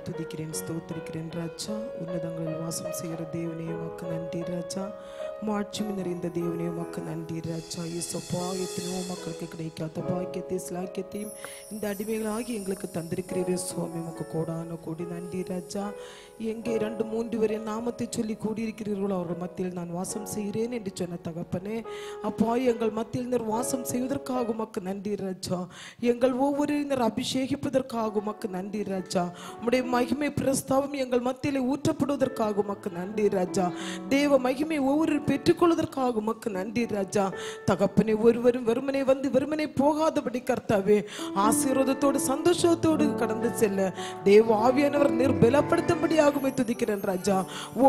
துதிக்கிறேன், ஸ்தோத்திரிக்கிறேன் ராஜா. உன்னதங்களில் வாசம் செய்கிற தேவனே உமக்கு நன்றி ராஜா. மாட்சிமை நிறைந்த தேவனே உமக்கு நன்றி ராஜா. இயேசுப்பா, எத்தனையோ மக்களுக்கு கிடைக்காத பாக்கியத்தை சிலாக்கியத்தையும் இந்த அடிமைகளாகி எங்களுக்கு தந்திருக்கிறீரே சுவாமி, உமக்கு கோடான கோடி நன்றி ராஜா. எங்கே 2-3 பேர் என் நாமத்தை சொல்லி கூடியிருக்கிறீர்களோ அவர்கள் மத்தியில் நான் வாசம் செய்கிறேன் என்று சொன்ன தகப்பனே, அப்பா எங்கள் மத்தியில் நீர் வாசம் செய்வதற்காக உமக்கு நன்றி ராஜா. எங்கள் ஒவ்வொருவர் அபிஷேகிப்பதற்காக உமக்கு நன்றி ராஜா. உம்முடைய மகிமை பிரஸ்தாபம் எங்கள் மத்தியிலே ஊற்றப்படுவதற்காக உமக்கு நன்றி ராஜா. தேவ மகிமை ஒவ்வொரு பெற்றுக்கொள்வதற்காக உமக்கு நன்றி ராஜா. தகப்பனே, ஒருவரும் வெறுமனே வந்து வெறுமனே போகாதபடி கர்த்தாவே ஆசீர்வாதத்தோடு சந்தோஷத்தோடு கடந்து செல்ல தேவ ஆவியானவர் நீர் பலப்படுத்தும்படியாக துதிக்கிறேன் ராஜா.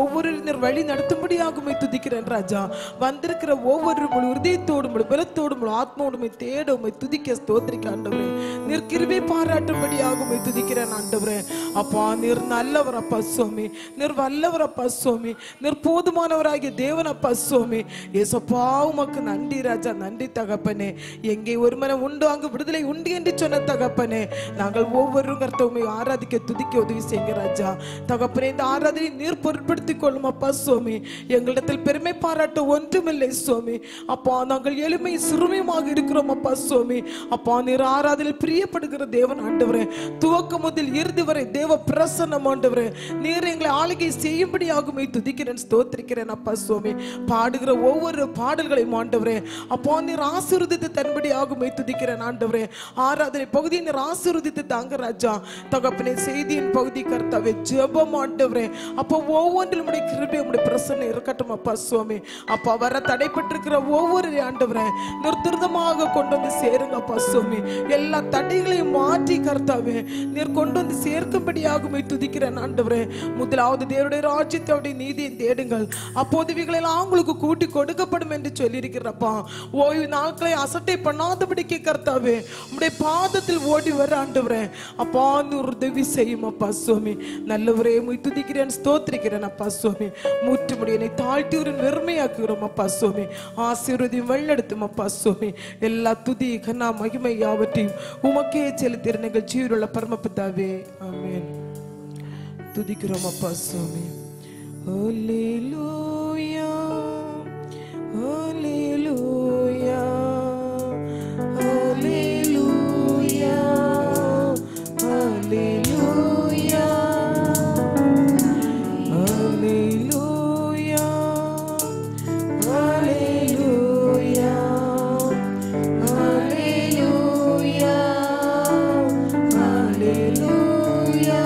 ஒவ்வொரு நீர் வழி நடத்தும்படியாக துதிக்கிறேன் ராஜா. வந்திருக்கிற ஒவ்வொரு முழு உறுதியத்தோடு முழு பலத்தோடு முழு ஆத்மாவோடு தேட உம்மை துதிக்க ஸ்தோத்திரிக்க ஆண்டவரே. நீர் கிருபை பாராட்டும்படியாக துதிக்கிறேன் ஆண்டவரே. அப்பா நீர் நல்லவர் அப்பா சுவாமி, நீர் வல்லவர் அப்பா சுவாமி, நீர் போதுமானவராகிய தேவன் அப்பா சுவாமி. ஏசப்பா உமக்கு நன்றி ராஜா, நன்றி தகப்பனே. எங்கே ஒரு மனம் உண்டு அங்கு விடுதலை உண்டு என்று சொன்ன தகப்பனே, நாங்கள் ஒவ்வொருவரும் கர்த்தரை ஆராதிக்க துதிக்க உதவி செய்யுங்க ராஜா. தகப்பனே, இந்த ஆராதனை நீர் பொருட்படுத்திக் கொள்ளும் அப்பா சுவாமி. எங்களிடத்தில் பெருமை பாராட்ட ஒன்றுமில்லை சுவாமி. அப்பா நாங்கள் எளிமை சிறுமையாக இருக்கிறோம் அப்பா சுவாமி. அப்பா நீர் ஆராதனையில் பிரியப்படுகிற தேவன் ஆண்டவரே. துவக்கம் முதல் இறுதி வரை தேவ பிரசன்னம் ஆண்டவரே. நீர் எங்களை ஆளுகை செய்யும்படியாக துதிக்கிறேன், ஸ்தோத்திரிக்கிறேன் அப்பா சுவாமி. பாடுகிற ஒவ்வொரு பாடல்களையும் ஆண்டவரே அப்பா நீர் ஆசீர்வதித்து தன்படியாக துதிக்கிறேன் ஆண்டவரே. ஆராதனை பகுதியை நீர் ஆசீர்வதித்து தாங்க ராஜா. தகப்பனே, செய்தியின் பகுதி கர்த்தாவே ஜெபம் ஆண்டவரே. அப்போ ஒவ்வொன்றிலும் உடைய கிருபை உடைய பிரசன்னம் இருக்கட்டும் அப்பா சுவாமி. அப்பா வர தடைப்பட்டிருக்கிற ஒவ்வொரு ஆண்டவரே நிர்துரிதமாக கொண்டு வந்து சேருங்க அப்பா சுவாமி. எல்லா தடைகளையும் மாற்றி கர்த்தாவே நீர் கொண்டு வந்து சேர்க்கும்படியாக துதிக்கிறேன் ஆண்டவரே. முதலாவது தேவனுடைய ராஜ்யத்தை அவருடைய நீதியை தேடுங்கள், அப்போதுவிகளை உங்களுக்கு கூட்டி கொடுக்கப்படும் என்று சொல்லியிருக்கிறப்பா. ஓய்வு நாட்களை அசட்டை பண்ணாதபடிக்கு கர்த்தாவே உம்முடைய பாதத்தில் ஓடி வர ஆண்டவரே அப்பா உதவி செய்யும் அப்பா சுவாமி. நல்லவரே துதிக்கிறேன், ஸ்தோத்திரிக்கிறேன் அப்பா சுவாமி. முற்றுமுடியனை தாழ்த்தியுடன் வெறுமையாக்குகிறோம் அப்பா சுவாமி. ஆசீர்வதியும் வழிநடத்தும் அப்பா சுவாமி. எல்லா துதி கண்ணா மகிமை யாவற்றையும் உமக்கே செலுத்திற நிகழ்ச்சியுள்ள பரமபிதாவே, ஆமென். துதிக்கிறோம் அப்பா சுவாமி. ஹல்லேலூயா, ஹல்லேலூயா, ஹல்லேலூயா, ஹல்லேலூயா, ஹல்லேலூயா, ஹல்லேலூயா, ஹல்லேலூயா, ஹல்லேலூயா.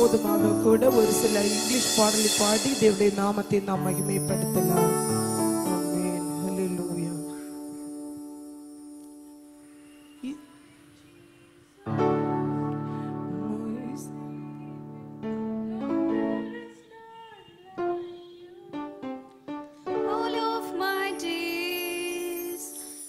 போதுமாக கூட ஒரு சில இங்கிலீஷ் பாடலை பாடி தேவனுடைய நாமத்தை நாம் மகிமைப்படுத்தலாம். ஆமென். ஹல்லேலூயா. All of my days,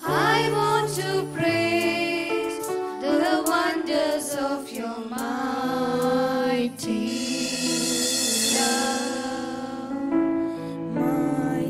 I want to praise the wonders of your mighty love. My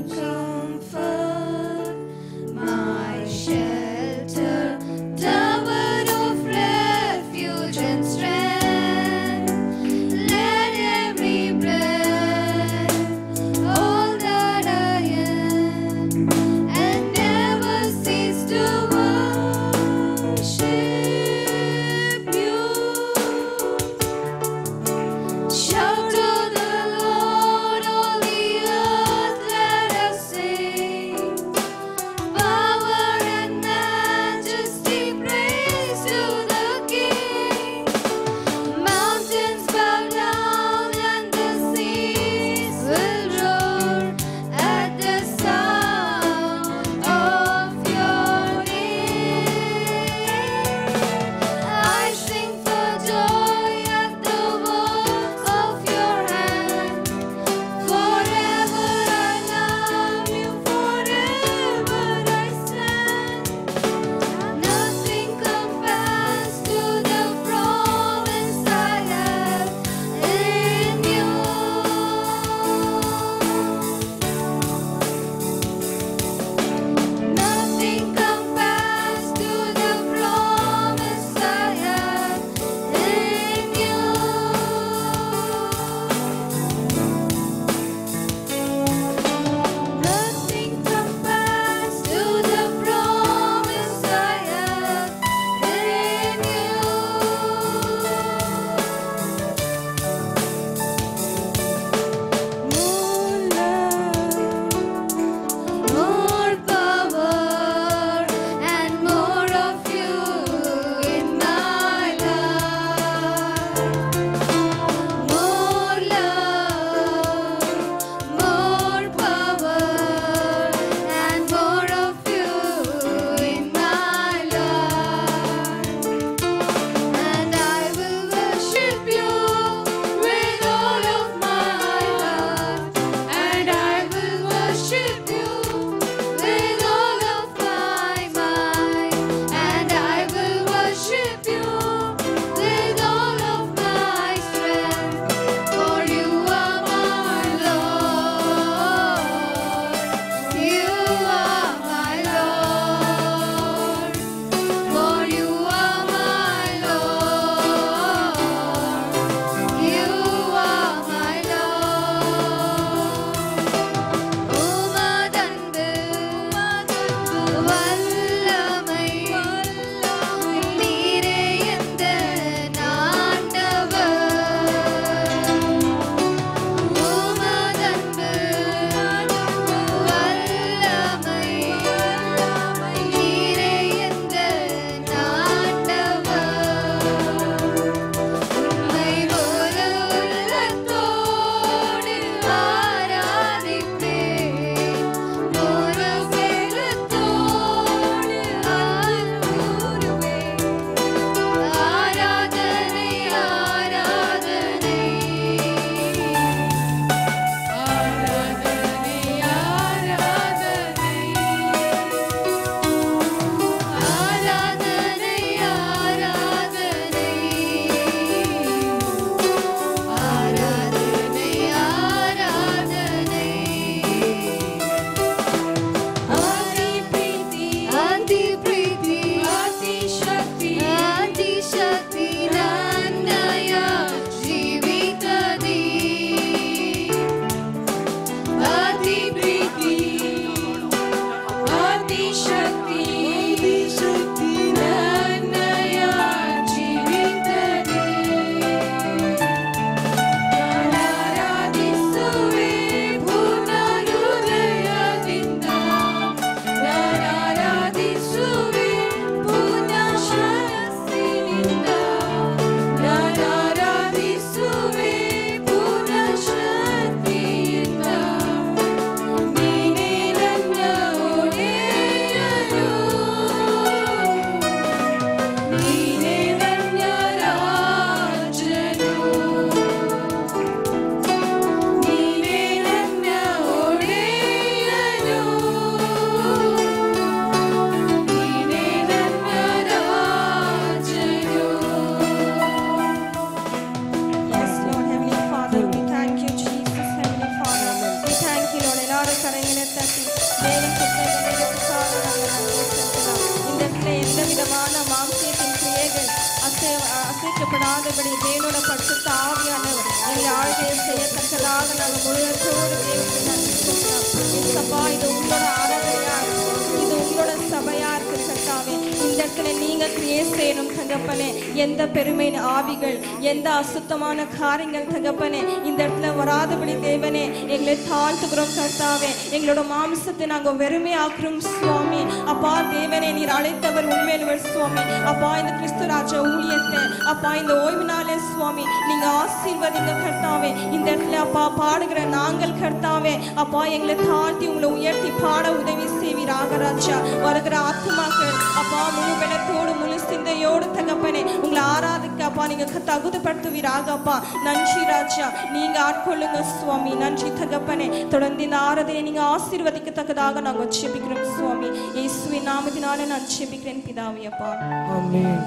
அசைக்கப்படாதபடி தேவனோட பரிசுத்த ஆவியானவர் எங்களை ஆளுகை செய்யத்தக்கதாக நாங்கள் முழுவதோடு தேவனுக்கு நன்றி செலுத்துகிறோம். இயேசப்பா, இது உங்களோட ஆராதனையா இருக்கு, இது உங்களோட சபையா இருக்கு கர்த்தாவே. இந்த இடத்துல நீங்க கிரியேட் செய்யணும் தகப்பனே. எந்த பெருமை ஆவிகள், எந்த அசுத்தமான காரியங்கள் தகப்பனே இந்த இடத்துல வராதபடி தேவனே எங்களை தாழ்த்துக்கிறோம் கர்த்தாவே. எங்களோட மாம்சத்தை நாங்கள் வெறுமையாக்குறோம் சுவாமி. அப்பா தேவனே, நீர் அழைத்தவர் உண்மையிலவர் சுவாமி. அப்பா, இந்த கிறிஸ்து ராஜ ஊழியத்தை அப்பா இந்த ஓய்வு நாளே சுவாமி நீங்க ஆசீர்வதிங்க கர்த்தாவே. இந்த இடத்துல அப்பா பாடுகிற நாங்கள் கர்த்தாவே அப்பா எங்களை தாழ்த்தி உங்களை உயர்த்தி பாட உதவி செய்வீராக ராஜா. வருகிற ஆத்துமாக்கள் அப்பா முழு பலத்தோடு முழு சிந்தையோடு தகப்பனே உங்களை ஆராதிக்க அப்பா நீங்க தகுதிப்படுத்துவீராக அப்பா. நன்றி ராஜா, நீங்க ஆட்கொள்ளுங்க சுவாமி. நன்றி தகப்பனே. தொடர்ந்து இந்த ஆராதனை நீங்க ஆசீர்வதிக்கத்தக்கதாக நாங்கள் ஜெபிக்கிறோம் சுவாமி. இயேசுவின் நாமத்தினாலே நான் ஜெபிக்கிறேன் பிதாவே அப்பா. ஆமென்.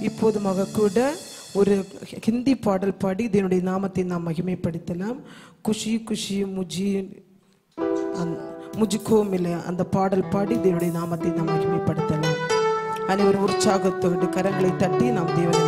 இப்போதுமாக கூட ஒரு ஹிந்தி பாடல் பாடி இதனுடைய நாமத்தை நாம் மகிமைப்படுத்தலாம். குஷி குஷி முஜ்கோ மிலே அந்த பாடல் பாடி இதனுடைய நாமத்தை நாம் மகிமைப்படுத்தலாம். அனைவரும் உற்சாகத்தோடு கரங்களை தட்டி நாம் தேவனை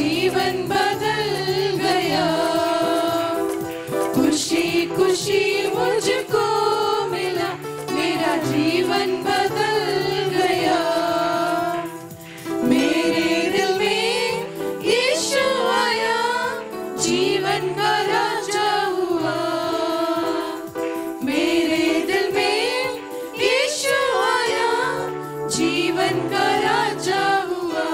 जीवन बदल गया, खुशी खुशी मुझको मिला, मेरा जीवन बदल गया। मेरे दिल में यीशु आया, जीवन का राजा हुआ। मेरे दिल में यीशु आया, जीवन का राजा हुआ।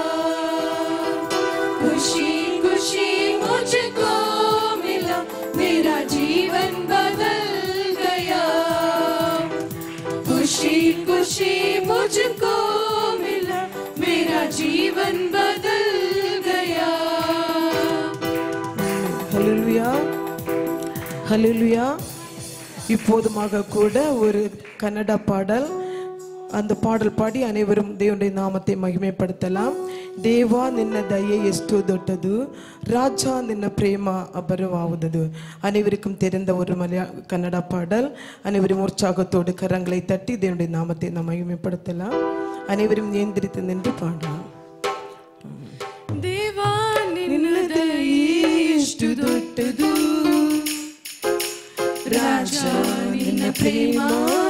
खुशी खुशी तुरंत बदल गया। ஹல்லேலூயா ஹல்லேலூயா. இப்போதுமாக கூட ஒரு கன்னட பாடல், அந்த பாடல் பாடி அனைவரும் தேவனுடைய நாமத்தை மகிமைப்படுத்தலாம். ದೇವಾ ನಿನ್ನ ದಯೆ ಎಷ್ಟು ದೊಡ್ಡದು, ராஜா நின்ன பிரேமா அபரவாவதது. அனைவருக்கும் தெரிந்த ஒரு கன்னட பாடல். அனைவரும் உற்சாகத்தோடு கரங்களை தட்டி தேவனுடைய நாமத்தை நாம் மகிமைப்படுத்தலாம். அனைவரும் ஏந்திரித்து நின்று பாடலாம். ದೇವಾ ನಿನ್ನ ದಯೆ ಎಷ್ಟು ದೊಡ್ಡದು, ರಾಜಾ ನಿನ್ನ ಪ್ರೇಮ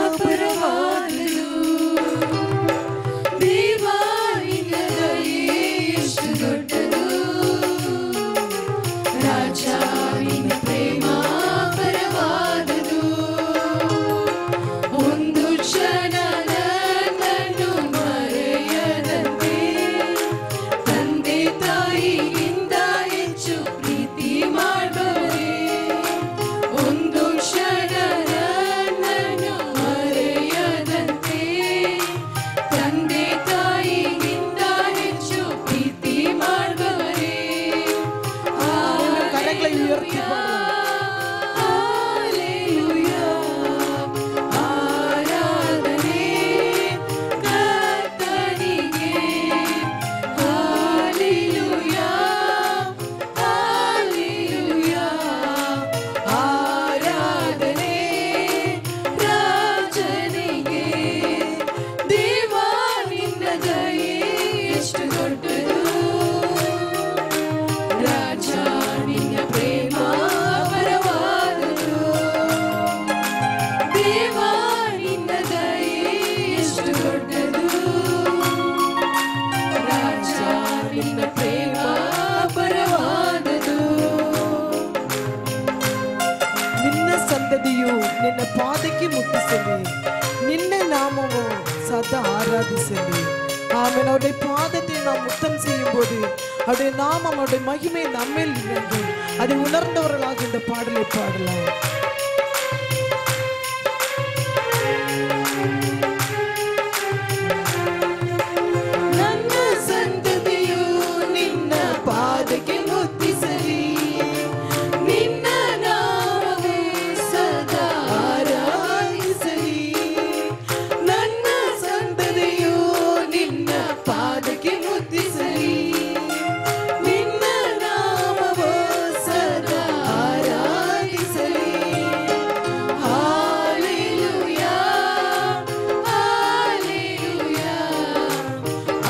ಅಪರವಾದದು. ದೇವಾ ನಿನ್ನ ದಯೆ ಎಷ್ಟು ದೊಡ್ಡದು, ರಾಜಾ ನಿನ್ನ ಪ್ರೇಮ ಅಪರವಾದದು. ಒಂದು ಕ್ಷಣ ನನ್ನನ್ನು ಮರೆಯದಂತೆ ತಂದೆ ತಾಯಿಗಿಂತ ಹೆಚ್ಚು ಪ್ರೀತಿ ಮಾಡುವರೇ. ಒಂದು ಕ್ಷಣ ನನ್ನನ್ನು ಮರೆಯದಂತೆ ತಂದೆ ತಾಯಿಗಿಂತ ಹೆಚ್ಚು ಪ್ರೀತಿ ಮಾಡುವರೇ. கரங்களை உயர்த்தி Hallelujah, ಆರಾಧನೆ ಕರ್ತನಿಗೆ. Hallelujah, Hallelujah, ಆರಾಧನೆ ರಾಜನಿಗೆ. ದೇವಾ ನಿನ್ನ ದಯೆ ಎಷ್ಟು ದೊಡ್ಡದು, ರಾಜಾ ನಿನ್ನ ಪ್ರೇಮ ಅಪರವಾದದು. ದೇವಾ ನಿನ್ನ ದಯೆ ಎಷ್ಟು ದೊಡ್ಡದು, ರಾಜಾ ನಿನ್ನ ಪ್ರೇಮ ಅಪರವಾದದು. ನಿನ್ನ ಸಂತತಿಯು ನಿನ್ನ ಪಾದಕ್ಕೆ ಮುಟ್ಟಿಸಲಿ, ನಿನ್ನ ನಾಮವು ಸದಾ ஆராதிசலி. ஆமென். அவருடைய பாதத்தை நாம் முத்தம் செய்யும் போது அவருடைய நாமம், அவருடைய மகிமை நம்மில் இறங்கும். அதை உணர்ந்தவர்களாக இந்த பாடலை பாடலாம். ನನ್ನ ಸಂತತಿಯು ನಿನ್ನ ಪಾದಕ್ಕೆ ಮುತ್ತಿಸಲಿ, ನಿನ್ನ ನಾಮವೇ ಸದಾ ಆರಾಧಿಸಲಿ. ನನ್ನ ಸಂತತಿಯು ನಿನ್ನ ಪಾದಕ್ಕೆ ಮುತ್ತಿಸಲಿ, ನಿನ್ನ ನಾಮವೇ ಸದಾ ಆರಾಧಿಸಲಿ. Hallelujah, Hallelujah,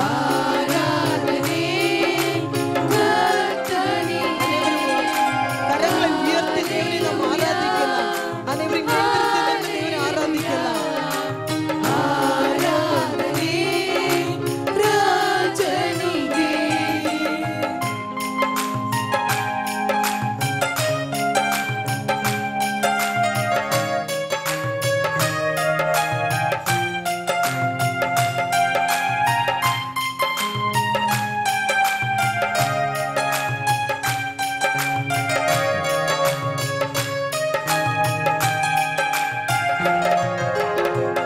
ಆರಾಧನೆ ಕರ್ತನಿಗೆ. கரங்களை உயர்த்தி தேவனை நாம் ஆராதிக்கலாம். அனைவரும் எழுந்திருந்து தேவனை ஆராதிக்கலாம். ಆರಾಧನೆ ರಾಜನಿಗೆ.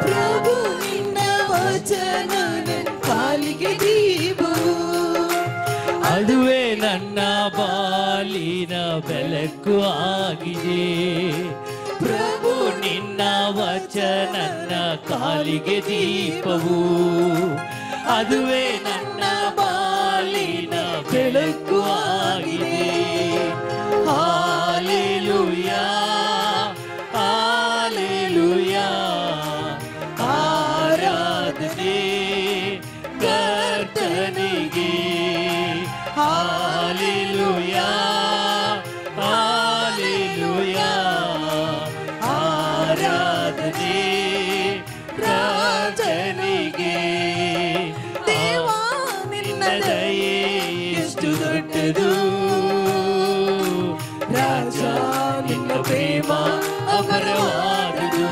ಪ್ರಭು ನಿನ್ನ ವಚನ ನನ್ನ ಕಾಲಿಗೆ ದೀಪವು, ಅದುವೇ ನನ್ನ ಬಾಲಿನ ಬೆಳಕು ಆಗಿದೆ. ಪ್ರಭು ನಿನ್ನ ವಚನ ನನ್ನ ಕಾಲಿಗೆ ದೀಪವು, ಅದುವೇ ನನ್ನ ಬಾಲಿನ ಬೆಳಕು ಆಗಿದೆ. ಹಾಲೆಲೂಯಾ, ಹಾಲೆಲೂಯಾ, ಆರಾಧನೆ ಕರ್ತನಿಗೆ. ಹಾಲೆಲೂಯಾ, ಹಾಲೆಲೂಯಾ, ಆರಾಧನೆ ರಾಜನಿಗೆ. ದೇವಾ ನಿನ್ನ ದಯೆ ಎಷ್ಟು ದೊಡ್ಡದು, ರಾಜ ನಿನ್ನ ಪ್ರೇಮ ಅಪರವಾದುದು.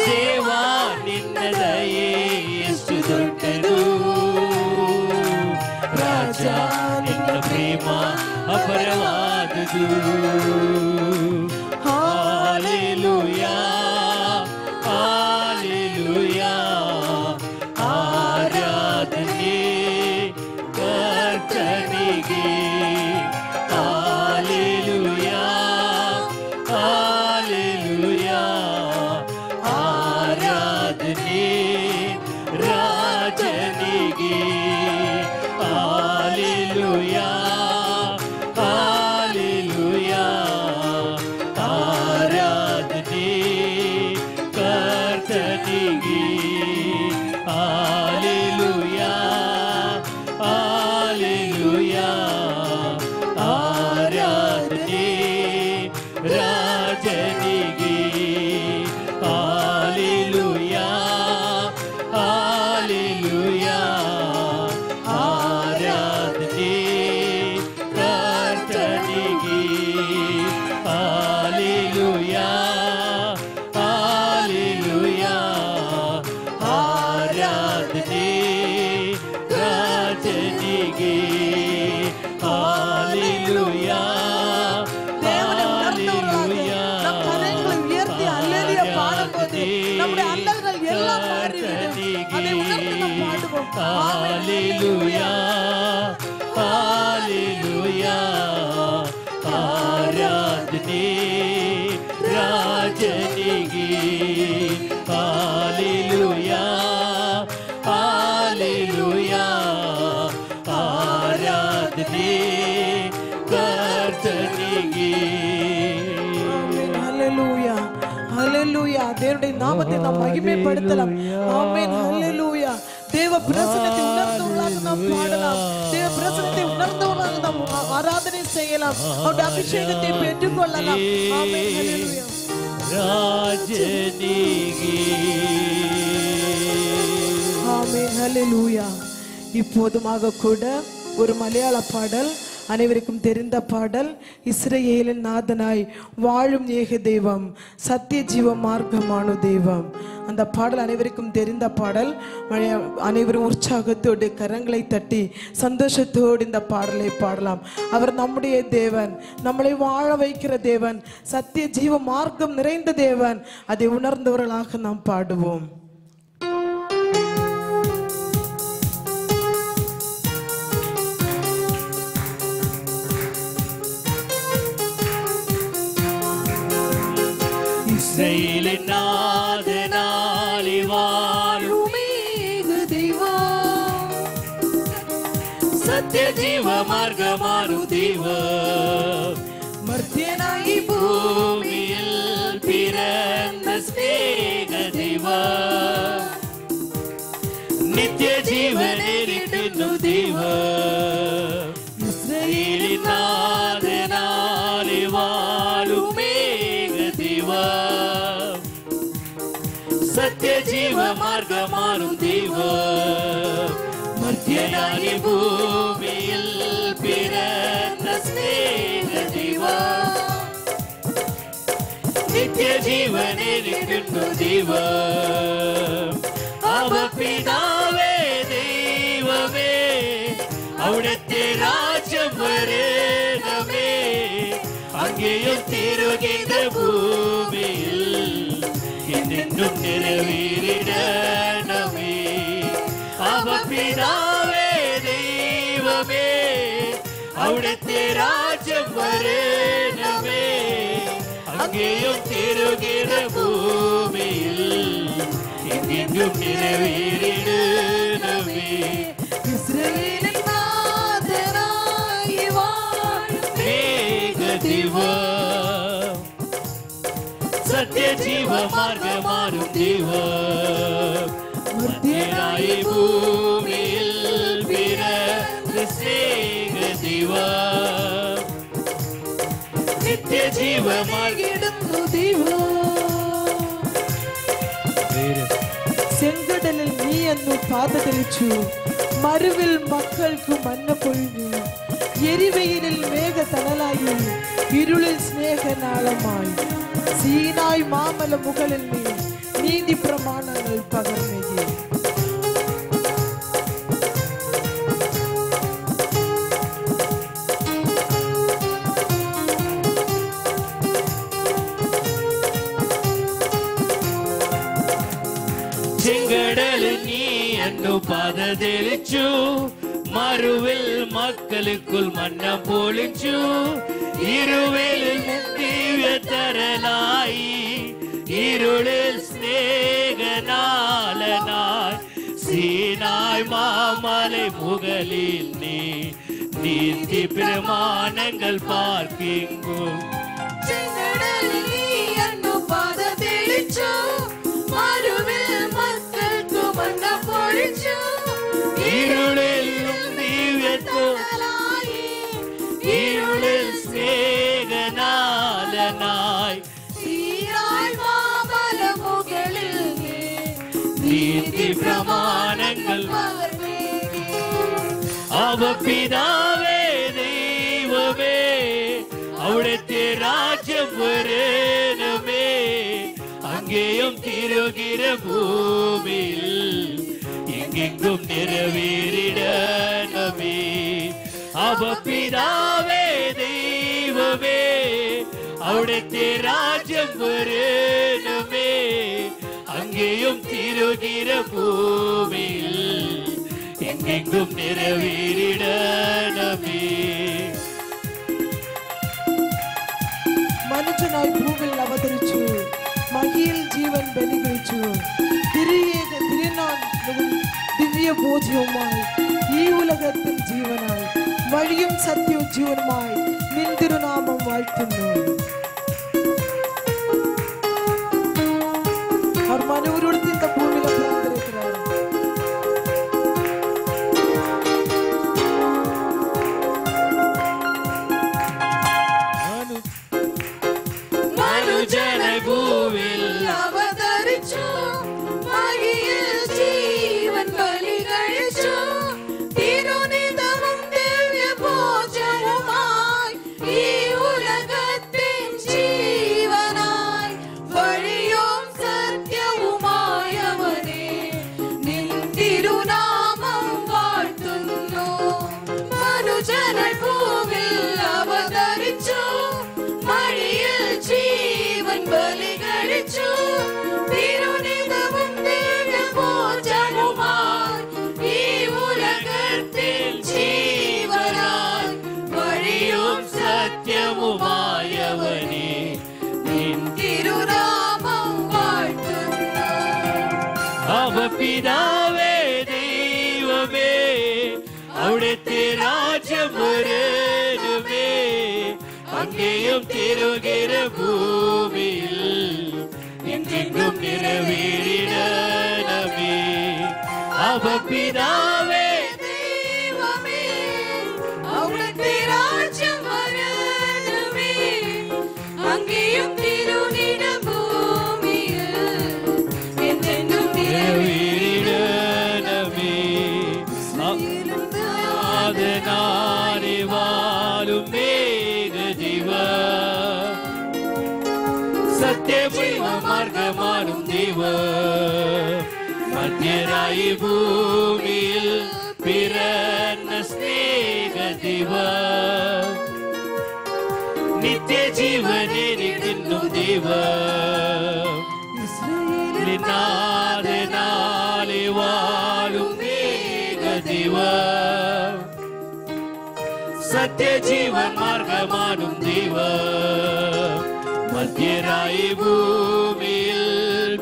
ದೇವಾ ನಿನ್ನ ದಯೆ ಎಷ್ಟು ದೊಡ್ಡದು, ರಾಜ ನಿನ್ನ ಪ್ರೇಮ ಅಪರವಾದುದು. ಹಾಲೆಲೂಯಾ, ಹಾಲೆಲೂಯಾ, ಆರಾಧನೆ ராஜனிகே ஹalleluya தேவனை உணர்ந்தவர்களாக நம் கரங்களை உயர்த்தி அல்லேலூயா பாடும்போது நம்முடைய அல்லல்கள் எல்லாம் மாறிவிடும். அதை உணர்ந்து நாம் பாடுவோம். ஹalleluya ஹalleluya ஆராதனே ராஜனிகே ஹalleluya ஹalleluya ஆராதனே கர்த்தனிகே ஹalleluya ஹalleluya தேவனுடைய நாமத்தை நாம் மகிமைப்படுத்தலாம். ஆமென் ஹalleluya தேவ பிரசன்னத்தை உணர்ந்தவர்களாக நாம் பாடலாம். தேவ பிரசன்னத்தை உணர்ந்தவர்களாக நாம் ஆராதனை செய்யலாம். அவருடைய அபிஷேகத்தை பெற்றுக்கொள்ளலாம். ஆமென் ஹalleluya ராஜனிகே ஆமென் ஹalleluya இப்போதுமாக கூட ஒரு மலையாள பாடல் அனைவருக்கும் தெரிந்த பாடல் இஸ்ரவேலின் நாதனாய் வாழும் ஏக தெய்வம் சத்திய ஜீவ மார்க்கமான தெய்வம். அந்த பாடல் அனைவருக்கும் தெரிந்த பாடல். அனைவரும் உற்சாகத்தோடு கரங்களை தட்டி சந்தோஷத்தோடு இந்த பாடலை பாடலாம். அவர் நம்முடைய தேவன், நம்மளை வாழ வைக்கிற தேவன், சத்திய ஜீவ மார்க்கம் நிறைந்த தேவன். அதை உணர்ந்தவர்களாக நாம் பாடுவோம். இஸ்ரவேலின் நாதனாய் வாழும் ஏக தெய்வம் சத்திய ஜீவ மார்க்கமான தெய்வம் மர்த்தியனாய் பூமியில் பிறந்த ஸ்நேக தெய்வம் நித்திய ஜீவனில் தின்னும் தெய்வம் இஸ்ரவேலின் நாதனாய் வாழும் ஏக தெய்வம் சத்திய ஜீவ மார்க்கமானும் தெய்வம் மத்தியனாகி பூமியில் பிறந்த ஸ்நேக தெய்வம் நித்திய ஜீவனில் தின்னும் தெய்வம் அவ பிதாவே தெய்வமே அവിടുത്തെ ராஜ்யம் வரணுமே அங்கேயும் திருகின்ற பூமியில் என்னென்றும் நிறைவேறிடணுமே அவ பிதாவே தெய்வமே அവിടുത്തെ ராஜ்யம் வரணுமே அங்கேயும் திருகின்ற பூமியில் என்னென்றும் நிறைவேறிடணுமே இஸ்ரவேலின் நாதனாய் வாழும் ஏக தெய்வம் சத்திய ஜீவ மார்க்கமானும் தெய்வம் மத்தியனாய் பூமியில் பிறந்த சேக தெய்வம் நித்திய ஜீவ மார்க்கிடும் ചെങ്കടലിൽ നീ എന്നു പാത തെളിച്ചു മരുവിൽ മക്കൾക്ക് മഞ്ഞ പൊഴിഞ്ഞു എരിവെയിലിൽ മേഘതണലായി ഇരുളിൽ സ്നേഹനാളമായി സീനായ് മാമല മുകളിൽ നീ നീതി പ്രമാണങ്ങൾ പകർന്നേ ചെങ്കടലിൽ നീ എന്നു പാത തെളിച്ചു മറുവിൽ മക്കൾക്കുൾ മന്ന പൊളിച്ചു ഇരുവേലിൽ ദിവ്യതരനായി ഇരുളിൽ സ്നേഹനാളനായി സീനായ് മാമலை മുകളിൽ നീ നീതി പ്രമാണങ്ങൾ പാർക്കിങ്ങും ചെങ്കടലിൽ നീ എന്നു പാത തെളിച്ചു മരുവിൽ മക്കൾക്കു മന്ന പൊഴിച്ചു ഇരുളിൽ ദിവ്യതരനായി ഇരുളിൽ സ്നേഹനാളനായി സീനായ് മാമല മുകളിൽ നീതി പ്രമാണങ്ങൾ അവ പിതാവേ ദൈവമേ അവിടുത്തെ രാജ്യം വരണമേ അங்கேயும் തിരുകിര ഭൂമിയിൽ എങ്ങെങ്കും നിറവേറിടണമേ பிதாவே தெய்வமே அവിടുത്തെ ராஜ்யம் வரணுமே அங்கேயும் திருகிற பூமியில் எங்கெங்கும் நிறைவேறிடணுமே. മനുഷ്യനായി ഭൂമിയിൽ അവതരിച്ചു, മഹിയിൽ ജീവൻ ബലികഴിച്ചു, ദിവ്യ ബോധ്യവുമായി ഈ ഉലകത്തിൽ ജീവനായി വഴിയും സത്യവും ജീവനുമായി നിൻ തിരുനാമം വാഴ്ത്തുന്നു. അവർ മനോരോടത്ത് இந்த பூமியில பிறந்திருக்கிறார். மனுஜனை பூவில் അവതരിച്ചു മഹിയിൽ ജീവൻ ബലികഴിച്ചു തിരുനിധവും ദിവ്യഭോജനവുമായി ഈ ഉലകത്തിൻ ജീവനായി വഴിയും സത്യവുമായവനെ നിൻ തിരുനാമം വാഴ്ത്തുന്നു. മനുജനായി ഭൂമിൽ അവതരിച്ചു മഹിയിൽ ജീവൻ ബലികഴിച്ചു തിരുനിധവും ദിവ്യഭോജനവുമായി ഈ ഉലകത്തിൽ ജീവനായി വഴിയും സത്യവുമായവനെ നിൻ തിരുനാമം വാഴ്ത്തുന്നു. പിതാവേ ദൈവമേ അവിടുത്തെ രാജ്യം വരണമേ അங்கேயும் திருகிற பூமியில் எங்கெங்கும் நிறைவேறிடணுமே. பிதாவே ദൈവമേ അവിടുത്തെ രാജ്യം വരണമേ അങ്ങേയും തിരുനിധം ഭൂമിയിൽ എന്നെന്നും நிறைவேறிடணுமே. அதனாலே வாழும் மேக ஜீவா സത്യജീവ മാർഗമാണും ദൈവ മധ്യരായി ഭൂമിയിൽ പിറന്ന സ്നേഹ ദൈവ നിത്യജീവനെനിക്കെന്നും ദൈവ നാളെ വാഴും മേഘ ദൈവ സത്യജീവൻ മാർഗമാണും ദൈവ മധ്യരായി ഭൂമിയിൽ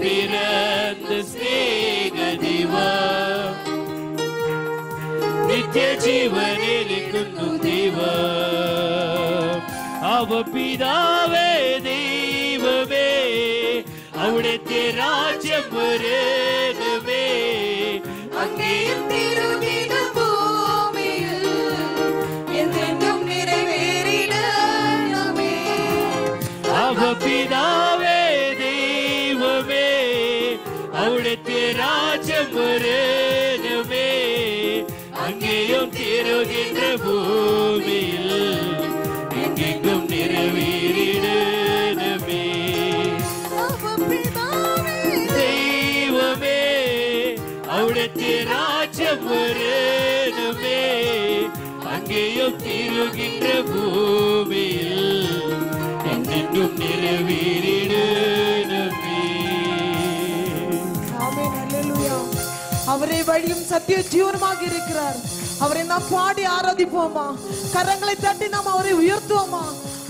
പിറന്ന സ്നേഹ ദൈവ നിത്യജീവനെനിക്കുന്നു ദൈവ പിതാവേ ദൈവമേ അവിടുത്തെ രാജ്യം വരണമേ അങ്ങേയും തിരുനിധം ഭൂമിയിൽ എന്നെന്നും നിറവേറിടണമേ. പിതാവേ ദൈവമേ അവിടുത്തെ രാജ്യം വരണമേ അங்கேயும் திருகின்ற பூமியில் எங்கெங்கும் நிறைவேறிடணுமே. தெய்வமே அவிடுത്തെ ராஜ்யம் வரணுமே அங்கேயும் திருகின்ற பூமியில் எங்கெங்கும் நிறைவேறிடணுமே. ஆமென், அல்லேலூயா. அவரே வழியும் சத்திய ஜீவனுமாக இருக்கிறார். அவரை நாம் பாடி ஆராதிப்போமா, கரங்களை தட்டி நாம் அவரை உயர்த்துவோமா,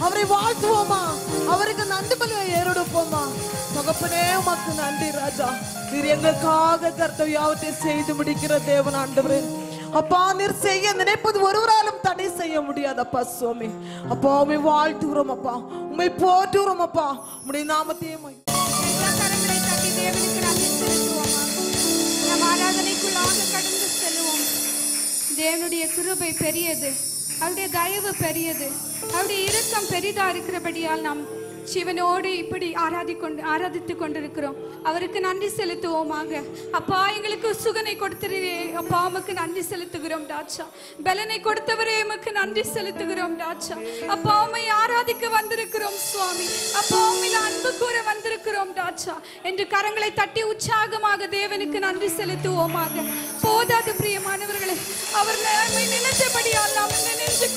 அவரை வாழ்த்துவோமா, அவருக்கு நன்றி பலியை ஏறெடுப்போமா. தகப்பனே உமக்கு நன்றி ராஜா, நீர் எங்களுக்காக கர்த்தவியாவத்தை செய்து முடிக்கிற தேவன் ஆண்டவரே. அப்பா, நீர் செய்ய நினைப்பது ஒருவராலும் தடை செய்ய முடியாதப்பா சுவாமி. அப்பா, உம்மை வாழ்த்துகிறோம் அப்பா, உம்மை போற்றுகிறோம் அப்பா, உம்முடைய நாமத்தையே கரங்களை தட்டி தேவனுக்கு நன்றி செலுத்துவோமா. நம் ஆராதனைக்குள்ளாக கடந்து செல்லுவோம். தேவனுடைய கிருபை பெரியது, அவருடைய தயவு பெரியது, அவருடைய இரக்கம் பெரிதா இருக்கிறபடியால் நாம் சிவனோடு இப்படி ஆராதித்து கொண்டிருக்கிறோம். அவருக்கு நன்றி செலுத்துவோமாக. அப்பா, எங்களுக்கு சுகனை கொடுத்தவரே அப்பா உமக்கு நன்றி செலுத்துகிறோம் ராஜா. பலனை கொடுத்தவரே உமக்கு நன்றி செலுத்துகிறோம் ராஜா. அப்பா, உம்மை ஆராதிக்க வந்திருக்கிறோம் சுவாமி. அப்பா, உம்மில் அன்பு கூற வந்திருக்கிறோம் ராஜா என்று கரங்களை தட்டி உற்சாகமாக தேவனுக்கு நன்றி செலுத்துவோமாக. போதாது பிரியமானவர்களே, அவர் நம்மை நினைத்தபடியால் நாம் நினைத்து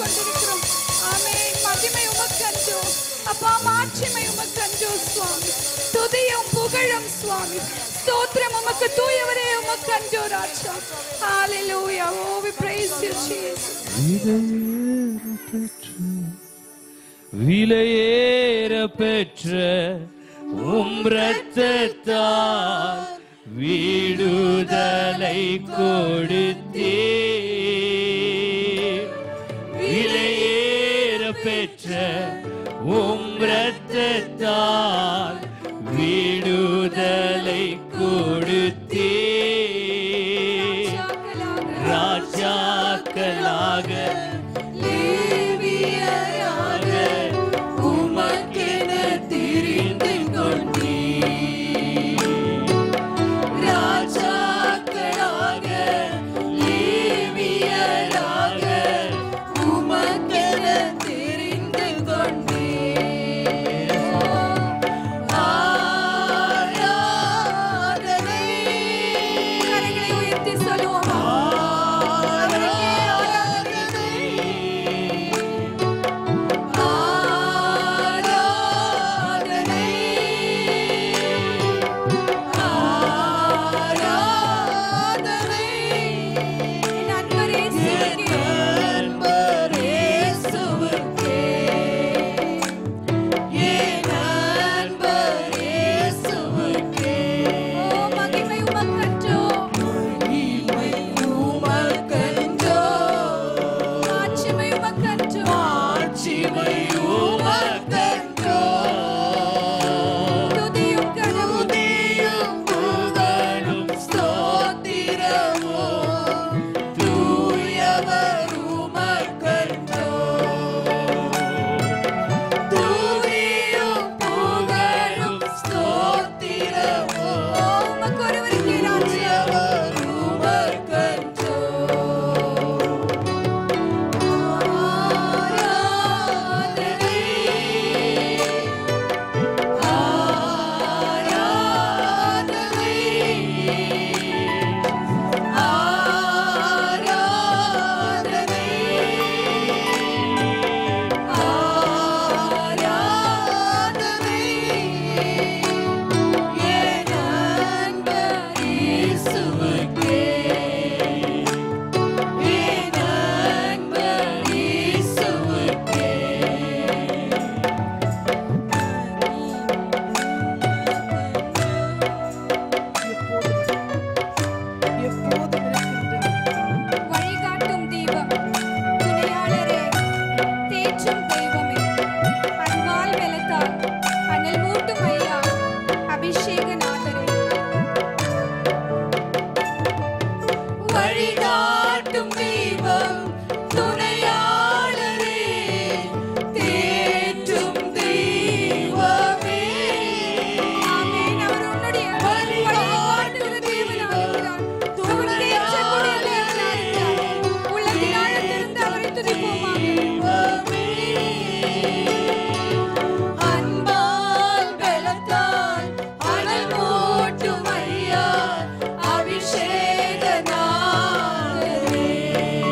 அப்பா மாட்சிமை உமக்கன்றோ சுவாமி, துதியும் புகழும் சுவாமி, ஸ்தோத்திரம் உமக்கு, தூயவரே உமக்கன்றோ ராஜா. Hallelujah. Oh, we praise you, Jesus. விலையேற பெற்ற உம் இரத்தத்தால் விடுதலை கொடுத்தீர். விலையேற பெற்ற உம் இரத்தத்தால் விடுதலை கொடுத்தீர். ராஜாக்களாக லேவியராக உமக்கென தெரிந்து கொண்டீர். ராஜாக்களாக லேவியராக உமக்கென தெரிந்து கொண்டீர். ஆராதனை. கரங்களை உயர்த்தி சொல்லுவோம்.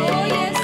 Oh yes.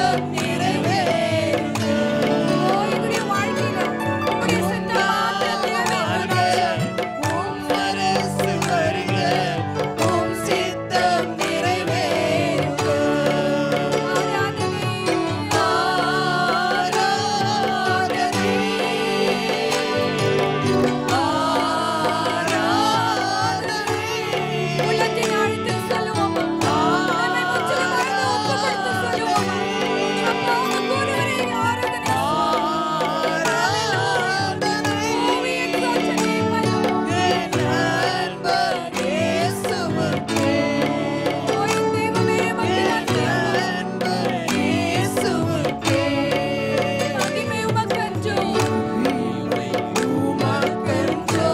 சித்தம் நிறைவேறுக. ஓ, எங்களுடைய வாழ்க்கையில உம்முடைய சித்தம் மாத்திரம் நிறைவேறும். உம் அரசு வருக, உம் சித்தம் நிறைவேறுக. ஆராதனை, ஆராதனை, ஆராதனை. உள்ளத்தின் ஆழத்தில் சொல்லுவோமா? நம்மை முற்றிலும் மறந்து ஒப்பு கொடுத்து சொல்லுவோமா? அப்பா, உமக்கு ஒருவரே ஆராதனை. ஆராதனை. Oh, we exalt your name, my Lord. என் நண்பர் இயேசுவுக்கே. ஓ, என் தெய்வமே, உமக்கு நன்றி. நண்பர் இயேசுவுக்கே. மகிமை உமக்கன்றோ. உமக்கன்றோ.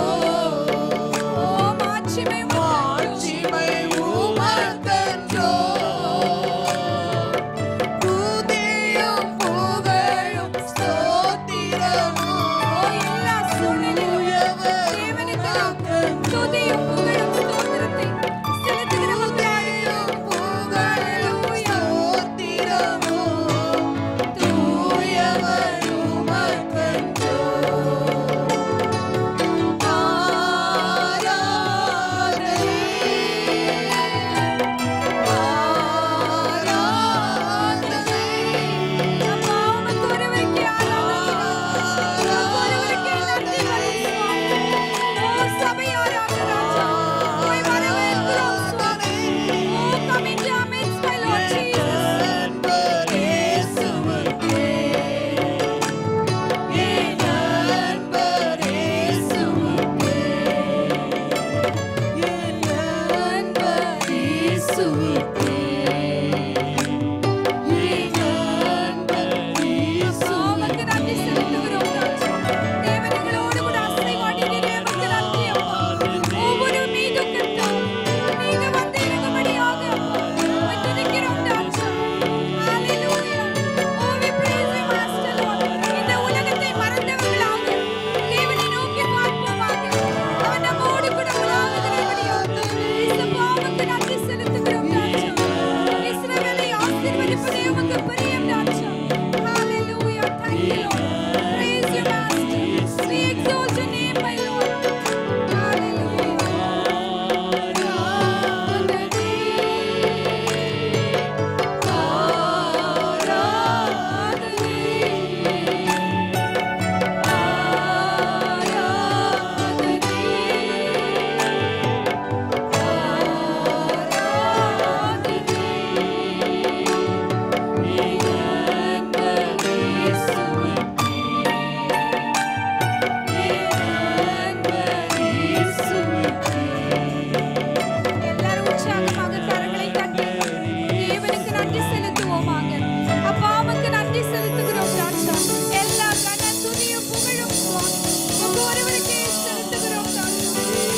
ஓ, மாட்சிமை உமக்கன்றோ. மாட்சிமை உமக்கன்றோ. துதியும் புகழும் ஸ்தோத்திரமும் ஓ, எல்லா சூழ்நிலையிலும் தேவனுக்கு நாம் துதியும் புகழும் ஸ்தோத்திரத்தை செலுத்துகிற மக்களாக அப்பா, உமக்கு ஒருவருக்கே ஆராதனை. உமக்கு ஒருவருக்கே நன்றி சுவாமி. ஓ, சபையாராக ராஜா, உம்மை வரவேற்கிறோம் சுவாமி. ஓ, come into our midst, my Lord Jesus. உமக்கு நன்றி செலுத்துகிறோம் ராஜா. தேவன் எங்களோடு கூட அசைவாடினீரே, உமக்கு நன்றி அப்பா. ஒவ்வொரு மீதும் கர்த்தாவே, நீங்க வந்து இறங்கும்படியாக அப்பா, உம்மை துதிக்கிறோம் ராஜா. Hallelujah. Oh, we praise you, Master Lord. இந்த உலகத்தை மறந்தவர்களாக தேவனை நோக்கி பார்ப்போமாக. அவர் நம்மோடு கூட உலாவுகிறபடியாக. இயேசுவா, உமக்கு நன்றி செலுத்துகிறோம் ராஜா. இஸ்ரவேலை ஆசீர்வதிப்பதே உமக்கு பிரியம் ராஜா. Hallelujah. Thank you, Lord. Praise you, Master. We exalt your name, my Lord. Hallelujah. எல்லாரும் உற்சாகமாக கரங்களை தட்டி தேவனுக்கு நன்றி செலுத்துவோமாக. அப்பா, உமக்கு நன்றி செலுத்துகிறோம் ராஜா. எல்லா கன துதியும் புகழும் சுவாமி உமக்கு ஒருவருக்கே செலுத்துகிறோம் ராஜா.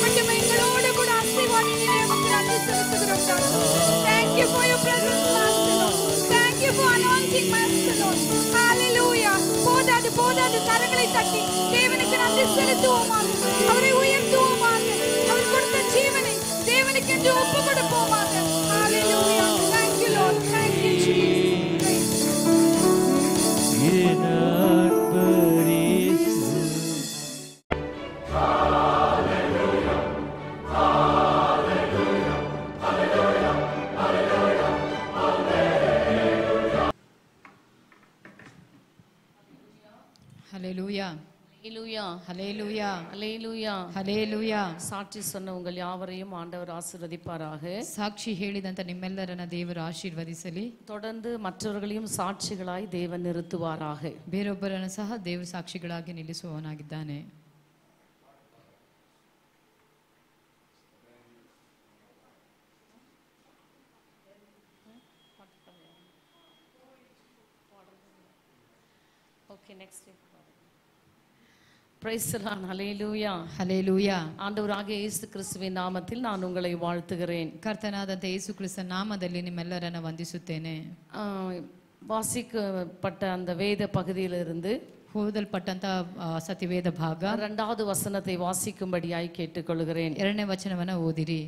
மற்றும் எங்களோடு கூட அசைவாடினீரே, உமக்கு நன்றி செலுத்துகிறோம் ராஜா. Thank you for your presence, Master Lord. Thank you for anointing, Master Lord. Hallelujah. போதாது கரங்களை தட்டி தேவனுக்கு நன்றி செலுத்துவோமாக. அவரை உயர்த்துவோமாக. அவர் கொடுத்த ஜீவனை தேவனுக்கு என்று ஒப்பு கொடுப்போமாக. Hallelujah. Thank you, Lord. Thank you, Jesus. என் நண்பர் இயேசு. Hallelujah. ஹல்லேலூயா Hallelujah. ஹல்லேலூயா. Hallelujah. சாட்சி சொன்ன உங்கள் யாவரையும் ஆண்டவர் ஆசீர்வதிப்பாராக. ಸಾಕ್ಷಿ ಹೇಳಿದಂತ ನಿಮ್ಮೆಲ್ಲರನ್ನ ದೇವರು ಆಶೀರ್ವದಿಸಲಿ. தொடர்ந்து மற்றவர்களையும் சாட்சிகளாய் தேவன் நிறுத்துவாராக. ಬೇರೊಬ್ಬರನ್ನು ಸಹ ದೇವರು ಸಾಕ್ಷಿಗಳಾಗಿ ನಿಲ್ಲಿಸುವವನಾಗಿದ್ದಾನೆ. Okay, next praise the Lord. Hallelujah. Hallelujah. ஆண்டவராகிய இயேசு கிறிஸ்துவின் நாமத்தில் நான் உங்களை வாழ்த்துகிறேன். ಕರ್ತನಾದಂತ ಯೇಸು ಕ್ರಿಸ್ತನ ನಾಮದಲ್ಲಿ ನಿಮ್ಮೆಲ್ಲರನ್ನ ವಂದಿಸುತ್ತೇನೆ. வாசிக்கப்பட்ட அந்த வேத பகுதியிலிருந்து ಓದಲ್ಪಟ್ಟಂತ ಸತ್ಯವೇದ ಭಾಗ இரண்டாவது வசனத்தை வாசிக்கும்படியாய் கேட்டுக்கொள்கிறேன். 2ನೇ ವಚನವನ್ನ ಓದಿರಿ.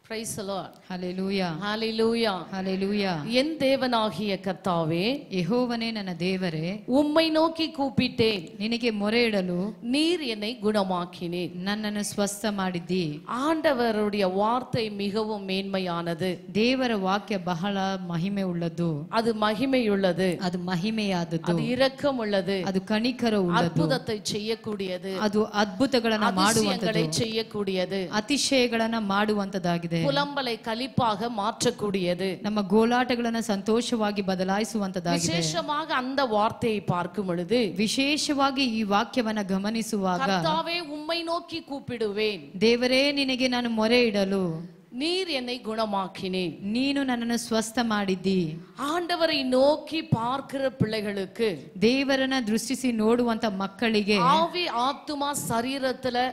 Praise the Lord. Hallelujah. Hallelujah. Hallelujah. என் தேவனாகிய கர்த்தாவே, ಯೆಹೋವನೇ ನನ್ನ ದೇವರೇ, உம்மை நோக்கி கூப்பிட்டேன், ನಿನಗೆ ಮೊರೆ ಇಡಲು நீர் என்னை குணமாக்கினீர். ನನ್ನನ್ನು ಸ್ವಸ್ಥ ಮಾಡಿದ್ದಿ. ஆண்டவருடைய வார்த்தை மிகவும் மேன்மையானது. ದೇವರ ವಾಕ್ಯ ಬಹಳ ಮಹಿಮೆ ಉಳ್ಳದ್ದು. அது மகிமையுள்ளது. ಅದು ಮಹಿಮೆಯಾದದ್ದು. அது இரக்கம் உள்ளது. ಅದು ಕನಿಕರ ಉಳ್ಳದ್ದು. அற்புதத்தை செய்யக்கூடியது. ಅದು ಅದ್ಭುತಗಳನ್ನ ಮಾಡುವಂತದ್ದು. செய்யக்கூடியது. ಅತಿಶಯಗಳನ್ನ ಮಾಡುವಂತದ್ದಾಗಿದೆ. புலம்பலை களிப்பாக மாற்றக்கூடியது. ನಮ್ಮ ಗೋಲಾಟಗಳನ್ನ ಸಂತೋಷವಾಗಿ ಬದಲಾಯಿಸುವಂತದ್ದಾಗಿದೆ. விசேஷமாக அந்த வார்த்தையை பார்க்கும் பொழுது, ವಿಶೇಷವಾಗಿ ಈ ವಾಕ್ಯವನ್ನ ಗಮನಿಸುವಾಗ, கர்த்தாவே உம்மை நோக்கி கூப்பிடுவேன், ದೇವರೇ ನಿನಗೆ ನಾನು ಮೊರೆ ಇಡಲು நீர் என்னை குணமாக்கினீர். ನೀನು ನನ್ನನ್ನು ಸ್ವಸ್ಥ ಮಾಡಿದ್ದಿ. ஆண்டவரை நோக்கி பார்க்கிற பிள்ளைகளுக்கு, ದೇವರನ್ನ ದೃಷ್ಟಿಸಿ ನೋಡುವಂತ ಮಕ್ಕಳಿಗೆ ஆவி ஆத்துமா சரீரத்துல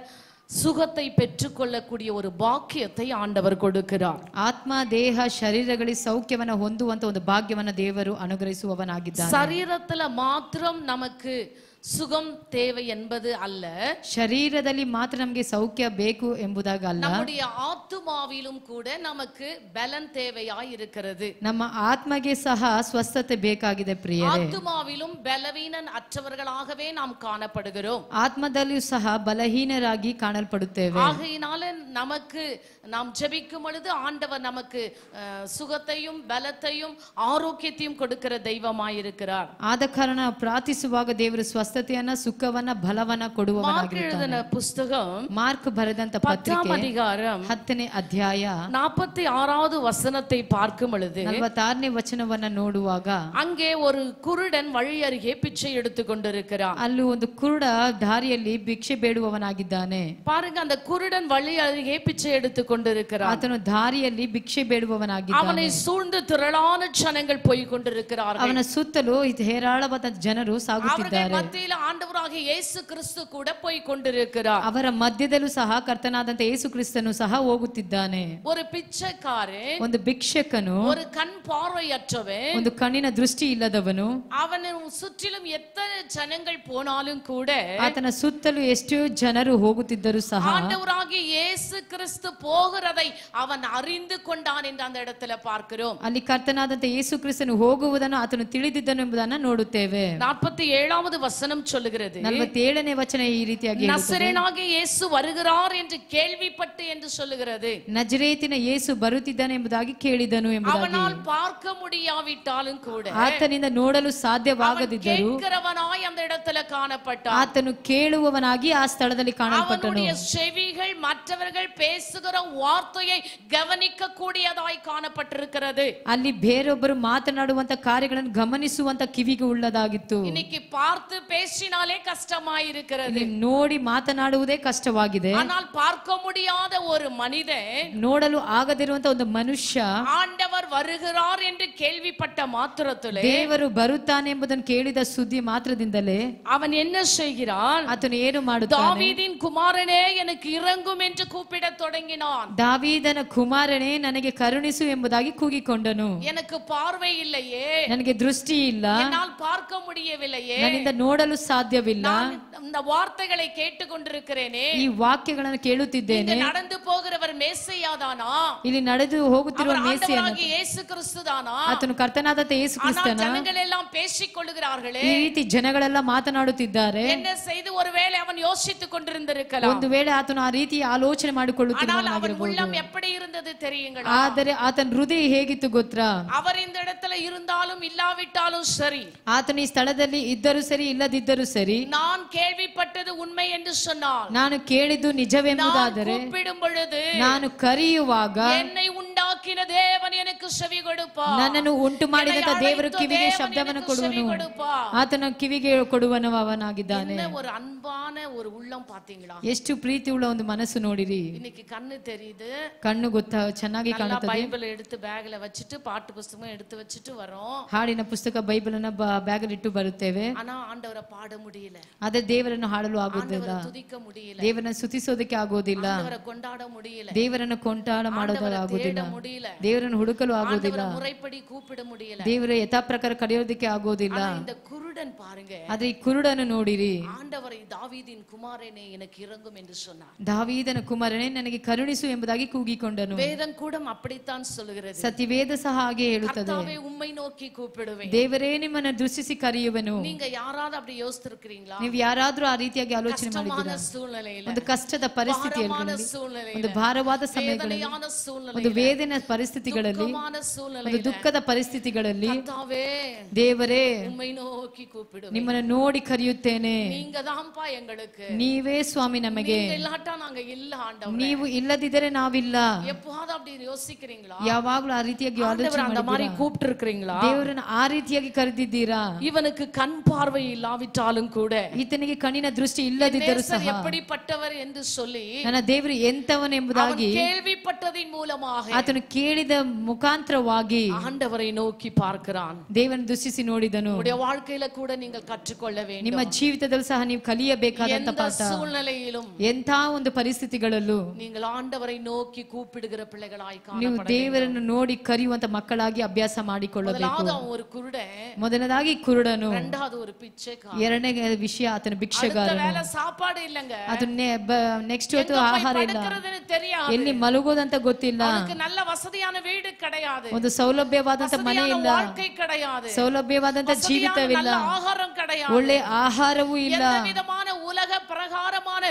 சுகத்தை பெற்றுக்கொள்ளக்கூடிய ஒரு பாக்கியத்தை ஆண்டவர் கொடுக்கிறார். ಆತ್ಮ ದೇಹ ಶರೀರಗಳಿಗೆ ಸೌಖ್ಯವನ್ನ ಹೊಂದುವಂತ ಒಂದು ಭಾಗ್ಯವನ್ನ ದೇವರು ಅನುಗ್ರಹಿಸುವವನಾಗಿದ್ದಾನೆ. சரீரத்துல மாத்திரம் நமக்கு சுகம் தேவை என்பது அல்ல, ಶರೀರದಲ್ಲಿ ಮಾತ್ರ ನಮಗೆ ಸೌಖ್ಯ ಬೇಕು ಎಂಬುದಾಗ ಅಲ್ಲ, நம்முடைய ஆத்துமாவிலும் கூட நமக்கு பலன் தேவையாய் இருக்கிறது. ನಮ್ಮ ಆತ್ಮಗೆ ಸಹ ಸ್ವಸ್ಥತೆ ಬೇಕಾಗಿದೆ ಪ್ರಿಯರೇ. ஆத்துமாவிலும் பலவீனன் அற்றவர்களாகவே நாம் காணப்படுகிறோம். ಆತ್ಮದಲ್ಲಿಯೂ ಸಹ ಬಲಹೀನರಾಗಿ ಕಾಣಲ್ಪಡುತ್ತೇವೆ. ஆகையினால நமக்கு நாம் ஜெபிக்கும் பொழுது ஆண்டவர் நமக்கு சுகத்தையும் பலத்தையும் ஆரோக்கியத்தையும் கொடுக்கிற தெய்வமாய் இருக்கிறார். ಆದ ಕಾರಣ ಪ್ರಾರ್ಥಿಸುವಾಗ ದೇವರು ಸ್ವಸ್ಥತೆಯನ್ನ ಸುಖವನ್ನ ಬಲವನ್ನ ಕೊಡುವವನಾಗಿರುತ್ತಾನೆ. புஸ்தகம் ಮಾರ್ಕ್ ಬರೆದಂತ 10ஆம் ಪತ್ರಿಕೆ அதிகாரம் 10ನೇ ಅಧ್ಯಾಯ 46வது வசனத்தை பார்க்கும் பொழுது, 46ನೇ ವಚನವನ್ನ ನೋಡುವಾಗ, அங்கே ஒரு குருடன் வழி அருகே பிச்சை எடுத்துக் கொண்டிருக்கிறான். ಅಲ್ಲಿ ಒಂದು ಕುರುಡ ದಾರಿಯಲ್ಲಿ ಭಿಕ್ಷೆ ಬೇಡುವವನಾಗಿದ್ದಾನೆ. பாருங்க, அந்த குருடன் வழி அருகே பிச்சை எடுத்துக் கொண்டிருக்கிறான். ಆತನು ದಾರಿಯಲ್ಲಿ ಭಿಕ್ಷೆ ಬೇಡುವವನಾಗಿದ್ದಾನೆ. அவனை சூழ்ந்து திரளான ஜனங்கள் போய் கொண்டிருக்கிறார்கள். ಅವನ ಸುತ್ತಲೂ ಹೇರಾಳವಾದ ಜನರು ಸಾಗುತ್ತಿದ್ದಾರೆ. மத்தியில் ஆண்டவராகிய இயேசு கிறிஸ்து கூட போய் கொண்டிருக்கிறார். ಅವರ ಮಧ್ಯದಲ್ಲೂ ಸಹ ಕರ್ತನಾದಂತ ಯೇಸು ಕ್ರಿಸ್ತನು ಸಹ ಹೋಗುತ್ತಿದ್ದಾನೆ. ஒரு பிச்சைக்காரன், ಒಂದು ಭಿಕ್ಷಕನು, ஒரு கண் பார்வையற்றவன், ಒಂದು ಕಣ್ಣಿನ ದೃಷ್ಟಿ ಇಲ್ಲದವನು, அவனை சுற்றிலும் எத்தனை ஜனங்கள் போனாலும் கூட ಆತನ ಸುತ್ತಲೂ ಎಷ್ಟು ಜನರು ಹೋಗುತ್ತಿದ್ದರೂ ಸಹ ஆண்டவராகிய இயேசு கிறிஸ்து போகிறதை அவன் அறிந்து கொண்டான் என்று அந்த இடத்துல பார்க்கிறோம். ಅಲ್ಲಿ ಕರ್ತನಾದಂತ ಯೇಸು ಕ್ರಿಸ್ತನು ಹೋಗುವುದನ್ನು ಆತನು ತಿಳಿದಿದ್ದನು ಎಂಬುದನ್ನು ನೋಡುತ್ತೇವೆ. 47வது வசனம் சொல்லுகிறது, 47ನೇ ವಚನ ಈ ರೀತಿಯಾಗಿ நசரேயனாகிய இயேசு வருகிறார் என்று கேள்விப்பட்டு என்று சொல்லுகிறது. ನಜರೇತಿನ ಯೇಸು ಬರುತ್ತಿದ್ದಾನೆ ಎಂಬುದಾಗಿ ಕೇಳಿದನು ಎಂಬುದಾಗಿ. அவனால் பார்க்க முடியாவிட்டாலும் கூட ಆತನಿಂದ ನೋಡಲು ಸಾಧ್ಯವಾಗದಿದ್ದರೂ கேட்கிறவனாய் அந்த இடத்துல காணப்பட்டான். ಆತನು ಕೇಳುವವನಾಗಿ ಆ ಸ್ಥಳದಲ್ಲಿ ಕಾಣಲ್ಪಟ್ಟನು. அவனுடைய செவிகள் மற்றவர்கள் பேசுகிற வார்த்தையை கவனிக்க கூடியதாய் காணப்பட்டிருக்கிறது. ಅಲ್ಲಿ ಬೇರೊಬ್ಬರು ಮಾತನಾಡುವಂತ ಕಾರ್ಯಗಳನ್ನು ಗಮನಿಸುವಂತ ಕಿವಿಗೆ ಉಳ್ಳದಾಗಿತ್ತು. இன்னைக்கு பார்த்து பேசினாலே கஷ்டமாயிருக்கிறது. ನೋಡಿ ಮಾತನಾಡುವುದೇ ಕಷ್ಟವಾಗಿದೆ. ஆனால் பார்க்க முடியாத ஒரு மனிதன், ನೋಡಲು ಆಗದಿರುವಂತ ಒಂದು ಮನುಷ್ಯ, ஆண்டவர் வருகிறார் என்று கேள்விப்பட்ட மாத்திரத்திலே ದೇವರು ಬರುತ್ತಾನೆ ಎಂಬುದನ್ನು ಕೇಳಿದ ಸುದ್ದಿ ಮಾತ್ರದಿಂದಲೇ அவன் என்ன செய்கிறான்? ಆತನು ಏನು ಮಾಡುತ್ತಾನೆ? தாவீதின் குமாரனே எனக்கு இறங்கும் என்று கூப்பிடத் தொடங்கினான். ದಾವೀದನ ಕುಮಾರನೇ ನನಗೆ ಕರುಣಿಸು ಎಂಬುದಾಗಿ ಕೂಗಿಕೊಂಡನು. எனக்கு பார்வை இல்லையே, ನನಗೆ ದೃಷ್ಟಿ ಇಲ್ಲ, என்னால் பார்க்க முடியவில்லையே, ನನ್ನಿಂದ ನೋಡಲು ಸಾಧ್ಯವಿಲ್ಲ, நான் இந்த வார்த்தைகளை கேட்டுக் கொண்டிருக்கிறேனே, ಈ ವಾಕ್ಯಗಳನ್ನು ಕೇಳುತ್ತಿದ್ದೇನೆ. இங்கு நடந்து போகிறவர் மேசையாதானா? ಇಲ್ಲಿ ನಡೆದು ಹೋಗುತ್ತಿರುವ அவர் ಮೇಸಿಯನು ஆண்டவராகிய இயேசு கிறிஸ்துதானா? ಆತನು ಕರ್ತನಾದಂತ ಯೇಸು ஆனால் ಕ್ರಿಸ್ತನ. ஜனங்கள் எல்லாம் பேசிக் கொள்ளுகிறார்களே, ಈ ರೀತಿ ಜನಗಳೆಲ್ಲ ಮಾತನಾಡುತ್ತಿದ್ದಾರೆ. என்ன செய்து ஒருவேளை அவன் யோசித்துக் கொண்டிருந்திருக்கலாம். ಒಂದು ವೇಳೆ ಆತನು ಆ ರೀತಿ ಆಲೋಚನೆ ஆனால் அவன் ಮಾಡಿಕೊಳ್ಳುತ್ತಿರುವವನಾಗಿರಬಹುದು. உள்ளம் எப்படி இருந்தது தெரியுங்களா? ಆದರೆ ಆತನ ಹೃದಯ ಹೇಗಿತ್ತು ಗೊತ್ತಾ? அவர் இந்த இடத்துல இருந்தாலும் இல்லாவிட்டாலும் சரி, ಆತನು ಈ ಸ್ಥಳದಲ್ಲಿ ಇದ್ದರೂ ಸರಿ ಇಲ್ಲದಿದ್ದರೂ ಸರಿ, நான் ಕೇಳ್விப்பட்டது உண்மை என்று சொன்னால், ನಾನು ಕೇಳಿದ್ದು ನಿಜವೆಂಬುದಾದರೆ, நான் கூப்பிடும் பொழுது ನಾನು ಕರೆಯುವಾಗ என்னை உண்டாக்கின தேவன் எனக்கு செவி கொடுப்பார். ನನ್ನನ್ನು ಉಂಟು ಮಾಡಿದಂತ ದೇವರು ಕಿವಿಗೆ ಶಬ್ದವನ್ನು ಕೊಡುವನು. ಆತನ ಕಿವಿಗೆ ಕೊಡುವನು ಅವನಾಗಿದ್ದಾನೆ. என்ன ஒரு அன்பான ஒரு உள்ளம் பாத்தீங்களா? ಎಷ್ಟು ಪ್ರೀತಿ ಉಳ್ಳ ಒಂದು ಮನಸ್ಸು ನೋಡಿರಿ. இன்னைக்கு கண்ணு தெரியுது, ಕಣ್ಣು ಚೆನ್ನಾಗಿ ಕಾಣುತ್ತದೆ. பைபிள் எடுத்து பேக்ல வச்சிட்டு பாட்டு புத்தகம் எடுத்து வச்சிட்டு வரோம். ಹಾಡಿನ ಪುಸ್ತಕ ಬೈಬಲ್ ಅನ್ನ ಬ್ಯಾಗ್ ಇಟ್ಟು ಬರುತ್ತೇವೆ. ஆனா ஆண்டவரை பாட முடியல, ಅದೇ ದೇವರನ್ನು ಹಾಡಲು ಆಗುವುದಿಲ್ಲ, ஆண்டவரை துதிக்க முடியல, ದೇವರನ್ನು ಸ್ತುತಿಸೋದಕ್ಕೆ ಆಗೋದಿಲ್ಲ, ஆண்டவரை கொண்டாட முடியல, ದೇವರನ್ನು ಕೊಂಡಾಡ ಮಾಡೋದಲ್ಲ ಆಗೋದಿಲ್ಲ, முடியல, ದೇವರನ್ನು ಹುಡುಕಲು ಆಗೋದಿಲ್ಲ, ஆண்டவரை முறைப்படி கூப்பிட முடியல. ದೇವರ ಯಥಾ ಪ್ರಕಾರ ಕರೆಯೋದಕ್ಕೆ ಆಗೋದಿಲ್ಲ. இந்த குருடன் குருடன் பாருங்க, ಆದ್ರೆ ಈ ಕುರುಡನು ನೋಡಿರಿ, ஆண்டவரை தாவீதின் குமாரனே எனக்கு இறங்கும் என்று சொன்னார். ದಾವೀದನ ಕುಮಾರನೇ ನನಗೆ ಕರುಣಿಸು ಎಂಬುದಾಗಿ ಕೂಗಿಕೊಂಡನು. வேதம் கூட அப்படித்தான் சொல்லுகிறது. ಸತ್ಯವೇದ ಸಹ ಹಾಗೆ ಹೇಳುತ್ತದೆ, கர்த்தாவே உம்மை நோக்கி கூப்பிடுவேன். ದೇವರೇ ನಿಮ್ಮನ್ನು ದೃಷ್ಟಿಸಿ ಕರೆಯುವನು. நீங்க யாராவது அப்படி யோசிச்சிருக்கீங்களா? ನೀವು ಯಾರಾದ್ರೂ ಆ ರೀತಿಯಾಗಿ ಆಲೋಚನೆ ಮಾಡಿದ್ದೀರಾ? சூழ்நிலையில, ಒಂದು ಕಷ್ಟದ ಪರಿಸ್ಥಿತಿಯಲ್ಲಿ, சூழ்நிலையில, ಒಂದು ಭಾರವಾದ ಸಮಯಗಳಲ್ಲಿ, வேதனையான சூழ்நிலையில, ಒಂದು ವೇದನೆ ಪರಿಸ್ಥಿತಿಗಳಲ್ಲಿ, துக்கமான ಒಂದು சூழ்நிலையில, ದುಃಖದ ಪರಿಸ್ಥಿತಿಗಳಲ್ಲಿ கர்த்தாவே ದೇವರೇ உம்மை நோக்கி கூப்பிடுவேன். ನಿಮ್ಮನ್ನು ನೋಡಿ ಕರೆಯುತ್ತೇನೆ. நீங்க தான்ப்பா எங்களுக்கு, ನೀವೇ ಸ್ವಾಮಿ ನಮಗೆ, நீங்க இல்லாட்டா நாங்க இல்ல ஆண்டவரே. ನೀವು ಇಲ್ಲದಿದ್ದರೆ ನಾವಿಲ್ಲ. எப்போது அப்படி யோசிக்கிறீங்களா? ಯಾವಾಗ್ಲೂ ಆ ರೀತಿಯಾಗಿ ஆண்டவர் ಆಲೋಚನೆ அந்த மாதிரி ಮಾಡಿದ್ದೀರಾ? கூப்பிட்டு இருக்கிறீங்களா? ದೇವರನ್ನು ಆ ರೀತಿಯಾಗಿ ಕರೆದಿದ್ದೀರಾ? இவனுக்கு கண் பார்வை இல்லாவிட்டாலும் கூட ಈತನಿಗೆ ಕಣ್ಣಿನ ದೃಷ್ಟಿ ಇಲ್ಲದಿದ್ದರೂ நேசர் ಸಹ எப்படிப்பட்டவர் என்று சொல்லி ನನ್ನ ದೇವರು ಎಂತವನೆಂಬುದಾಗಿ அவன் கேள்விப்பட்டதின் மூலமாக ಆತನು ಕೇಳಿದ ಮುಖಾಂತರವಾಗಿ ஆண்டவரை நோக்கி பார்க்கிறான். ದೇವರನ್ನು ದೃಷ್ಟಿಸಿ ನೋಡಿದನು. உங்களுடைய வாழ்க்கையில கூட நீங்கள் கற்றுக்கொள்ள வேண்டும். ನಿಮ್ಮ ಜೀವಿತದಲ್ಲಿ ಸಹ ನೀವು ಕಲಿಯಬೇಕಾದಂತ எந்த ಪಾಠ. சூழ்நிலையிலும் ಎಂಥ ಒಂದು ಪರಿಸ್ಥಿತಿಗಳಲ್ಲೂ நீங்கள் ஆண்டவரை நோக்கி கூப்பிடுகிற பிள்ளைகளாய் ನೀವು காணப்பட ದೇವರನ್ನು ನೋಡಿ ಕರೆಯುವಂತ ಮಕ್ಕಳಾಗಿ ಅಭ್ಯಾಸ ಮಾಡಿಕೊಳ್ಳಬೇಕು. முதலாவது அவன் ஒரு குருடன், ಮೊದಲದಾಗಿ ಕುರುಡನು, இரண்டாவது ஒரு பிச்சைக்காரன். ಎರಡನೇ ವಿಷಯ ಆತನ அடுத்த ಭಿಕ್ಷೆಗಾರನು. வேளை சாப்பாடு இல்லங்க, ಅದು ನೆಕ್ಸ್ಟ್ ಹೊತ್ತು எங்க போய் ಆಹಾರ ಇಲ್ಲ, படுக்கிறதுன்னு தெரியாது, ಎಲ್ಲಿ ಮಲಗೋದಂತ ಗೊತ್ತಿಲ್ಲ, அவனுக்கு நல்ல வசதியான வீடு கிடையாது, ಒಂದು ಸೌಲಭ್ಯವಾದಂತ ಮನೆ வசதியான ಇಲ್ಲ, வாழ்க்கை கிடையாது, ಸೌಲಭ್ಯವಾದಂತ வசதியான ಜೀವಿತವಿಲ್ಲ, நல்ல ஆகாரம் கிடையாது, ಒಳ್ಳೆ ಆಹಾರವೂ ಇಲ್ಲ, எந்த விதமான உலக பிரகாரமான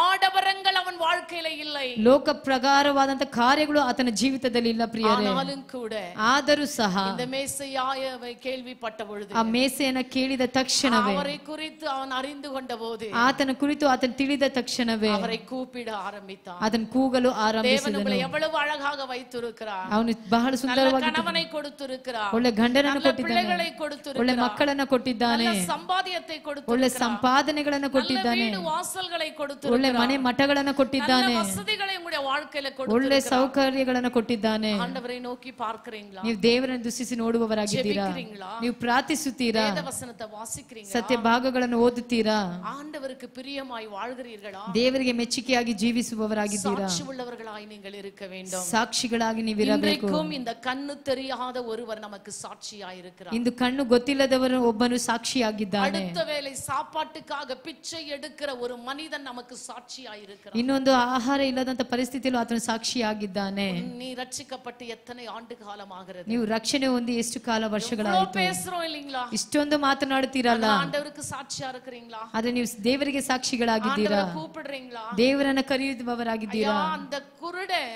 ஆடம்பரங்கள் அவன் வாழ்க்கையில இல்லை. ಲೋಕ ಪ್ರಕಾರವಾದಂತ ಕಾರ್ಯಗಳು ಆತನ ಜೀವಿತದಲ್ಲಿ ಇಲ್ಲ ಪ್ರಿಯರೇ. ஆனாலும் கூட ಆದರೂ ಸಹ இந்த மேசையாயவை கேள்விப்பட்ட பொழுது, ಆ ಮೇಸೆಯನ್ನು ಕೇಳಿದ ತಕ್ಷಣವೇ, அவரை குறித்து அவன் அறிந்து கொண்ட போது, ಆತನ ಕುರಿತು ಆತನು ತಿಳಿದ ತಕ್ಷಣವೇ அவரை கூப்பிட ஆரம்பித்தான். ಅದನ್ನು ಕೂಗಲು தேவன் ಆರಂಭಿಸಿದನು. உங்களை எவ்வளவு அழகாக வைத்திருக்கிறார், ಅವನು ಬಹಳ நல்ல ಸುಂದರವಾಗಿ கணவனை கொடுத்திருக்கிறார், ಒಳ್ಳೆ ಗಂಡನನ್ನು நல்ல ಕೊಟ್ಟಿದ್ದಾನೆ, பிள்ளைகளை ಒಳ್ಳೆ கொடுத்திருக்கிறார், ಮಕ್ಕಳನ್ನು ಕೊಟ್ಟಿದ್ದಾನೆ, நல்ல சம்பாதியத்தை ಒಳ್ಳೆ கொடுத்திருக்கிறார், ಸಂಪಾದನೆಗಳನ್ನು நல்ல ಕೊಟ್ಟಿದ್ದಾನೆ, வீடு வாசல்களை ಒಳ್ಳೆ கொடுத்திருக்கிறார், ಮನೆ ಮಠಗಳನ್ನು நல்ல ಕೊಟ್ಟಿದ್ದಾನೆ, வசதிகளை உங்களுடைய வாழ்க்கையில ಒಳ್ಳೆ கொடுத்திருக்கிறார். ಸೌಕರ್ಯಗಳನ್ನು ಕೊಟ್ಟಿದ್ದಾನೆ. ஆண்டவரை நோக்கி பார்க்கிறீங்களா? ನೀವು ದೇವರನ್ನು ದೃಷ್ಟಿಸಿ ನೋಡುವವರಾಗಿದ್ದೀರಾ? ஜெபிக்கிறீங்களா? ನೀವು ಪ್ರಾರ್ಥಿಸುತ್ತೀರಾ? வேத வசனத்தை வாசிக்கிறீங்களா? ಸತ್ಯ ಭಾಗಗಳನ್ನು ಓದುತ್ತೀರಾ? ஆண்டவருக்கு பிரியமாய் வாழ்கிறீர்களா? ದೇವರಿಗೆ ಮೆಚ್ಚುಗೆಯಾಗಿ ಜೀವಿಸುವವರಾಗಿದ್ದೀರಾ? சாட்சி உள்ளவர்களாய் நீங்கள் இருக்க வேண்டும். ಸಾಕ್ಷಿಗಳಾಗಿ ನೀವಿರಬೇಕು. இன்றைக்கும் இந்த கண்ணு தெரியாத ஒருவர் நமக்கு சாட்சியாய் இருக்கிறார். ಇಂದು ಕಣ್ಣು ಗೊತ್ತಿಲ್ಲದವರು ಒಬ್ಬನು ಸಾಕ್ಷಿಯಾಗಿದ್ದಾನೆ. அடுத்த வேளை சாப்பாட்டுக்காக பிச்சை எடுக்கிற ஒரு மனிதன் நமக்கு சாட்சியாய் இருக்கிறார். ಇನ್ನೊಂದು ಆಹಾರ ಇಲ್ಲದಂತ ಪರಿಸ್ಥಿತಿಯಲ್ಲೂ ಆತನು ಸಾಕ್ಷಿಯಾಗಿದ್ದಾನೆ. நீ ரட்சிக்கப்பட்டு எத்தனை ஆண்டு காலம் ஆகிறது? ನೀವು ರಕ್ಷಣೆ ಹೊಂದಿ ಎಷ್ಟು ಕಾಲ இவ்வளவு ವರ್ಷಗಳಾಯಿತು? பேசுறோம் இல்லீங்களா? ಇಷ್ಟೊಂದು ಮಾತನಾಡುತ್ತೀರಲ್ಲ, ஆண்டவருக்கு சாட்சியா இருக்கிறீங்களா? ಆದ್ರೆ ನೀವು ದೇವರಿಗೆ ಸಾಕ್ಷಿಗಳಾಗಿದ್ದೀರಾ? ஆண்டவரை கூப்பிடுறீங்களா? ದೇವರನ್ನ ಕರೆಯುವವರಾಗಿದ್ದೀರಾ? ஐயா, அந்த குருடன்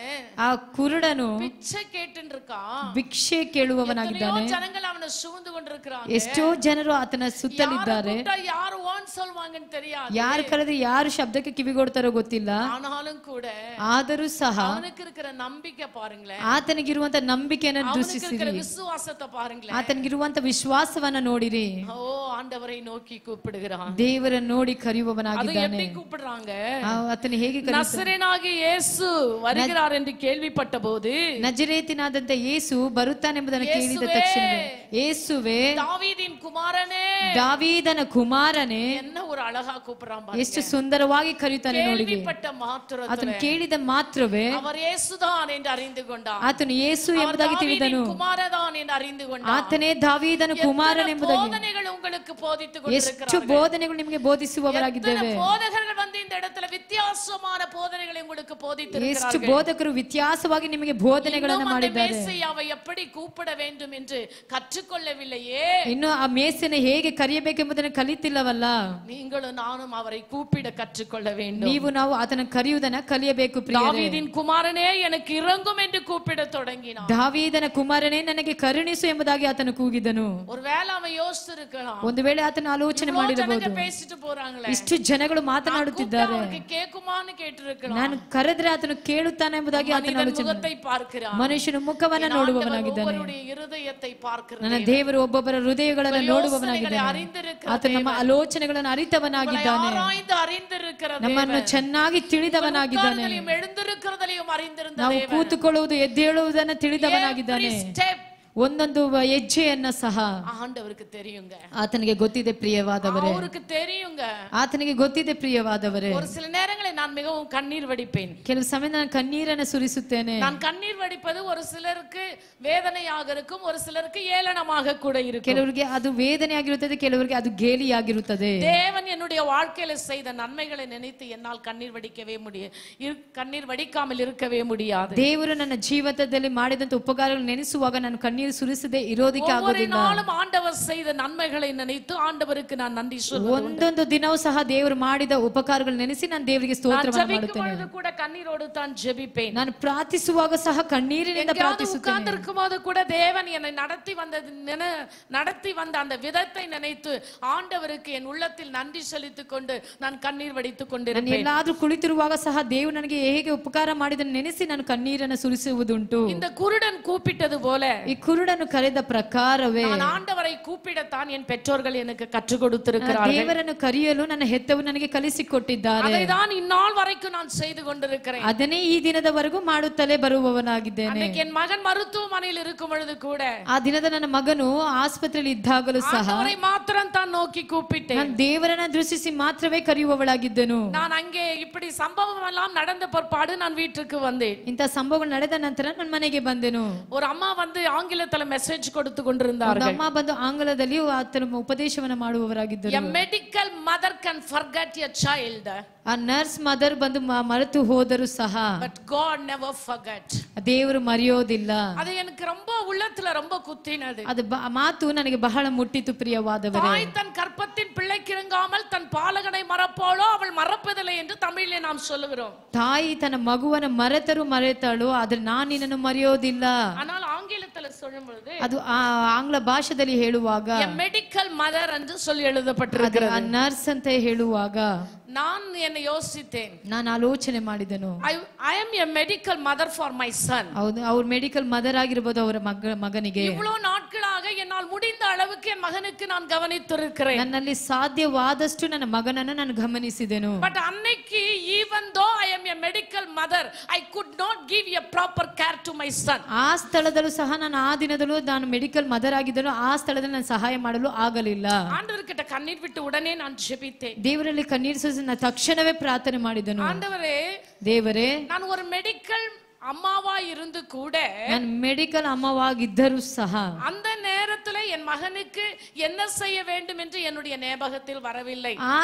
ಆ ಕುರುಡನು பிச்சை கேட்டுன்னு இருக்கான். ಭಿಕ್ಷೆ ಕೇಳುವವನಾಗಿದ್ದಾನೆ. எத்தனையோ ஜனங்கள் அவனை சூழ்ந்து கொண்டிருக்கிறாங்க. ಎಷ್ಟೋ ಜನರು ಆತನ ಸುತ್ತಲಿದ್ದಾರೆ. யாரு ஓன் சொல்வாங்கன்னு தெரியாது. ಯಾರು ಕರೆದ್ರೆ ಯಾರು ಶಬ್ದಕ್ಕೆ ಕಿವಿಗೊಡ್ತಾರೋ ಗೊತ್ತಿಲ್ಲ. ஆனாலும் கூட ಆದರೂ ಸಹ அவனுக்கு இருக்கிற நம்பிக்கை பாருங்களேன், ಆತನಿಗಿರುವಂತ ನಂಬಿಕೆಯನ್ನು அவனுக்கு இருக்கிற ದೃಷ್ಟಿಸಿರಿ, விசுவாசத்தை பாருங்களேன். ಆತನಿಗಿರುವಂತ ವಿಶ್ವಾಸವನ್ನ ನೋಡಿರಿ. ஓ, ಆண்டவரை நோக்கி கூப்பிடுகிறான். ದೇವರನ್ನು ನೋಡಿ அது ಕರೆಯುವವನಾಗಿದ್ದಾನೆ. எப்படி கூப்பிடுறாங்க? ಆತನು ಹೇಗೆ ಕರೆಯುತ್ತಾನೆ? நசரேனாகிய இயேசு வருகிறார் என்று கேள்விப்பட்ட போது, ನಜರೇತಿನಾದಂತ ಯೇಸು ಬರುತ್ತಾನೆಂಬುದನ್ನು ಕೇಳಿದ ಯೇಸುವೇ, ತಕ್ಷಣವೇ, ಯೇಸುವೆ, தாவீதின் குமாரனே, ದಾವೀದನ ಕುಮಾರನೇ, என்ன ஒரு அழகா கூப்பிடுறான் ಎಷ್ಟು பாருங்க. ಸುಂದರವಾಗಿ ಕರೆಯುತ್ತಾನೆ ನೋಡಿರಿ. கேள்விப்பட்ட ಆತನು மாத்திரத்திலே ಕೇಳಿದ ಮಾತ್ರವೇ அவர் இயேசுதான் என்று அறிந்து கொண்டார். ಆತನು ಯೇಸು அவர் ಎಂಬುದಾಗಿ ತಿಳಿದನು. தாவீதின் குமாரதான் என்று அறிந்து கொண்டார். ಆತನೇ ದಾವೀದನ எத்தனை ಕುಮಾರನೆಂಬುದಾಗಿ. போதனைகள் உங்களுக்கு போதித்துக் ಎಷ್ಟು கொண்டிருக்கிறார்கள். ಬೋಧನೆಗಳು ನಿಮಗೆ ಬೋಧಿಸುವವರಾಗಿದ್ದೇವೆ. எத்தனை போதகர்கள் வந்து இந்த இடத்துல வித்தியாசமான போதனைகளை உங்களுக்கு ಎಷ್ಟು போதித்திருக்கிறார்கள். ಬೋಧಕರು ವ್ಯತ್ಯಾಸವಾಗಿ ನಿಮಗೆ ಬೋಧನೆಗಳನ್ನು இன்னும் அந்த ಮಾಡಿದ್ದಾರೆ. மேசையாவை எப்படி கூப்பிட வேண்டும் என்று கற்றுக்கொள்ளவில்லையே. ಇನ್ನು ಆ ಮೇಸೆಯನ್ನು ಹೇಗೆ ಕರೆಯಬೇಕೆಂಬುದನ್ನು ಕಲಿತಿಲ್ಲವಲ್ಲ. நீங்களும் நானும் அவரை கூப்பிட கற்றுக்கொள்ள வேண்டும். ನೀವು ನಾವು ಆತನ ಕರೆಯುವುದನ್ನ ಕಲಿಯಬೇಕು ಪ್ರಿಯರೇ. தாவீதின் குமாரனே எனக்கு இறங்கும் என்று கூப்பிட தொடங்கினான். ದಾವೀದನ ಕುಮಾರನೇ ನನಗೆ ಕರುಣಿಸು ಎಂಬುದಾಗಿ ಆತನು ಕೂಗಿದನು. ஒருவேளை அவன் யோசிச்சிருக்கலாம், ಒಂದು ವೇಳೆ ಆತನ ಆಲೋಚನೆ ಮಾಡಿರಬಹುದು, பேசிட்டு போறாங்களே, ಇಷ್ಟು ಜನಗಳು ಮಾತನಾಡುತ್ತಿದ್ದಾರೆ, அவனுக்கு கேக்குமான்னு கேட்டிருக்கலாம். ನಾನು ಕರೆದ್ರೆ ಆತನು ಕೇಳುತ್ತಾನೆ ಎಂಬುದಾಗಿ ಆತನ மனிதன் ಆಲೋಚನೆ. முகத்தை பார்க்கிறான், ಮನುಷ್ಯನ ಮುಖವನ್ನ என் ஆண்டவர் ನೋಡುವವನಾಗಿದ್ದಾನೆ. ஒவ்வொருடைய இருதயத்தை பார்க்கிறான். ನನ್ನ ದೇವರು ಒಬ್ಬೊಬ್ಬರ ಹೃದಯಗಳನ್ನು ನೋಡುವವನಾಗಿದ್ದಾನೆ. ಆತನು ನಮ್ಮ ಆಲೋಚನೆಗಳನ್ನು ಅರಿತವನಾಗಿದ್ದಾನೆ. ஆராய்ந்து அறிந்திருக்கிற ನಮ್ಮನ್ನು தேவன். ಚೆನ್ನಾಗಿ ತಿಳಿದವನಾಗಿದ್ದಾನೆ. உட்கார்ந்ததையும் எழுந்திருக்கிறதையும் அறிந்திருந்த ನಾವು தேவன். ಕೂತುಕೊಳ್ಳುವುದು ಎದ್ದೇಳುವುದನ್ನು ತಿಳಿದವನಾಗಿದ್ದಾನೆ. Every step ಒಂದೊಂದು ಹೆಜ್ಜೆಯನ್ನ ಸಹ ஆண்டவருக்கு தெரியுங்க. ಆತನಿಗೆ ಗೊತ್ತಿದೆ ಪ್ರಿಯವಾದವರೇ, அவருக்கு தெரியுங்க. ಆತನಿಗೆ ಗೊತ್ತಿದೆ ಪ್ರಿಯವಾದವರೇ. ஒரு சில நேரங்களில் நான் மிகவும் கண்ணீர் வடிப்பேன். ಕೆಲವು ಸಮಯ ನಾನು ಕಣ್ಣೀರನ್ನು ಸುರಿಸುತ್ತೇನೆ. நான் கண்ணீர் வடிப்பது ஒரு சிலருக்கு வேதனையாக இருக்கும், ஒரு சிலருக்கு ஏளனமாக கூட இருக்கும். ಕೆಲವರಿಗೆ ಅದು ವೇದನೆ ಆಗಿರುತ್ತದೆ, ಕೆಲವರಿಗೆ ಅದು ಗೇಲಿಯಾಗಿರುತ್ತದೆ. தேவன் என்னுடைய வாழ்க்கையில செய்த நன்மைகளை நினைத்து என்னால் கண்ணீர் வடிக்கவே கண்ணீர் வடிக்காமல் இருக்கவே முடியாது. ದೇವರು ನನ್ನ ಜೀವಿತದಲ್ಲಿ ಮಾಡಿದಂತ ಉಪಕಾರಗಳನ್ನು ನೆನೆಸುವಾಗ ನಾನು ಕಣ್ಣೀರು ಸುರಿಸದೆ ಇರೋದಕ್ಕೆ ಆಗೋದಿಲ್ಲ. நாளும் ஆண்டவர் செய்த நன்மைகளை நினைத்து ஆண்டவருக்கு நான் நன்றி சொல்லுவேன். ಒಂದೊಂದು ದಿನವೂ ಸಹ ದೇವರು ಮಾಡಿದ ಉಪಕಾರಗಳನ್ನು ನೆನೆಸಿ ನಾನು ದೇವರಿಗೆ ಸ್ತೋತ್ರವನ್ನು ಮಾಡುತ್ತೇನೆ. ನಾನು ಕೂಡ ಕಣ್ಣೀರೋடு தான் ஜெபிப்பேன். ನಾನು ಪ್ರಾರ್ಥಿಸುವಾಗ ಸಹ ಕಣ್ಣೀರಿನಿಂದ ಪ್ರಾರ್ಥಿಸುತ್ತೇನೆ. உட்கார்ந்திருக்கும்போது கூட தேவன் என்னை நடத்தி வந்த அந்த விதத்தை நினைத்து ஆண்டவருக்கு என் உள்ளத்தில் நன்றி செலுத்திக் கொண்டு நான் கண்ணீர் வடித்துக் கொண்டிருப்பேன். ನಾನು ಎಲ್ಲಾದ್ರೂ ಕುಳಿತಿರುವಾಗ ಸಹ ದೇವರು ನನಗೆ ಹೇಗೆ ಉಪಕಾರ ಮಾಡಿದನ್ನು ನೆನೆಸಿ ನಾನು ಕಣ್ಣೀರನ್ನು ಸುರಿಸುವುದುಂಟು. இந்த குருடன் கூப்பிட்டது போல ಈ ಕುರುಡನು ಕರೆದ ಪ್ರಕಾರವೇ நான் ಆண்டவரை கூப்பிடத்தான் என் பெற்றோர்கள் எனக்கு கற்றுக் கொடுத்திருக்கிறார்கள். ದೇವರನ್ನು ಕರೆಯಲು ನನ್ನ ಹೆತ್ತವರು ನನಗೆ ಕಲಿಸಿಕೊಟ್ಟಿದ್ದಾರೆ. அதைதான் இந்நாள் வரைக்கும் நான் செய்து கொண்டிருக்கிறேன். ಅದನ್ನೇ ಈ ದಿನದವರೆಗೂ ಮಾಡುತ್ತಲೇ ಬರುವವನಾಗಿದ್ದೇನೆ. அன்னைக்கு என் மகன் மருத்துவமனையில் இருக்கும் பொழுது கூட ಆ ದಿನದ ನನ್ನ ಮಗನು ಆಸ್ಪತ್ರೆಯಲ್ಲಿ ಇದ್ದಾಗಲೂ ಸಹ ஆண்டவரை மாத்திரம் தான் நோக்கி கூப்பிட்டேன். ನಾನು ದೇವರನ್ನ ದೃಷ್ಟಿಸಿ ಮಾತ್ರವೇ ಕರೆಯುವವಳಾಗಿದ್ದೆನು. நான் அங்கே இப்படி சம்பவம் எல்லாம் நடந்த பிற்பாடு நான் வீட்டுக்கு வந்தேன். ಇಂಥ ಸಂಭವಗಳು ನಡೆದ ನಂತರ ನನ್ನ ಮನೆಗೆ ಬಂದೆನು. ஒரு அம்மா வந்து ஆங்கிலத்துல மெசேஜ் கொடுத்து கொண்டிருந்தார்கள். ಅಮ್ಮ ಬಂದು ಆಂಗ್ಲದಲ್ಲಿ ಆತನ ಉಪದೇಶವನ್ನು ಮಾಡುವವರಾಗಿದ್ದರು. A medical mother can forget a child. ಆ ನರ್ಸ್ ಮದರ್ ಬಂದು ಮರೆತು ಹೋದರು ಸಹ But God never forget. ದೇವರು ಮರೆಯೋದಿಲ್ಲ. ಅದು எனக்கு ரொம்ப உள்ளத்துல ரொம்ப குத்தினது. ಅದು ಮಾತು ನನಗೆ ಬಹಳ ಮುಟ್ಟಿತು ಪ್ರಿಯವಾದವರೇ. தாய் தன் கற்பத்தின் பிள்ளைக்கு இறங்காமல் தன் பாலகனை மறப்பாளோ அவள் மறப்பதில்லை என்று தமிழிலே நாம் சொல்லுகிறோம். ತಾಯಿ ತನ್ನ ಮಗುವನ್ನು ಮರೆತರು ಮರೆತಾಳು, ಆದ್ರೆ ನಾನು ನಿನ್ನನ್ನು ಮರೆಯೋದಿಲ್ಲ. ஆனால் ஆங்கிலத்துல சொல்லும் பொழுது ಅದು ಆಂಗ್ಲ ಭಾಷೆಯಲ್ಲಿ ಹೇಳುವಾಗ a medical mother என்று சொல்லி எழுதப்பட்டிருக்கிறது. ನರ್ಸ್ ಅಂತ ಹೇಳುವಾಗ நான் என்ன யோசித்தேன். ನಾನು ಆಲೋಚನೆ ಮಾಡಿದೆನು. I am a medical mother for my son. ಹೌದು, ಅವ್ರ ಮೆಡಿಕಲ್ ಮದರ್ ಆಗಿರಬಹುದು ಅವರ ಮಗನಿಗೆ. இவ்வளவு நாட்களாக என்னால் முடிந்த அளவுக்கு என் மகனுக்கு நான் கவனித்திருக்கிறேன். ನನ್ನಲ್ಲಿ ಸಾಧ್ಯವಾದಷ್ಟು ನನ್ನ ಮಗನನ್ನು ನಾನು ಗಮನಿಸಿದೆನು. But அன்னைக்கு even though I am a medical mother, I could not give a proper care to my son. ಆ ಸ್ಥಳದಲ್ಲೂ ಸಹ ನಾನು ಆ ದಿನದಲ್ಲೂ ನಾನು ಮೆಡಿಕಲ್ ಮದರ್ ಆಗಿದ್ದನು, ಆ ಸ್ಥಳದಲ್ಲಿ ನಾನು ಸಹಾಯ ಮಾಡಲು ಆಗಲಿಲ್ಲ. ஆண்டவர்கிட்ட கண்ணீர் விட்டு உடனே நான் ஜெபித்தேன். ದೇವರಲ್ಲಿ ಕಣ್ಣೀರು ಸುರಿಸಿ ನಾನು ತಕ್ಷಣವೇ ಪ್ರಾರ್ಥನೆ ಮಾಡಿದನು. ஆண்டவரே, ದೇವರೇ, நான் ஒரு மெடிக்கல் அம்மாவா இருந்து கூட ನಾನು ಮೆಡಿಕಲ್ ಅಮ್ಮವಾಗಿದ್ದರೂ ಸಹ அந்த நேரத்துல என் மகனுக்கு என்ன செய்ய வேண்டும் என்று என்னுடைய ஞாபகத்தில் வரவில்லை. ಆ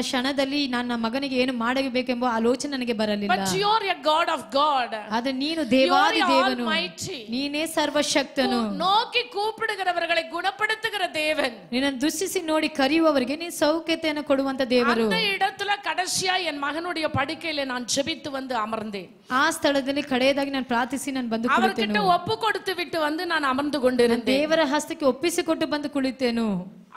ಕ್ಷಣದಲ್ಲಿ ನನ್ನ ಮಗನಿಗೆ ಏನು ಮಾಡಬೇಕೆಂಬ ಆಲೋಚನೆ ನನಗೆ ಬರಲಿಲ್ಲ. But you are a God of God. ಆದ್ರೆ ನೀನು ದೇವಾದಿ ದೇವನು, Almighty. ನೀನೇ ಸರ್ವಶಕ್ತನು, நோக்கி கூப்பிடுகிறவர்களை குணப்படுத்துகிற தேவன். ನಿನ್ನನ್ನು ದೃಷ್ಟಿಸಿ ನೋಡಿ ಕರೆಯುವವರಿಗೆ ನೀನು ಸೌಖ್ಯತೆಯನ್ನು ಕೊಡುವಂತ ದೇವರು. அந்த இடத்துல கடைசியா என் மகனுடைய படுக்கையில நான் ஜெபித்து வந்து அமர்ந்தேன். ಆ ಸ್ಥಳದಲ್ಲಿ ಕಡೆಯದಾಗಿ ನಾನು ಪ್ರಾರ್ಥಿಸಿ ನಾನು ಬಂದು அவர்கிட்ட ಕುಳಿತೆನು. ஒப்பு கொடுத்து விட்டு வந்து நான் அமர்ந்து கொண்டிருந்தேன். ದೇವರ ಹಸ್ತಕ್ಕೆ ಒಪ್ಪಿಸಿಕೊಟ್ಟು ಬಂದು ಕುಳಿತೆನು.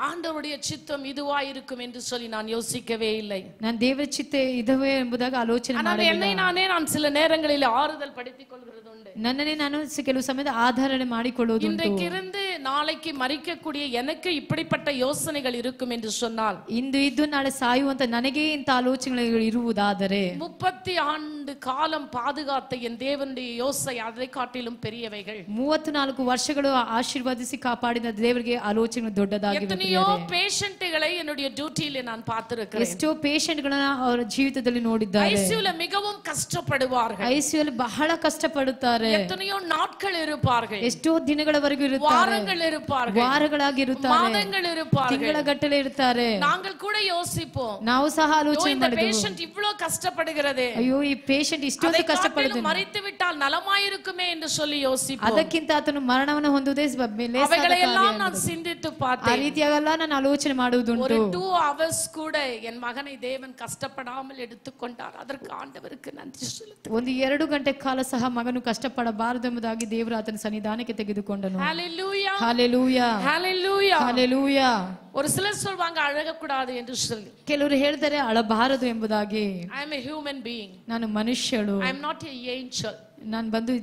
ஆண்டவருடைய சித்தம் இதுவா இருக்கும் என்று சொல்லி நான் யோசிக்கவே இல்லை. ನಾನು ದೇವರ ಚಿತ್ತ ಇದವೇ ಎಂಬುದಾಗಿ ಆಲೋಚನೆ ஆனால் என்னை நானே நான் சில நேரங்களில் ஆறுதல் படுத்திக் கொள்கிறது உண்டு. ನನ್ನನ್ನೇ ನಾನು ಕೆಲವು ಸಮಯದ ಆಧಾರಣೆ ಮಾಡಿಕೊಳ್ಳುವುದು ಉಂಟು. இன்றைக்கு இருந்து நாளைக்கு மரிக்கக்கூடிய எனக்கு இப்படிப்பட்ட யோசனைகள் இருக்கும் என்று சொன்னால், ಇಂದು ಇದ್ದು ನಾಳೆ ಸಾಯುವಂತ ನನಗೆ ಇಂಥ ಆಲೋಚನೆಗಳು ಇರುವುದಾದರೆ 30 ஆண்டு காலம் பாதுகாத்த என் தேவனுடைய யோசனை அதை காட்டிலும் பெரியவைகள். 34 ವರ್ಷಗಳು ಆಶೀರ್ವದಿಸಿ ಕಾಪಾಡಿದ ದೇವರಿಗೆ ಆಲೋಚನೆ ದೊಡ್ಡದಾಗಿವೆ. எத்தனையோ பேஷಂಟ್களை என்னுடைய டியூட்டியில நான் பார்த்திருக்கிறேன். ಎಷ್ಟೋ ಪೇಷಂಟ್ಗಳನ್ನ ಅವರ ಜೀವಿತದಲ್ಲಿ ನೋಡಿದ್ದಾರೆ. ஐசியூல மிகவும் கஷ்டப்படுவார்கள். ಐಸಿಯುಲಿ ಬಹಳ ಕಷ್ಟಪಡುತ್ತಾರೆ. எத்தனையோ நாட்கள் இருப்பார்கள். ಎಷ್ಟೋ ದಿನಗಳವರೆಗೂ ಇರುತ್ತಾರೆ, வாரங்கள் இருப்பார்கள், ವಾರಗಳಾಗಿರುತ್ತಾರೆ, மாதங்கள் இருப்பார்கள், ತಿಂಗಳ ಗಟ್ಟಲೆ ಇರ್ತಾರೆ. நாங்கள் கூட யோசிப்போம், ನಾವು ಸಹ ಆಲೋಚನೆ இந்த ಮಾಡಿದೆವು, பேஷண்ட் இவ்வளவு கஷ்டப்படுகிறது, ಅಯ್ಯೋ ಈ ಪೇಷಂಟ್ ಇಷ್ಟೊಂದು ಕಷ್ಟಪಡುತ್ತಾನೆ, மரித்து விட்டால் நலமாயிருக்குமே என்று சொல்லி யோசிப்போம். ಅದಕ್ಕಿಂತ ಆತನು ಮರಣವನ್ನು ಹೊಂದುವುದೇ அவைகளையெல்லாம் நான் சிந்தித்து ಆ பார்த்தேன். ರೀತಿಯಾಗಲ್ಲ ನಾನು ಆಲೋಚನೆ ಮಾಡುವುದುಂಟು. ஒரு 2 hours கூட என் மகனை தேவன் கஷ்டப்படாமல் எடுத்துக்கொண்டார். அதற்கு ஆண்டவருக்கு நன்றி செலுத்துகிறேன். 1-2 ಗಂಟೆ ಕಾಲ ಸಹ ಮಗನು ಕಷ್ಟಪಡಬಾರದು ಎಂಬುದಾಗಿ ದೇವರು ಆತನ ಸನ್ನಿಧಾನಕ್ಕೆ ತೆಗೆದುಕೊಂಡನು. ஹalleluya, ಹಲ್ಲೆಲೂಯಾ, ஹalleluya. ಹಲ್ಲೆಲೂಯಾ. ஒரு சிலர் சொல்வாங்க அழகக்கூடாது என்று சொல்லி. ಕೆಲವರು ಹೇಳ್ತಾರೆ ಅಳಬಾರದು ಎಂಬುದಾಗಿ. I am a human being. ನಾನು ಮನುಷ್ಯಳು, I am not a angel. ನಾನು ಬಂದು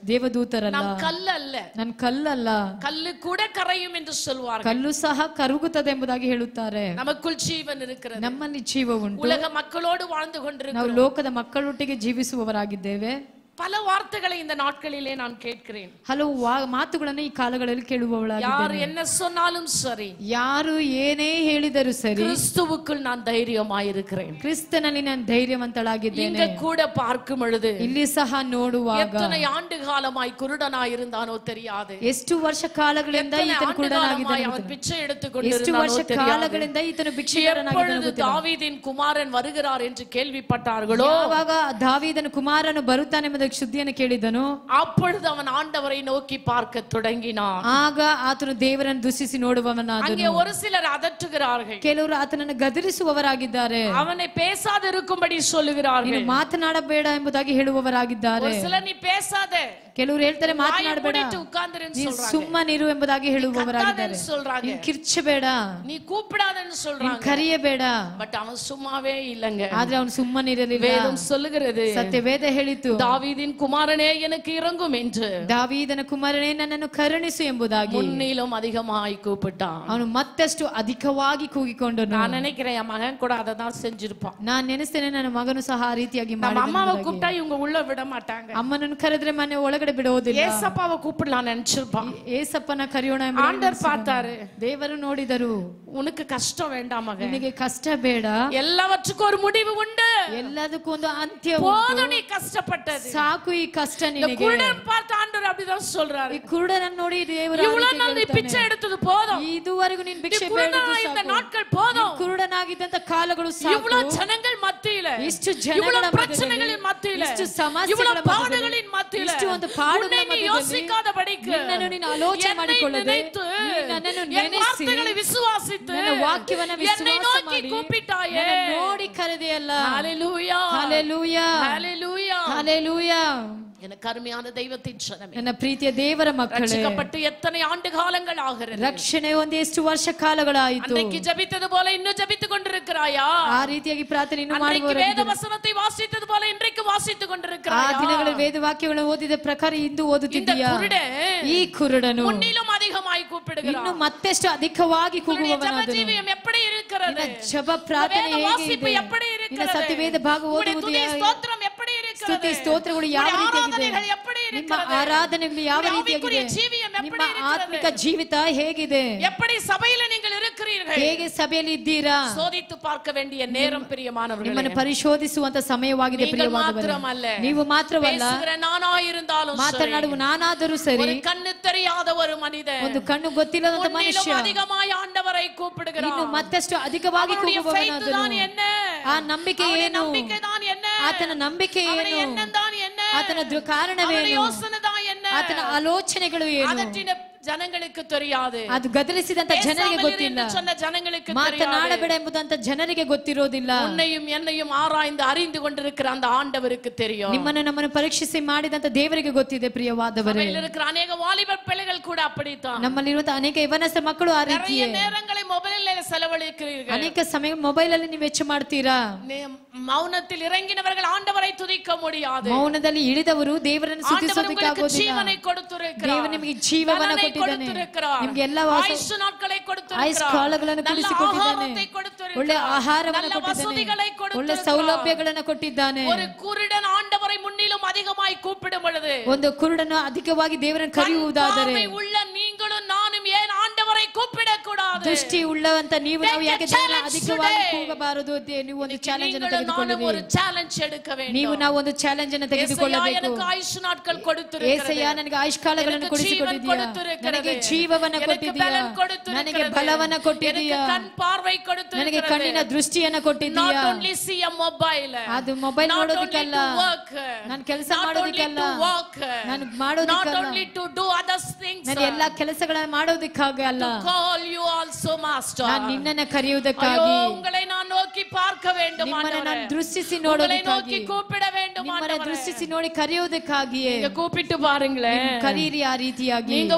ದೇವದೂತರಲ್ಲ, நாம் கல் அல்ல, ನಾನು ಕಲ್ಲಲ್ಲ, கல்லு கூட கரையும் என்று சொல்வார்கள். ಕಲ್ಲು ಸಹ ಕರಗುತ್ತದೆ ಎಂಬುದಾಗಿ ಹೇಳುತ್ತಾರೆ. நமக்குள் ஜீவன் இருக்கிறது. ನಮ್ಮಲ್ಲಿ ಜೀವ ಉಂಟು. உலக மக்களோடு வாழ்ந்து ನಾವು கொண்டிருக்கிறோம். ಲೋಕದ ಮಕ್ಕಳೊಟ್ಟಿಗೆ ಜೀವಿಸುವವರಾಗಿದ್ದೇವೆ. பல வார்த்தைகளை இந்த நாட்களிலே நான் கேட்கிறேன். ಹಲವು ಮಾತುಗಳನ್ನು ಈ ಕಾಲಗಳಲ್ಲಿ யார் ಕೇಳುವವಳಾಗಿದ್ದೇನೆ. என்ன சொன்னாலும் சரி, ಯಾರು ಏನೇ ಹೇಳಿದರೂ ಸರಿ, கிறிஸ்துவுக்குள் நான் தைரியமாயிருக்கிறேன். ಕ್ರಿಸ್ತನಲ್ಲಿ ನಾನು ಧೈರ್ಯವಂತಳಾಗಿದ್ದೇನೆ. இங்க கூட பார்க்கும் பொழுது ಇಲ್ಲಿ ಸಹ ನೋಡುವಾಗ எத்தனை ஆண்டு காலமாய் குருடனாய் இருந்தானோ தெரியாது. ಎಷ್ಟು ವರ್ಷ ಕಾಲಗಳಿಂದ எத்தனை ಈತನು ஆண்டு ಕುರುಡನಾಗಿದ್ದಾನೆ காலமாய் அவன் ಗೊತ್ತಿಲ್ಲ. பிச்சை ಎಷ್ಟು எடுத்துக்கொண்டிருந்தானோ ವರ್ಷ தெரியாது. ಕಾಲಗಳಿಂದ ಈತನು ಭಿಕ್ಷುಕನಾಗಿದ್ದಾನೆ எப்பொழுது ಗೊತ್ತಿಲ್ಲ. தாவீதின் குமாரன் வருகிறார் என்று கேள்விப்பட்டார்களோ, ಯಾವಾಗ ದಾವೀದನ ಕುಮಾರನು ಬರುತ್ತಾನೆ ಎಂಬುದಕ್ಕೆ ಸುದ್ದಿಯನ್ನು ಕೇಳಿದನು, அப்பொழுது அவன் ஆண்டவரை நோக்கி பார்க்க தொடங்கினான். ಆಗ ಆತನು ದೇವರನ್ನು ದೂಷಿಸಿ ನೋಡುವವನಾದನು. அங்கே ஒரு சிலர் அதட்டுகிறார்கள், ಕೆಲವರು ಆತನನ್ನು ಗದರಿಸುವವರಾಗಿದ್ದಾರೆ. அவனை பேசாதிருக்கும்படி சொல்லுகிறார்கள். ನೀನು ಮಾತನಾಡಬೇಡ ಎಂಬುದಾಗಿ ಹೇಳುವವರಾಗಿದ್ದಾರೆ. ஒரு சிலர் நீ பேசாத, ಕೆಲವರು ಹೇಳ್ತಾರೆ ಮಾತನಾಡಬೇಡ, உட்கார்ந்துருன்னு ನೀನು சொல்றாங்க. ಸುಮ್ಮನಿರು ಎಂಬುದಾಗಿ ಹೇಳುವವರಾಗಿದ್ದಾರೆ. சொல்றாங்க, ನೀನು ಕಿರ್ಚಬೇಡ, நீ கூப்பிடாதன்னு ನೀನು சொல்றாங்க. ಕರೆಯಬೇಡ. பட் அவன் சும்மாவே இல்லங்க. ಆದ್ರೆ ಅವನು ಸುಮ್ಮನಿರಲಿಲ್ಲ. வேதம் சொல்லுகிறது, ಸತ್ಯವೇದ ಹೇಳಿತು, தாவீதின் குமாரனே எனக்கு இறங்கும் என்று ದಾವೀದನ ಕುಮಾರನೇ ನನ್ನನ್ನು ಕರುಣಿಸು ಎಂಬುದಾಗಿ முன்னிலும் அதிகமாய் கூப்பிட்டான். ಅವನು ಮತ್ತಷ್ಟು ಅಧಿಕವಾಗಿ ಕೂಗಿಕೊಂಡನು. நான் நினைக்கிறேன் என் மகன் கூட அதை தான் செஞ்சிருப்பான். ನಾನು ನೆನೆಸ್ತೇನೆ ನನ್ನ ಮಗನು ಸಹ ಆ ರೀತಿಯಾಗಿ நம்ம ಮಾಡಿದನು அம்மாவை ಎಂಬುದಾಗಿ. கூப்பிட்டா இவங்க உள்ள விட மாட்டாங்க. ಅಮ್ಮನನ್ನು ಕರೆದ್ರೆ ಮನೆ ಒಳಗಡೆ ಬಿಡೋದಿಲ್ಲ. ஏசப்பாவை கூப்பிடலாம் நினைச்சிருப்பான். ಏಸಪ್ಪನ ಕರೆಯೋಣ ಎಂಬ ஆண்டவர் பார்த்தாரு, ದೇವರು ನೋಡಿದರು, உனக்கு கஷ்டம் வேண்டாம் மகன், ನಿನಗೆ ಕಷ್ಟ ಬೇಡ, எல்லாவற்றுக்கும் ஒரு முடிவு உண்டு, ಎಲ್ಲದಕ್ಕೂ ಒಂದು ಅಂತ್ಯ போதும் ಉಂಟು. நீ கஷ்டப்பட்டது. ಸಾಕು ಈ ಕಷ್ಟ இந்த ನಿನಗೆ. குருடன் பார்த்து ஆண்டவர் அப்படிதான் சொல்றாரு, ಈ ಕುರುಡನನ್ನು ನೋಡಿ ದೇವರು ಆ இவ்வளவு ರೀತಿ நாள் நீ ಹೇಳ್ತಾನೆ, பிச்சை எடுத்தது போதும், ಇದುವರೆಗೂ ನೀನು நீ ಭಿಕ್ಷೆ குருடனாய் இந்த ಬೇಡದ್ದು நாட்கள் போதும், ಸಾಕು. ಕುರುಡನಾಗಿದ್ದಂತ ಕಾಲಗಳು இவ்வளவு ಸಾಕು. ஜனங்கள் மத்தியில, ಇಷ್ಟು ಜನಗಳ இவ்வளவு ಮಧ್ಯದಲ್ಲಿ, பிரச்சனைகளின் மத்தியில, ಇಷ್ಟು ಸಮಸ್ಯೆಗಳ இவ்வளவு ಮಧ್ಯದಲ್ಲಿ, பாடுகளின் மத்தியில, ಇಷ್ಟು ಒಂದು ಪಾಡುಗಳ உன்னை நீ ಮಧ್ಯದಲ್ಲಿ யோசிக்காதபடிக்கு, ನಿನ್ನನ್ನು ನೀನು ಆಲೋಚನೆ என்னை ಮಾಡಿಕೊಳ್ಳದೆ, நினைத்து, ನೀನು ನನ್ನನ್ನು என் ನೆನೆಸಿ, வார்த்தைகளை விசுவாசித்து, ನನ್ನ ವಾಕ್ಯವನ್ನು என்னை ವಿಶ್ವಾಸ நோக்கಿ ಮಾಡಿ, கூப்பிட்டாயே. ನನ್ನನ್ನು ನೋಡಿ ಕರೆದೆಯಲ್ಲ. ஹalleluya, ಹಲ್ಲೆಲೂಯಾ, ஹalleluya. ಹಲ್ಲೆಲೂಯಾ. எனக்கு அருமையான தெய்வத்தின் ஜனமே, ನನ್ನ ಪ್ರೀತಿಯ ದೇವರ ಮಕ್ಕಳೇ, ரட்சிக்கப்பட்டு எத்தனை ஆண்டு காலங்கள் ஆகிறது. ರಕ್ಷಣೆ ಒಂದು ಎಷ್ಟು ವರ್ಷ ಕಾಲಗಳಾಯಿತು. அன்றைக்கு ஜெபித்தது போல இன்னும் ஜெபித்துக் கொண்டிருக்கிறாயா? ಆ ರೀತಿಯಾಗಿ ಪ್ರಾರ್ಥನೆ ಇನ್ನು அன்றைக்கு வேத ಮಾಡುವವರಾಗಿದ್ದೀರಾ? ವಚನத்தை வாசித்தது போல இன்றைக்கு வாசித்துக் ಆ கொண்டிருக்கிறாயா? ದಿನಗಳಲ್ಲಿ ವೇದ ವಾಕ್ಯಗಳನ್ನು ಓದಿದ ಪ್ರಕಾರ ಇಂದು இந்த ಓದುತ್ತಿದ್ದೀಯಾ? குருடன் ಈ ಕುರುಡನು முன்னிலும் அதிகமாய் ಇನ್ನು கூப்பிடுகிறான். ಮತ್ತೆಷ್ಟು ಅಧಿಕವಾಗಿ உன்னுடைய ஜெப ಕೂಗುವವನಾದನು. ஜீவியம் எப்படி இருக்கிறது? ನಿನ್ನ ಜಪ ಪ್ರಾರ್ಥನೆ வேத ಹೇಗೆ வாசிப்பு ಇದೆ? எப்படி ನಿನ್ನ இருக்கிறது? ಸತ್ಯವೇದ ಭಾಗ உன்னுடைய ಓದುವುದು துதி ಹೇಗೆ? ಸ್ತೋத்திரம் எப்படி இருக்கிறது? ಸ್ತುತಿ ಸ್ತೋತ್ರಗಳು ಯಾವ உன்னுடைய ರೀತಿಯಾಗಿದೆ? ஆராதனைகள் எப்படி ನಿಮ್ಮ இருக்கிறது? ಆರಾಧನೆಗಳು ಯಾವ உன்னுடைய ರೀತಿಯಾಗಿದೆ? ஆவிக்குரிய ஜீவியம் ನಿಮ್ಮ எப்படி இருக்கிறது? ಆತ್ಮಿಕ ಜೀವಿತ ಹೇಗಿದೆ? எப்படி சபையில நீங்கள் இருக்கிறீர்கள்? ಹೇಗೆ ಸಭೆಯಲ್ಲಿ ಇದ್ದೀರಾ? சோதித்து பார்க்க வேண்டிய நேரம் பிரியமானவர்களே. ನಿಮ್ಮನ್ನು ಪರಿಶೋಧಿಸುವಂತ ಸಮಯವಾಗಿದೆ நீங்கள் ಪ್ರಿಯವಾದವರೇ. ಮಾತ್ರವಲ್ಲ, ನೀವು ಮಾತ್ರವಲ್ಲ, பேசுகிற நானாயிருந்தாலும் சரி, ಮಾತನಾಡುವ ನಾನಾದರೂ ಸರಿ, ஒரு கண்ணு தெரியாத ஒரு மனிதன் ಒಂದು ಕಣ್ಣು ಗೊತ್ತಿಲ್ಲದಂತ ಮನುಷ್ಯ முன்னிலும் அதிகமாய் ஆண்டவரை கூப்பிடுகிறான். ಇನ್ನು ಮತ್ತಷ್ಟು ಅಧಿಕವಾಗಿ அவனுடைய faith ಕೂಗುವವನಾದನು. தான் என்ன? ಆ ನಂಬಿಕೆ அவனுடைய ಏನು? நம்பிக்கை தான் என்ன? ಆತನ ನಂಬಿಕೆ அவனுடைய ಏನು? எண்ணம் தான் என்ன? ಆತನ அவனுடைய ಕಾರಣವೇನು? யோசனை தான் என்ன? ಆತನ ಆಲೋಚನೆಗಳು ಏನು? அதட்டின ஜனங்களுக்கு தெரியாது. ಅದು ಗದರಿಸಿದಂತ ಜನರಿಗೆ பேசாமல் ಗೊತ್ತಿಲ್ಲ. இரு என்று சொன்ன ஜனங்களுக்கு தெரியாது. ಮಾತನಾಡಬೇಡ ಎಂಬುದಂತ ಜನರಿಗೆ ಗೊತ್ತಿರೋದಿಲ್ಲ. உன்னையும் என்னையும் ஆராய்ந்து அறிந்து கொண்டிருக்கிற அந்த ஆண்டவருக்கு தெரியும். ನಿಮ್ಮನ್ನು ನಮ್ಮನ್ನು ಪರೀಕ್ಷಿಸಿ ಮಾಡಿದಂತ ದೇವರಿಗೆ ಗೊತ್ತಿದೆ ಪ್ರಿಯವಾದವರೇ. சபையில் இருக்கிற அநேக வாலிப பிள்ளைகள் கூட அப்படித்தான். ನಮ್ಮಲ್ಲಿರುವಂತಹ ಅನೇಕ ಯವನಸ್ಥ ಮಕ್ಕಳು ಆ நிறைய ರೀತಿಯೇ. நேரங்களை ಮೊಬೈಲ್ செலவழிக்கிறீர்கள். ಅನೇಕ ಸಮಯ ಮೊಬೈಲ್ ಅಲ್ಲಿ ನೀವು ವೆಚ್ಚ ಮಾಡ್ತೀರಾ. மௌனத்தில் இறங்கினவர்கள் ஆண்டவரை துதிக்க முடியாது. ಮೌನದಲ್ಲಿ ಇಳಿದವರು ದೇವರನ್ನು ಸ್ತುತಿಸೋದಕ್ಕೆ ஆண்டவர் ಆಗೋದಿಲ್ಲ. ಜೀವனை ಕೊಡುತ್ತಿರುக்கிறார். ದೇವರು ನಿಮಗೆ ಜೀವವನ್ನು ಕೊಟ್ಟಿದ್ದಾನೆ. ನಿಮಗೆ ಎಲ್ಲ ಆಯುಷ್ಯ ನಾட்களை ಕೊಡುತ್ತಿರುக்கிறார். ಆಯುಷ್ ಕಾಲಗಳನ್ನು ಕೊಡಿಸಿಕೊಟ್ಟಿದ್ದಾನೆ. ಒಳ್ಳೆ ಆಹಾರವನ್ನು ಕೊಟ್ಟಿದ್ದಾನೆ. ಒಳ್ಳೆ ಸೌಲಭ್ಯಗಳನ್ನು ಕೊಟ್ಟಿದ್ದಾನೆ. ஒரு குருடன் ஆண்டவரை முன்னிலும் அதிகமாய் கூப்பிடும் பொழுது, ಒಂದು ಕುರುಡನು ಅಧಿಕವಾಗಿ ದೇವರನ್ನು ಕರೆಯುವುದಾದರೆ, பார்வை உள்ள நீங்களும் நானும் ஏன் ஆண்டவரை கூப்பிடக்கூடாது? ದೃಷ್ಟಿ ಉಳ್ಳವಂತ ನೀವು ನಾವು ಯಾಕೆ ದೇವರನ್ನು ಅಧಿಕವಾಗಿ ಕೂಗಬಾರದು? ನೀವು ಒಂದು ಚಾಲೆಂಜ್ ಅನ್ನು நீங்களும் நானும் ஒரு ತೆಗೆದುಕೊಳ್ಳಿ. ಚಾಲೆಂಜ್ எடுக்க வேண்டும். ನೀವು ನಾವು ಒಂದು ಚಾಲೆಂಜ್ ಅನ್ನು ஏசையா ತೆಗೆದುಕೊಳ್ಳಬೇಕು. எனக்கு ಆಯುಷ್ ನಾட்கள் கொடுத்திருக்கிறது. ಏಸಯ್ಯ ನನಗೆ ಆಯುಷ್ ಕಾಲಗಳನ್ನು எனக்கு ஜீவன் ಕೊಡಿಸಿಕೊಟ್ಟಿದ್ದೀಯಾ? கொடுத்திருக்கிறது. ನನಗೆ ಜೀವವನ್ನು எனக்கு ಕೊಟ್ಟಿದ್ದೀಯಾ? பலன் கொடுத்திருக்கிறது. ನನಗೆ ಬಲವನ್ನು ಕೊಟ್ಟಿದ್ದೀಯಾ? எனக்கு கண் பார்வை ನನಗೆ கொடுத்திருக்கிறது. ಕಣ್ಣಿನ ದೃಷ್ಟಿಯನ್ನು ಕೊಟ್ಟಿದ್ದೀಯಾ? Not only see a mobile. ಅದು mobile Not only ನೋಡೋದಕ್ಕಲ್ಲ, to work. ನಾನು ಕೆಲಸ Not only ಮಾಡೋದಕ್ಕಲ್ಲ, to walk. ನಾನು Not ಮಾಡೋದಕ್ಕಲ್ಲ, only to do other things. ನಾನು ಎಲ್ಲಾ ಕೆಲಸಗಳನ್ನು ಮಾಡೋದಕ್ಕಾಗಿ ಅಲ್ಲ, Call you also master. ನಾನು ನಿನ್ನನ್ನು ஐயோ, ಕರೆಯುವುದಕ್ಕಾಗಿ, உங்களை நான் நோக்கி பார்க்க வேண்டும் ನಿಮ್ಮನ್ನು ஆண்டவரே. ನಾನು ದೃಷ್ಟಿಸಿ உங்களை நோக்கி ನೋಡೋದಕ್ಕಾಗಿ, கூப்பிட வேண்டும் ನಿಮ್ಮನ್ನು ஆண்டவரே. ದೃಷ್ಟಿಸಿ ನೋಡಿ ಕರೆಯುವುದಕ್ಕಾಗಿಯೇ நீங்க கூப்பிட்டு பாருங்களேன். ಕರೀರಿ. ಆ ರೀತಿಯಾಗಿ நீங்க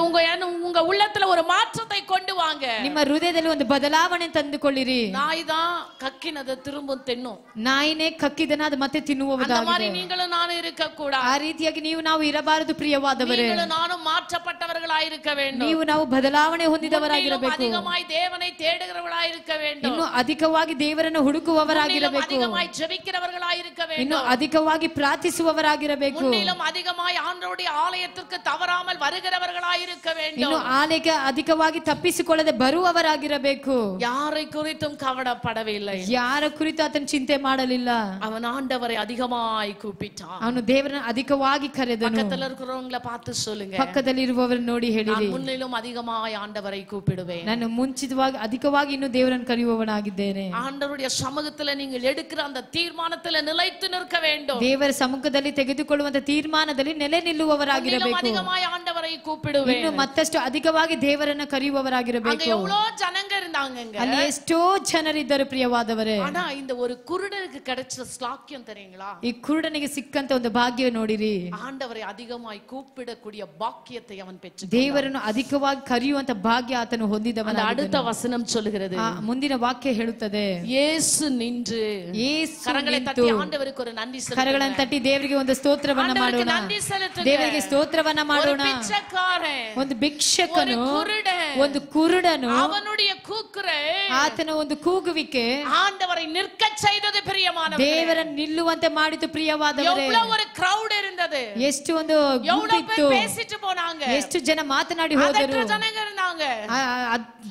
உங்க உள்ளத்துல ஒரு மாற்றத்தை கொண்டு வாங்க. ನಿಮ್ಮ ಹೃದಯದಲ್ಲಿ ಒಂದು ಬದಲಾವಣೆ ತಂದುಕೊಳ್ಳಿರಿ. நாய் தான் கக்கினதை திரும்ப தின்னும். ನಾಯಿನೇ ಕಕ್ಕಿದನ ಅದು ಮತ್ತೆ அந்த மாதிரி ತಿನ್ನುವುದಾಗಿದೆ. நீங்களும் நானும் இருக்க கூடாது. ಆ ರೀತಿಯಾಗಿ ನೀವು ನಾವು ಇರಬಾರದು ಪ್ರಿಯವಾದವರೇ. நீங்களும் நானும் மாற்றப்பட்டவர்களாய் இருக்க வேண்டும். ನೀವು ನಾವು ಬದಲಾವಣೆ ಹೊಂದಿದವರಾಗಿ ಹುಡುಕುವವರಾಗಿರಬೇಕು. அதிகமாய் தேவனை தேடுகிறவர்களாய் இருக்க வேண்டும். ಇನ್ನು ಅಧಿಕವಾಗಿ ದೇವರನ್ನು ಹುಡುಕುವವರಾಗಿರಬೇಕು. அதிகமாய் ஜெபிக்கிறவர்களாய் இருக்க வேண்டும். ಇನ್ನು ಅಧಿಕವಾಗಿ ಪ್ರಾರ್ಥಿಸುವವರಾಗಿರಬೇಕು. முன்னிலும் அதிகமாய் ஆண்டவருடைய ஆலயத்திற்கு தவறாமல் வருகிறவர்களாய் இருக்க வேண்டும். ಇನ್ನು ಆಲಯಕ್ಕೆ ಅಧಿಕವಾಗಿ ತಪ್ಪಿಸಿಕೊಳ್ಳದೆ ಬರುವವರಾಗಿರಬೇಕು. யாரை குறித்தும் கவலைப்படவே இல்லை. ಯಾರ ಕುರಿತು ಆತನ ಚಿಂತೆ ಮಾಡಲಿಲ್ಲ. அவன் ஆண்டவரை அதிகமாய் கூப்பிட்டான். ಅವನು ದೇವರನ್ನು ಅಧಿಕವಾಗಿ ಕರೆದನು. பக்கத்துல இருக்கிறவங்கள பார்த்து சொல்லுங்க, ಪಕ್ಕದಲ್ಲಿರುವವರನ್ನು ನೋಡಿ ಹೇಳಿರಿ, நான் முன்னிலும் அதிகமாய் ஆண்டவரை கூப்பிடுவேன். ನಾನು ಮುಂಚಿತವಾಗಿ ಅಧಿಕವಾಗಿ ಇನ್ನು ದೇವರನ್ನು ಕರೆಯುವವನಾಗಿದ್ದೇನೆ. ஆண்டவருடைய சமூகத்துல நீங்கள் எடுக்கிற அந்த தீர்மானத்துல நிலைத்து நிற்க வேண்டும். ದೇವರ ಸಮ್ಮುಖದಲ್ಲಿ ತೆಗೆದುಕೊಳ್ಳುವಂತ ತೀರ್ಮಾನದಲ್ಲಿ ನೆಲೆ ನಿಲ್ಲುವವರಾಗಿರಬೇಕು. அதிகமாய் ஆண்டவரை கூப்பிடுவேன். ಇನ್ನು ಮತ್ತಷ್ಟು ಅಧಿಕವಾಗಿ ದೇವರನ್ನು ಕರೆಯುವವರಾಗಿರಬೇಕು. அங்க எவ்வளவு ஜனங்க இருந்தாங்கங்க, ಅಲ್ಲಿ ಎಷ್ಟೋ ಜನರಿದ್ದರು ಪ್ರಿಯವಾದವರೇ. ஆனா இந்த ஒரு குருடனுக்கு கிடைச்ச ஸ்லாக்கியம் தெரியுங்களா? ಈ ಕುರುಡನಿಗೆ ಸಿಕ್ಕಂತ ಒಂದು ಭಾಗ್ಯ ನೋಡಿರಿ. ஆண்டவரை அதிகமாய் கூப்பிடக்கூடிய பாக்கியத்தை அவன் பெற்றான். ದೇವರನ್ನು ಅಧಿಕವಾಗಿ ಕರೆಯುವಂತ ಭಾಗ್ಯ ಆತನು ಹೊಂದಿದವನು. அடுத்த வசனம் சொல்லுகிறது, ಮುಂದಿನ ವಾಕ್ಯ ಹೇಳುತ್ತದೆ, ಯೇಸು ನಿன்று, ಯೇಸು ಕರங்களை ನಿಂತು, ತಟ್ಟಿ ಆಂಡವರಿಗೆ ஒரு ನಂದಿ ಸಲ್ಲಿಸೋಣ. ಕರಗಳನ್ನು ತಟ್ಟಿ ದೇವರಿಗೆ ಒಂದು ಸ್ತೋತ್ರವನ್ನ ಮಾಡೋಣ. ದೇವರಿಗೆ ಸ್ತೋತ್ರವನ್ನ ಮಾಡೋಣ. ಒಂದು ಭಿಕ್ಷಕನು, ಒಂದು ಕುರುಡನು, ಅವನುடைய கூக்குரல், ಆತನ ಒಂದು ಕೂಗುವಿಕೆ ஆண்டவரை நிற்க செய்தது பிரியமானவரே. ದೇವರನ್ನು ನಿಲ್ಲುವಂತೆ ಮಾಡಿತು ಪ್ರಿಯವಾದವರೇ. எவ்வளவு ஒரு crowd இருந்தது, ಎಷ್ಟು ಒಂದು எவ்வளவு ಗುಂಪಿತ್ತು, பேர் பேசிட்டு போனாங்க, ಎಷ್ಟು ಜನ ಮಾತನಾಡಿ ಹೋದರು, ಜನங்க இருந்தாங்க,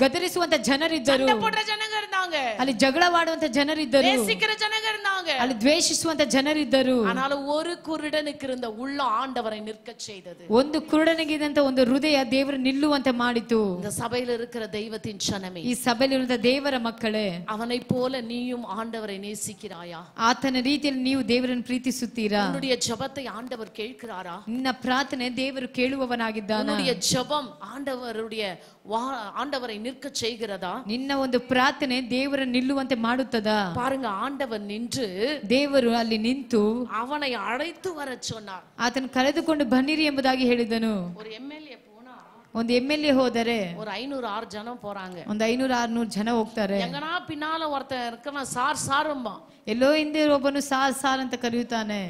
ಗದರಿಸುವಂತ ಜನರಿದ್ದರು, சண்டை போடுற ಜನங்க இருந்தாங்க, ಅಲ್ಲಿ ಜಗಳವಾಡುವಂತ ಜನರಿದ್ದರು, நேசிக்கிற ಜನங்க இருந்தாங்க, ಅಲ್ಲಿ ದ್ವೇಷಿಸುವಂತ ಜನರಿದ್ದರು. ஆனாலும் ஒரு குருடனுக்கு இருந்த உள்ள ஆண்டவரை நிற்க செய்தது. ಒಂದು ಕುರುಡನಿಗಿದ್ದಂತ ಒಂದು ಹೃದಯ ದೇವರು ನಿಲ್ಲುವಂತೆ ಮಾಡಿತು. இந்த சபையில் இருக்கிற தெய்வத்தின் ஜனமே, ಈ ಸಭೆಯಲ್ಲಿರುವಂತ ದೇವರ ಮಕ್ಕಳೇ, அவனை போல நீயும் ஆண்டவரை நேசிக்கிறாயா? ಆತನ ರೀತಿಯಲ್ಲಿ ನೀವು ದೇವರನ್ನು ಪ್ರೀತಿಸುತ್ತೀರಾ? உன்னுடைய ஜெபத்தை ஆண்டவர் கேட்கிறாரா? ನಿನ್ನ ಪ್ರಾರ್ಥನೆ ದೇವರು ಕೇಳುವವನಾಗಿದ್ದಾನ? உன்னுடைய ஜெபம் ஆண்டவரை நிற்க செய்கிறதா? ನಿನ್ನ ಒಂದು ಪ್ರಾರ್ಥನೆ ದೇವರ ನಿಲ್ಲುವಂತೆ ಮಾಡುತ್ತದಾ? பாருங்க, ஆண்டவர் நின்று ದೇವರು ಅಲ್ಲಿ ನಿಂತು அவனை அழைத்து வர சொன்னார். ಆತನ ಕರೆದುಕೊಂಡು ಬನ್ನಿರಿ ಎಂಬುದಾಗಿ ಹೇಳಿದನು. ஒரு எம்எல்ஏ போனா, ಒಂದು MLA ಹೋದರೆ ஒரு 500-6 ಜನ போறாங்க. ಒಂದು 500-600 ಜನ ಹೋಗ್ತಾರೆ. எங்கனா பின்னால ஒருத்தன் இருக்கவன் சார் சாரும்பா, ಎಲ್ಲೋ ಹಿಂದೆ ಒಬ್ಬನು ಸಾರ್ ಸಾರ್ ಅಂತ ಕರೆಯುತ್ತಾನೆ.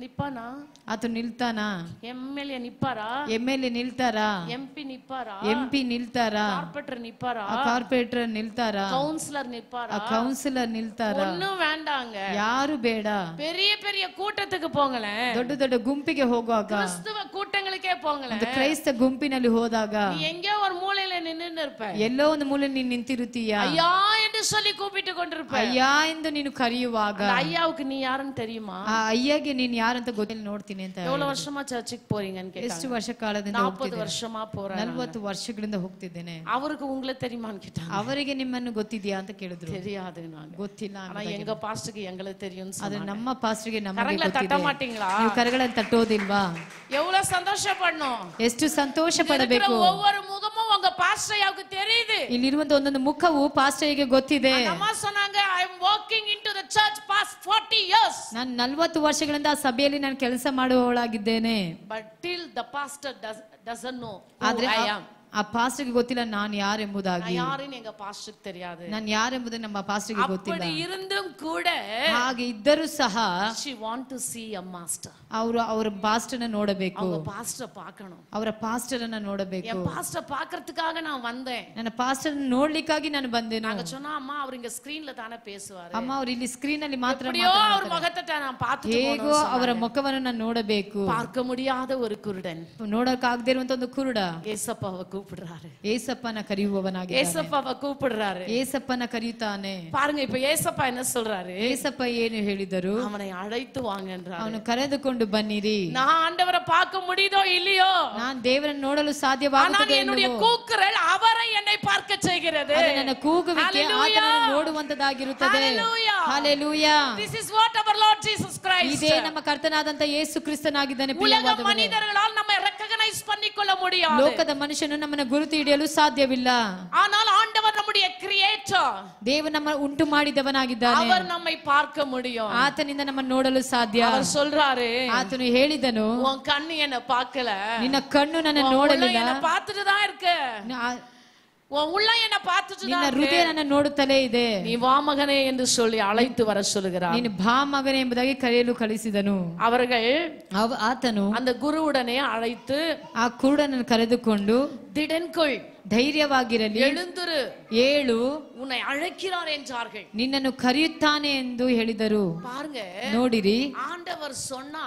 நிப்பானா? ಆತ ನಿಲ್ತಾನಾ? எம்எல்ஏ நிப்பாரா? MLA ನಿಲ್ತಾರಾ? MP நிப்பாரா? MP ನಿಲ್ತಾರಾ? கார்பரேட்டர் நிப்பாரா? ಕಾರ್ಪೊರೇಟರ್ ನಿಲ್ತಾರಾ? கவுன்சிலர் நிப்பாரா? ಕೌನ್ಸಿಲರ್ ನಿಲ್ತಾರಾ? ஒண்ணும் வேண்டாங்க, ಯಾರು ಬೇಡ. பெரிய பெரிய கூட்டத்துக்கு போங்களேன், ದೊಡ್ಡ ದೊಡ್ಡ ಗುಂಪಿಗೆ ಹೋಗುವಾಗ, கிறிஸ்துவ கூட்டங்களுக்கே போங்களேன், ಕ್ರೈಸ್ತ ಗುಂಪಿನಲ್ಲಿ ಹೋದಾಗ நீ எங்கேயோ ஒரு மூலையில நின்னு இருப்ப, ಎಲ್ಲೋ ಒಂದು ಮೂಲೆ ನೀನು ನಿಂತಿರುತ್ತೀಯ. ஐயா என்று சொல்லி கூப்பிட்டு கொண்டிருப்ப. ಅಯ್ಯ ಎಂದು ನೀನು ಕರೆಯುವಾಗ அந்த ஐயாவுக்கு நீ யாருன்னு தெரியுமா? ಆ ಅಯ್ಯಗೆ ನೀನು ಯಾರಂತ ಗೊತ್ತಿಲ್ಲ, ನೋಡ್ತೀನಿ ಅಂತ. எவ்வளவு வருஷமா சர்ச்சுக்கு போறீங்கன்னு ಎಷ್ಟು கேட்டாங்க. ವರ್ಷ ಕಾಲದಿಂದ 40 வருஷமா போறேன். 40 ವರ್ಷಗಳಿಂದ ಹೋಗ್ತಿದ್ದೇನೆ. அவருக்கு உங்களை தெரியுமான்னு கேட்டாங்க. ಅವರಿಗೆ ನಿಮ್ಮನ್ನು ಗೊತ್ತಿದ್ಯಾ ಅಂತ ಕೇಳಿದ್ರು. தெரியாது நாங்க. ಗೊತ್ತಿಲ್ಲ. ஆனா எங்க பாஸ்டருக்கு எங்களுக்கு தெரியும்னு ಅದು சொன்னாங்க. ನಮ್ಮ ಪಾಸ್ಟರ್ಗೆ ನಮಗೆ கரங்களை தட்ட ಗೊತ್ತಿದೆ. மாட்டீங்களா? ನೀವು ಕರಗಳನ್ನು ತಟ್ಟೋದಿಲ್ವಾ? எவ்வளவு சந்தோஷப்படணும். ಎಷ್ಟು ಸಂತೋಷ இருக்கிற ಪಡಬೇಕು. ஒவ்வொரு முகமும் உங்க பாஸ்டருக்கு தெரியுது. ಇಲ್ಲಿರುವಂತ ಒಂದೊಂದು ಮುಖವು ಪಾಸ್ಟರ್ಗೆ ಗೊತ್ತಿದೆ. அம்மா சொன்னாங்க, I am walking into the church past 40 years. ನಾನು 40 ವರ್ಷಗಳಿಂದ ಆ ಸಭೆಯಲ್ಲಿ ನಾನು ಕೆಲಸ ಮಾಡುವವಳಾಗಿದ್ದೇನೆ. But till the pastor doesn't know who ಆದ್ರೆ I am. ಆ ಪಾಸ್ಟರ್ಗೆ ಗೊತ್ತಿಲ್ಲ ನಾನು ಯಾರೆಂಬುದಾಗಿ. நான் யாருன்னு எங்க பாஸ்டருக்கு தெரியாது. ನಾನು ಯಾರೆಂಬುದು ನಮ್ಮ ಪಾಸ್ಟರ್ಗೆ ಗೊತ್ತಿಲ್ಲ. அப்படி இருந்தும் கூட ಹಾಗೆ ಇದ್ದರೂ ಸಹ she want to see a master. ಅವರು ಅವರ ಪಾಸ್ಟರ್ನ ನೋಡಬೇಕು. அவங்க பாஸ்டர் பார்க்கணும். ಅವರ ಪಾಸ್ಟರ್ ಅನ್ನ ನೋಡಬೇಕು. என் பாஸ்டர் பார்க்கிறதுக்காக நான் வந்தேன். ನನ್ನ ಪಾಸ್ಟರ್ ನೋಡ್ಲಿಕ್ಕಾಗಿ ನಾನು ಬಂದೆನು. நாங்க சொன்னா, அம்மா அவர் இங்க ஸ்கிரீன்ல தானே பேசுவாரு. ಅಮ್ಮ ಅವರು ಇಲ್ಲಿ ಸ್ಕ್ರೀನ್ ಅಲ್ಲಿ ಮಾತ್ರ எப்படியோ அவர் முகத்தை நான் பார்த்துட்டு ಹೇಗೋ போகணும். ಅವರ ಮುಖವನ್ನು ನಾನು ನೋಡಬೇಕು. பார்க்க முடியாத ஒரு குருடன் ನೋಡಕ್ಕಾಗದೇ ಇರುವಂತ ಒಂದು ಕುರುಡ ஏசப்பாவை கூப்பிடுறாரு. ಏಸಪ್ಪನ ಕರೆಯುವವನಾಗಿದ್ದಾನೆ. ஏசப்பாவை கூப்பிடுறாரு. ಏಸಪ್ಪನ ಕರೆಯುತ್ತಾನೆ. பாருங்க, இப்ப ஏசப்பா என்ன சொல்றாரு? ಏಸಪ್ಪ ಏನು ಹೇಳಿದರು? அவனை அழைத்து வாங்கன்றாரு. ಅವನು ಕರೆದುಕೊಂಡು ಬನ್ನಿರಿ. நான் ಆண்டவரை பார்க்க முடியுதோ இல்லையோ, ನಾನು ದೇವರನ್ನು ನೋಡಲು ஆனால் ಸಾಧ್ಯವಾಗುತ್ತದೆ என்னுடைய கூக்குரல் அவரை என்னை பார்க்க செய்கிறது. ನನ್ನ ಕೂಗುವಿಕೆ ಆತನನ್ನು ನೋಡುವಂತದಾಗಿರುತ್ತದೆ. Hallelujah. This is what our Lord Jesus Christ. ಇದೇ ನಮ್ಮ ಕರ್ತನಾದಂತ ಯೇಸು ಕ್ರಿಸ್ತನಾಗಿದ್ದಾನೆ. உலக மனிதர்களால் நம்மை ரெகக்னைஸ் பண்ணிக்கொள்ள முடியாது. ಲೋಕದ ಮನುಷ್ಯನು ನಮ್ಮನ್ನು ಗುರುತು ಹಿಡಿಯಲು ಸಾಧ್ಯವಿಲ್ಲ. ஆனால் ஆண்டவர் நம்முடைய கிரியேட்டர். ದೇವರು ನಮ್ಮ ಉಂಟು ಮಾಡಿದವನಾಗಿದ್ದಾನೆ. அவர் நம்மை பார்க்க முடியும். ಆತನಿಂದ ನಮ್ಮನ್ನು ನೋಡಲು ಸಾಧ್ಯ. அவர் சொல்றாரு, ಆತನು ಹೇಳಿದನು, உன் கண்ணு என்ன பார்க்கல, ನಿನ್ನ ಕಣ್ಣು ನನ್ನ ನೋಡಲಿಲ್ಲ, என்ன பார்த்துட்டு தான் இருக்கு, உன் உள்ள என்ன பார்த்துட்டு ನಿನ್ನ தான் ಹೃದಯ ನನ್ನ ನೋಡುತ್ತಲೇ ಇದೆ. நீ வா மகனே என்று சொல்லி அழைத்து வர சொல்கிறார். ನೀನು ಬಾ ಮಗನೇ ಎಂಬುದಾಗಿ ಕರೆಯಲು ಕಳಿಸಿದನು. அவர்கள் ಆತನು அந்த குருவுடனே அழைத்து ಆ ಕುರುಡನನ್ನು ಕರೆದುಕೊಂಡು திடன்கொள் ಧೈರ್ಯವಾಗಿರಲಿ, எழுந்திரு, ಏಳು, உன்னை அழைக்கிறார் என்றார்கள். ನಿನ್ನನ್ನು ಕರೆಯುತ್ತಾನೆ ಎಂದು ಹೇಳಿದರು. பாருங்க, ನೋಡಿರಿ, ஆண்டவர் சொன்னா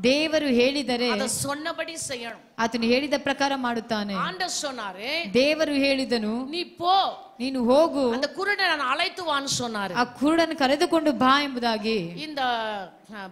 ದೇವರು ಹೇಳಿದರೆ அத சொன்னபடி செய்யணும். ಆತನು ಹೇಳಿದ ಪ್ರಕಾರ ಮಾಡುತ್ತಾನೆ. ஆண்டவர் சொன்னாரு, ದೇವರು ಹೇಳಿದನು, நீ போ, ನೀನು ಹೋಗು, அந்த குருடனை நான் அழைத்து வான்னு சொன்னாரு. ಆ ಕುರುಡನ್ನು ಕರೆದುಕೊಂಡು ಬಾ ಎಂಬುದಾಗಿ. இந்த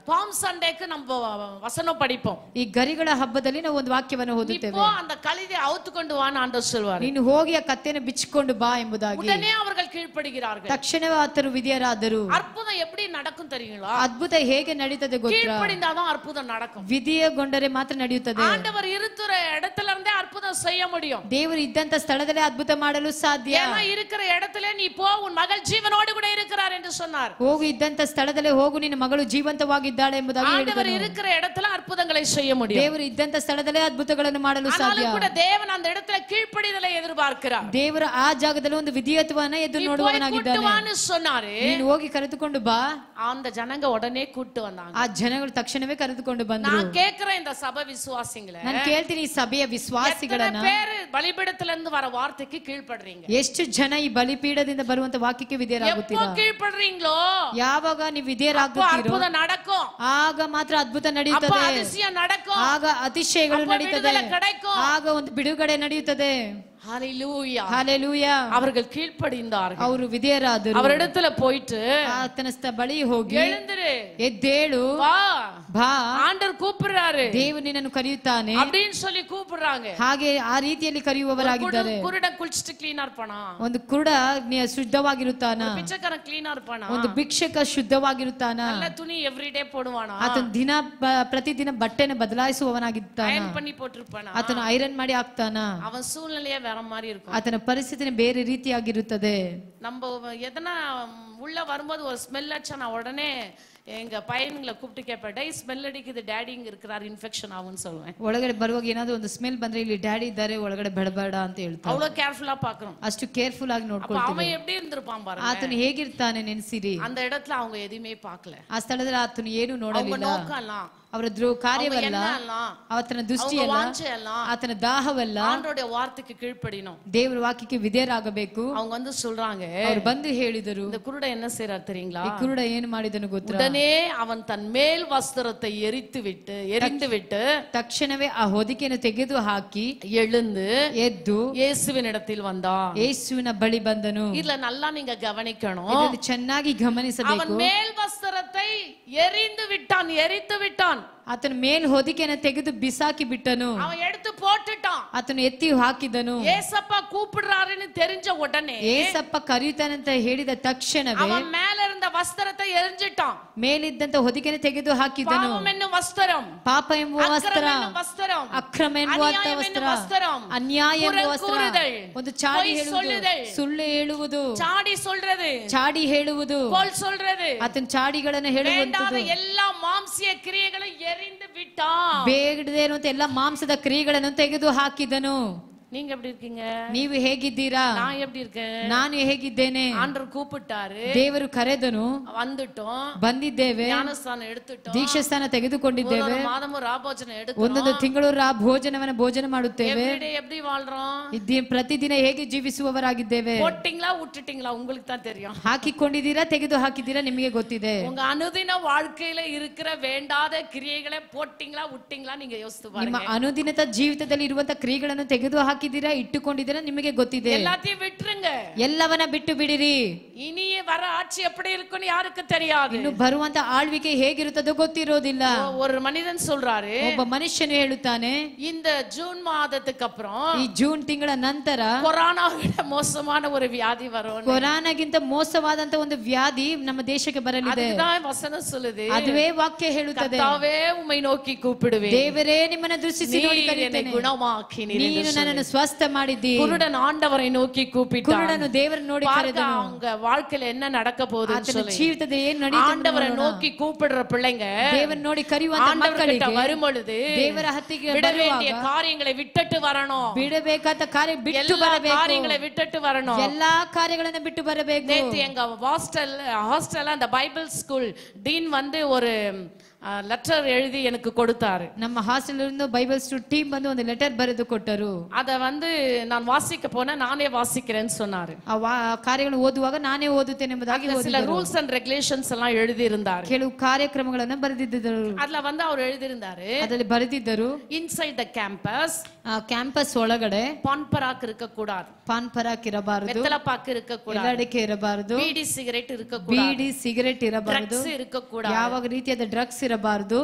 பாம் சண்டேக்கு நம்ம வசனம் படிப்போம். ಈ ಗರಿಗಳ ಹಬ್ಬದಲ್ಲಿ ನಾವು ಒಂದು ವಾಕ್ಯವನ್ನು நீ ಓದುತ್ತೇವೆ. போ, அந்த கழுதை அவுத்து கொண்டு வான்னு ஆண்டவர் சொல்வாரு. ನೀನು ಹೋಗಿ ಆ ಕತ್ತೆಯನ್ನು ಬಿಚ್ಚಿಕೊಂಡು ಬಾ ಎಂಬುದಾಗಿ. உடனே அவர்கள் கீழ்ப்படுகிறார்கள். ತಕ್ಷಣವೇ ಆತರು ವಿಧಿಯರಾದರು. அற்புதம் எப்படி நடக்கும் தெரியுங்களா? ಅದ್ಭುತ ಹೇಗೆ ನಡೀತದೆ ಗೊತ್ತಾ? கீழ்ப்படிந்தாதான் அற்புதம் நடக்கும். ವಿಧಿಯಗೊಂಡರೆ ಮಾತ್ರ ನಡೆಯುತ್ತದೆ. ஆண்டவர் இருக்கிற இடத்துல இருந்தே அற்புதம் செய்ய முடியும். ದೇವರು ಇದ್ದಂತ ಸ್ಥಳದಲ್ಲೇ ಅದ್ಭುತ ಮಾಡಲು ಸಾಧ್ಯ. ஏன்னா இருக்கிற இடத்துல நீ போ, உன் மகள் ஜீவனோடு கூட இருக்கிறார் என்று சொன்னார். ಹೋಗು, ಇದ್ದಂತ ಸ್ಥಳದಲ್ಲೇ ಹೋಗು, ನಿನ್ನ ಮಗಳು ಜೀವಂತವಾಗಿದ್ದಾಳೆ ಎಂಬುದಾಗಿ ஆண்டவர் ಹೇಳಿದನು. இருக்கிற இடத்துல அற்புதங்களை செய்ய முடியும். ದೇವರು ಇದ್ದಂತ ಸ್ಥಳದಲ್ಲೇ ಅದ್ಭುತಗಳನ್ನು ಮಾಡಲು ಸಾಧ್ಯ. ஆனாலும் கூட தேவன் அந்த இடத்துல கீழ்ப்படிதலை எதிர்பார்க்கிறார். ದೇವರು ಆ ಜಾಗದಲ್ಲಿ ಒಂದು ವಿಧೇಯತ್ವವನ್ನು ಎದುರು ನೋಡುವವನಾಗಿದ್ದಾನೆ. சொன்னாரு, ನೀನು ಹೋಗಿ ಕರೆದುಕೊಂಡು ಬಾ. அந்த ஜனங்க உடனே கூட்டு வந்தாங்க. ಆ ಜನಗಳು ತಕ್ಷಣವೇ ಕರೆದುಕೊಂಡು ಬಂದರು. நான் கேக்குறேன் இந்த சபை விசுவாசிங்களே, ನಾನು ಕೇಳ್ತೀನಿ ಈ ಸಭೆಯ ವಿಶ್ವಾಸಿಗಳನ್ನ, பேரு பலிபீடத்துல இருந்து வர வார்த்தைக்கு கீழ்ப்படுறீங்க? ಎಷ್ಟು ಜನ ಈ ಬಲಿಪೀಠದಿಂದ ಬರುವಂತ ವಾಕ್ಯಕ್ಕೆ ವಿಧೇಯರಾಗುತ್ತೀರಾ? எப்போ கீழ்ப்படுறீங்களோ ಯಾವಾಗ ನೀವು ವಿಧೇಯರಾಗುತ್ತೀರೋ அற்புதம் நடக்கும். ಆಗ ಮಾತ್ರ ಅದ್ಭುತ அப்ப ನಡೆಯುತ್ತದೆ. அதிசயம் நடக்கும். ಆಗ ಅತಿಶಯಗಳು அப்ப ನಡೆಯುತ್ತದೆ. விடுதலை கிடைக்கும். ಆಗ ಒಂದು ಬಿಡುಗಡೆ ನಡೆಯುತ್ತದೆ. ஹalleluya. ಹಾಲೆಲೂಯಾ. அவர்கள் கீழ்ப்படிந்தார்கள். ಅವರು ವಿಧೇಯರಾದರು. அவரிடத்துல போயிட்டு ಆತನ ಬಳಿ ಹೋಗಿ, எழுந்திரு, ಎದ್ದೇಳು, வா, ಬಾ, ஆண்டவர் கூப்பிடுறாரு ದೇವರು ನಿನ್ನನ್ನು ಕರೆಯುತ್ತಾನೆ அப்படின்னு சொல்லி கூப்பிடுறாங்க. ಹಾಗೆ ಆ ರೀತಿಯಲ್ಲಿ ಕರೆಯುವವರಾಗಿದ್ದಾರೆ. குருடன் குளிச்சிட்டு கிளீனா இருப்பானா? ಒಂದು ಕುರುಡ ಶುದ್ಧವಾಗಿರುತ್ತಾನ. பிச்சைக்காரன் கிளீனா இருப்பானா? ಒಂದು ಭಿಕ್ಷಕ ಶುದ್ಧವಾಗಿರುತ್ತಾನ. நல்ல துணி ಎವ್ರಿಡೇ போடுவானா? ಆತನ ದಿನ ಪ್ರತಿದಿನ ಬಟ್ಟೆನ ಬದಲಾಯಿಸುವವನಾಗಿದ್ದಾನ. அயர்ன் பண்ணி போட்டுருப்பானா? ಆತನ ಐರನ್ ಮಾಡಿ ಹಾಕ್ತಾನ. அவன் சூழ்நிலையே வேற மாதிரி இருக்கும். ಆತನ ಪರಿಸ್ಥಿತಿ ಬೇರೆ ರೀತಿಯಾಗಿರುತ್ತದೆ. நம்ம எதனா உள்ள வரும்போது ஒரு ஸ்மெல் அடிச்சா நான் உடனே எங்க பையன்களை கூப்பிட்டு கேட்பேன், டேய் ஸ்மெல் அடிக்குது, டாடி இங்க இருக்கிறார், இன்ஃபெக்ஷன் ஆகும்னு சொல்லுவேன். ಒಳಗಡೆ ಬರುವಾಗ ಏನಾದ್ರು ಒಂದು ಸ್ಮೆಲ್ ಬಂದ್ರೆ ಇಲ್ಲಿ ಡ್ಯಾಡಿ ಇದ್ದಾರೆ, ಒಳಗಡೆ ಬೆಳಬೇಡ ಅಂತ ಹೇಳ್ತಾರೆ. அவ்வளவு கேர்ஃபுல்லா பாக்குறோம். ಅಷ್ಟು ಕೇರ್ಫುಲ್ ಆಗಿ அப்ப ನೋಡ್ಕೊಳ್ತೀವಿ. அவன் எப்படி இருந்திருப்பான் பாருங்க. ಆತನು ಹೇಗಿರ್ತಾನೆ ನೆನೆಸಿರಿ. அந்த இடத்துல அவங்க எதுவுமே பார்க்கல. ಆ ಸ್ಥಳದಲ್ಲಿ ಆತನು ಏನು அவங்க ನೋಡಲಿಲ್ಲ. நோக்கம்லாம், ಅವರ ಕಾರ್ಯವಲ್ಲ, ಆತನ ದೃಷ್ಟಿಯಲ್ಲ, ಆತನ ದಾಹವಲ್ಲ, ஆண்டோட வார்த்தைக்கு கீழ்ப்படினோம். ದೇವರ ವಾಕ್ಯಕ್ಕೆ ವಿಧೇಯರಾಗಬೇಕು. அவங்க வந்து சொல்றாங்க, ಅವರು ಬಂದು ಹೇಳಿದರು, இந்த குருட என்ன செய்றார் தெரியுங்களா? ಈ ಕುರುಡ ಏನು ಮಾಡಿದನು ಗೊತ್ತಾ? உடனே அவன் தன் மேல் வஸ்திரத்தை எரிந்து விட்டு ತಕ್ಷಣವೇ ಆ ಹೊದಿಕೆಯನ್ನು ತೆಗೆದು ಹಾಕಿ எழுந்து ಎದ್ದು இயேசுவின் இடத்தில் வந்தான். ಯೇಸುವಿನ ಬಳಿ ಬಂದನು. இதுல நல்லா நீங்க கவனிக்கணும். ಇದನ್ನು ಚೆನ್ನಾಗಿ ಗಮನಿಸಬೇಕು. அவன் மேல் வஸ்திரத்தை எரித்து விட்டான். ಆತನ ಮೇಲ್ ಹೊದಿಕೆಯನ್ನು ತೆಗೆದು ಬಿಸಾಕಿ ಬಿಟ್ಟನು. அவன் எடுத்து போட்டுட்டான். ಆತನು ಎತ್ತಿ ಹಾಕಿದನು. ஏசப்பா கூப்பிடுறாருன்னு தெரிஞ்ச உடனே ಏಸಪ್ಪ ಕರೆಯುತ್ತಾನಂತ ಹೇಳಿದ ತಕ್ಷಣವೇ அவன் மேல இருந்த வஸ்திரத்தை எரிஞ்சிட்டான். ಮೇಲಿದ್ದಂತ ಹೊದಿಕೆಯನ್ನು ತೆಗೆದು ಹಾಕಿದನು. பாவம் என்னும் ವಸ್ತ್ರம், ಪಾಪ ಎಂಬುವ ವಸ್ತ್ರ, அக்கிரமம் என்னும் ವಸ್ತ್ರம், ಅಕ್ರಮ ಎಂಬುವ அநியாயம் ವಸ್ತ್ರ, என்னும் வஸ்திரம், ಅನ್ಯಾಯ ಎಂಬುವ புறம் ವಸ್ತ್ರ, கூறுதல், ಒಂದು ಚಾಡಿ பொய் ಹೇಳುವುದು, சொல்லுதல், ಸುಳ್ಳು ಹೇಳುವುದು, சாடி சொல்றது, ಚಾಡಿ ಹೇಳುವುದು, கோல் சொல்றது, ಆತನ ಚಾಡಿಗಳನ್ನು ಹೇಳುವಂತದ್ದು, வேண்டாத எல்லா மாம்சிய கிரியைகளை எரிந்து விட்டான். ಬೇಡದೇ ಇರುವಂತ ಎಲ್ಲ ಮಾಂಸದ ಕ್ರಿಯೆಗಳನ್ನು ತೆಗೆದು ಹಾಕಿದನು. நீங்க எப்படி இருக்கீங்க? ನೀವು ಹೇಗಿದ್ದೀರಾ? நான் எப்படி இருக்கேன்? ನಾನು ಹೇಗಿದ್ದೇನೆ? ஆண்டவர் கூப்பிட்டாரு, ದೇವರು ಕರೆದನು, வந்துட்டோம், ಬಂದಿದ್ದೇವೆ, ஞானஸ்தானம் எடுத்துட்டோம், ದೀಕ್ಷಾಸ್ಥಾನ ತೆಗೆದುಕೊಂಡಿದ್ದೇವೆ, ஒரு மாதமும் ராபோஜனம் எடுக்கிறோம். ಒಂದೊಂದು ತಿಂಗಳು ಭೋಜನವನ್ನ ಭೋಜನ ಮಾಡುತ್ತೇವೆ. எவ்ரிடே எப்படி வாழ்றோம்? ಪ್ರತಿದಿನ ಹೇಗೆ ಜೀವಿಸುವವರಾಗಿದ್ದೇವೆ? போட்டிங்களா விட்டுட்டீங்களா? உங்களுக்கு தான் தெரியும். ಹಾಕಿಕೊಂಡಿದ್ದೀರಾ, ತೆಗೆದು ಹಾಕಿದ್ದೀರಾ, ನಿಮಗೆ ಗೊತ್ತಿದೆ. உங்க அனுதின வாழ்க்கையில இருக்கிற வேண்டாத கிரியைகளை போட்டிங்களா விட்டீங்களா? நீங்க யோசித்து ನಿಮ್ಮ பாருங்க. ಅನುದಿನದ ಜೀವಿತದಲ್ಲಿ ಇರುವಂತ ಕ್ರಿಯೆಗಳನ್ನು ತೆಗೆದು ಹಾಕಿದ್ದೀರಾ, ಇಟ್ಟುಕೊಂಡಿದ್ದೀರಾ, ನಿಮಗೆ ಗೊತ್ತಿದೆ. எல்லாத்தையும் விட்டுருங்க. ಎಲ್ಲವನ್ನ ಬಿಟ್ಟು ಬಿಡಿರಿ. இனிய வர ஆட்சி எப்படி இருக்குன்னு யாருக்கு தெரியாது. ಇನ್ನು ಬರುವಂತ ಆಳ್ವಿಕೆ ಹೇಗಿರುತ್ತದೋ ಗೊತ್ತಿರೋದಿಲ್ಲ. ஒரு மனிதன் சொல்றாரு, ಒಬ್ಬ ಮನುಷ್ಯನು ಹೇಳುತ್ತಾನೆ, இந்த ஜூன் மாதத்துக்கு அப்புறம் ಈ ಜೂನ್ ತಿಂಗಳ ನಂತರ கொரோனா விட மோசமான ஒரு வியாதி வரும். ಕೊರೋನಾಗಿಂತ ಮೋಸವಾದಂತ ಒಂದು ವ್ಯಾಧಿ ನಮ್ಮ ದೇಶಕ್ಕೆ ಬರಲಿದೆ. அதுதான் வசனம் சொல்லுது. ಅದುವೇ ವಾಕ್ಯ ಹೇಳುತ್ತದೆ. கர்த்தாவே உம்மை நோக்கி கூப்பிடுவேன், ದೇವರೇ ನಿಮ್ಮನ್ನ ದೃಷ್ಟಿಸಿ ನೋಡಿ நீர் என்னை ಕರೆಯುತ್ತೇನೆ, குணமாக்கினீர் என்று ನೀನು ನನ್ನನ್ನು சொல்லி. ಸ್ವಸ್ಥ ಮಾಡಿದ್ದೀ. குருடன் ஆண்டவரை நோக்கி கூப்பிட்டான். ಕುರುಡನು ದೇವರನ್ನು ನೋಡಿ ಕರೆದನು. அவங்க வாழ்க்கையில என்ன நடக்க போகுதுன்னு ಆತನ சொல்லி ಜೀವಿತದ ಏನು ನಡೆಯುತ್ತೆ ஆண்டவரை நோக்கி கூப்பிடுற பிள்ளைங்க ದೇವರನ್ನು ನೋಡಿ ಕರೆಯುವಂತ ஆண்டவர்கிட்ட ಮಕ್ಕಳಿಗೆ வரும்பொழுது ದೇವರ ಹತ್ತಿಗೆ விட வேண்டிய ಬರುವಾಗ காரியங்களை விட்டுட்டு வரணும். ಬಿಡಬೇಕಾದ ಕಾರ್ಯ ಬಿಟ್ಟು எல்லா ಬರಬೇಕು. காரியங்களை விட்டுட்டு வரணும். ಎಲ್ಲಾ ಕಾರ್ಯಗಳನ್ನು ಬಿಟ್ಟು ಬರಬೇಕು. நேத்து எங்க ஹாஸ்டல்ல அந்த பைபிள் ஸ்கூல் டீன் வந்து ஒரு லெட்டர் எழுதி எனக்கு கொடுத்தாரு. ನಮ್ಮ ಹಾಸ್ಟೆಲ್ ಇருந்து ಬೈಬಲ್ ಸ್ಟಡಿ ಟೀಮ್ ಬಂದು ಒಂದು ಲೆಟರ್ ಬರೆದು ಕೊಟ್ಟರು. ಅದ வந்து ನಾನು ವಾಸಿக்க போனா ನಾನೇ ವಾಸಿக்கிறேன்னு சொன்னாரு. ಆ ಕಾರ್ಯಗಳನ್ನು ಓದುವಾಗ ನಾನೇ ಓದುತ್ತೇನೆ ಎಂಬುದಾಗಿ ಓದಿದರು. சில ರೂಲ್ಸ್ ಅಂಡ್ ರೆಗ್ಯುಲೇಷನ್ಸ್ ಎಲ್ಲ எழுதி இருந்தாரு. ಕೆಲವು ಕಾರ್ಯಕ್ರಮಗಳನ್ನು ಬರೆದಿದ್ದರು. ಅದಲ್ಲ வந்து ಅವರು எழுதி இருந்தாரு. ಅದರಲ್ಲಿ ಬರೆದಿದ್ದರು ಇನ್ಸೈಡ್ ದ ಕ್ಯಾಂಪಸ್, ಕ್ಯಾಂಪಸ್ ಒಳಗಡೆ ಪಾನ್ ಪರಾಕ್ ಇರಕೂಡದು, ಪಾನ್ ಪರಾಕ್ ಇರಬಾರದು, ಬೆತ್ತಲ ಪಾಕ್ ಇರಕೂಡದು, ಎಲ್ಲಡಿಕೆ ಇರಬಾರದು, ಬೀಡಿ ಸಿಗರೇಟ್ ಇರಕೂಡದು, ಬೀಡಿ ಸಿಗರೇಟ್ ಇರಬಾರದು, ಡ್ರಗ್ಸ್ ಇರಕೂಡದು, ಯಾವ ರೀತಿಯಾದ ಡ್ರಗ್ಸ್ ಇರಬಾರದು,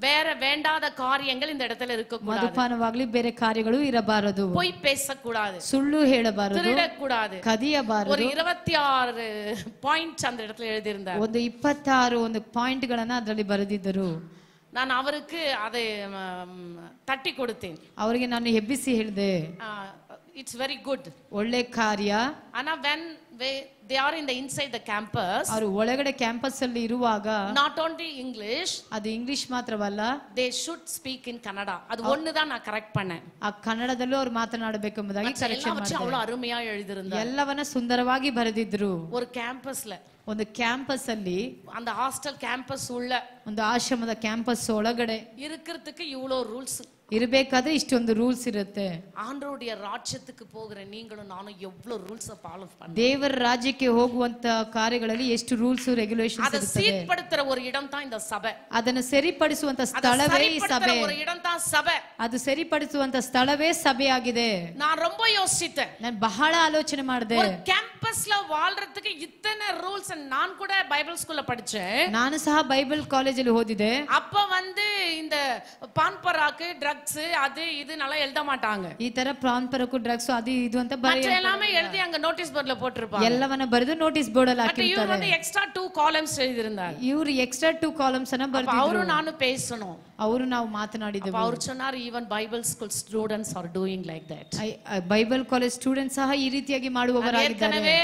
வேற வேண்டாத காரியங்கள் இந்த இடத்துல இருக்க கூடாது, ಮದುಪಾನವಾಗಲಿ ಬೇರೆ ಕಾರ್ಯಗಳು ಇರಬಾರದು, போய் பேசக்கூடாது, ಸುಳ್ಳು ಹೇಳಬಾರದು, திருடக்கூடாது, ಕದಿಯಬಾರದು. ஒரு 26 ಪಾಯಿಂಟ್ಸ್ அந்த இடத்துல எழுதி இருந்தார். ಒಂದು 26 ಪಾಯಿಂಟ್ ಗಳನ್ನ ಅದರಲ್ಲಿ ಬರೆದಿದ್ದರು. ನಾನು ಅವருக்கு அதை தட்டி கொடுத்தேன். ಅವರಿಗೆ ನಾನು ಎಬ್ಬಿಸಿ ಹೇಳಿದೆ, ಇಟ್ಸ್ ವೆರಿ ಗುಡ್, ಒಳ್ಳೆ ಕಾರ್ಯ. ಆனா when they are in the inside the campus, ಅವರು ಒಳಗಡೆ ಕ್ಯಾಂಪಸ್ ಅಲ್ಲಿ ಇರುವಾಗ not only English, ಅದು ಇಂಗ್ಲಿಷ್ ಮಾತ್ರವಲ್ಲ, they should speak in Kannada. ಅದು ಒಂದು தான் நான் ಕರೆಕ್ಟ್ பண்ணேன். ಆ ಕನ್ನಡದಲ್ಲೂ ಅವರು ಮಾತನಾಡಬೇಕು ಎಂಬುದಾಗಿ ಕರೆಕ್ಷನ್ ಮಾಡಿದೆ. ಅவ்வளவு ಅರುமையா எழுதிருந்தார். ಎಲ್ಲವನ್ನ ಸುಂದರವಾಗಿ ಬರೆದಿದ್ರು. ஒரு ಕ್ಯಾಂಪಸ್ல, ಒಂದು ಕ್ಯಾಂಪಸ್ ಅಲ್ಲಿ, அந்த ஹாஸ்டல் ಕ್ಯಾಂಪಸ್ உள்ள ಒಂದು ಆಶ್ರಮದ ಕ್ಯಾಂಪಸ್ ಒಳಗಡೆ இருக்கிறதுக்கு இவ்வளோ ರೂಲ್ಸ್ ಇರಬೇಕಾದ್ರೆ ಇಷ್ಟೊಂದು ರೂಲ್ಸ್ ಇರುತ್ತೆ. ஆண்டவருடைய ராஜ்யத்துக்கு போகிற நீங்களும் நானும் எவ்வளவு ரூல்ஸ் ஃபாலோ பண்ணணும். ದೇವರ ರಾಜ್ಯಕ್ಕೆ ಹೋಗುವಂತ ಕಾರ್ಯಗಳಲ್ಲಿ ಎಷ್ಟು ರೂಲ್ಸ್ ರೆಗ್ಯುಲೇಷನ್ಸ್ அதை ಇರುತ್ತದೆ. சீர்படுத்துற ஒரு இடம் தான் இந்த சபை. ಅದನ್ನು ಸರಿಪಡಿಸುವಂತ ಸ್ಥಳವೇ ಈ ಸಭೆ. ஒரு இடம் தான் சபை. ಅದು ಸರಿಪಡಿಸುವಂತ ಸ್ಥಳವೇ ಸಭೆಯಾಗಿದೆ. நான் ரொம்ப யோசிச்சேன். ನಾನು ಬಹಳ ಆಲೋಚನೆ ಮಾಡಿದೆ. ஒரு கேம்பஸ்ல வாழ்றதுக்கு இத்தனை ரூல்ஸ். நான் கூட பைபிள் ஸ்கூல்ல படிச்சேன். ನಾನು ಸಹ ಬೈಬಲ್ ಕಾಲೇಜಲ್ಲಿ ಓದಿದೆ. அப்ப வந்து இந்த பான் பராக்கு ட்ரಗ್ಸ್ அது இது நல்லா எழுத மாட்டாங்க. ಈ ತರ ಪ್ರಾನ್ ಪರಕು ಡ್ರಗ್ಸ್ ಅದು ಇದು ಅಂತ எல்லாமே எழுதி அங்க ನೋಟಿಸ್ ಬೋರ್ಡ್ல போட்டுருப்பாங்க. ಎಲ್ಲವನ್ನ ಬರೆದು ನೋಟಿಸ್ ಬೋರ್ಡ್ ಅಲ್ಲಿ ಹಾಕಿರ್ತಾರೆ. இவர் வந்து எக்ஸ்ட்ரா 2 ಕಾಲಮ್ಸ್ எழுதிருந்தார். ಇವರು ಎಕ್ಸ್ಟ್ರಾ 2 ಕಾಲಮ್ಸ್ ಅನ್ನು ಬರೆದಿದ್ರು. ಅವರು ನಾನು பேசணும். ಅವರು ನಾವು ಮಾತನಾಡಿದೆವು. ಅವರು சொன்னார் even bible school students are doing like that. Bible college students ಸಹ ಈ ರೀತಿಯಾಗಿ ಮಾಡುವವರಾಗಿದ್ದಾರೆ. ಏಕನವೇ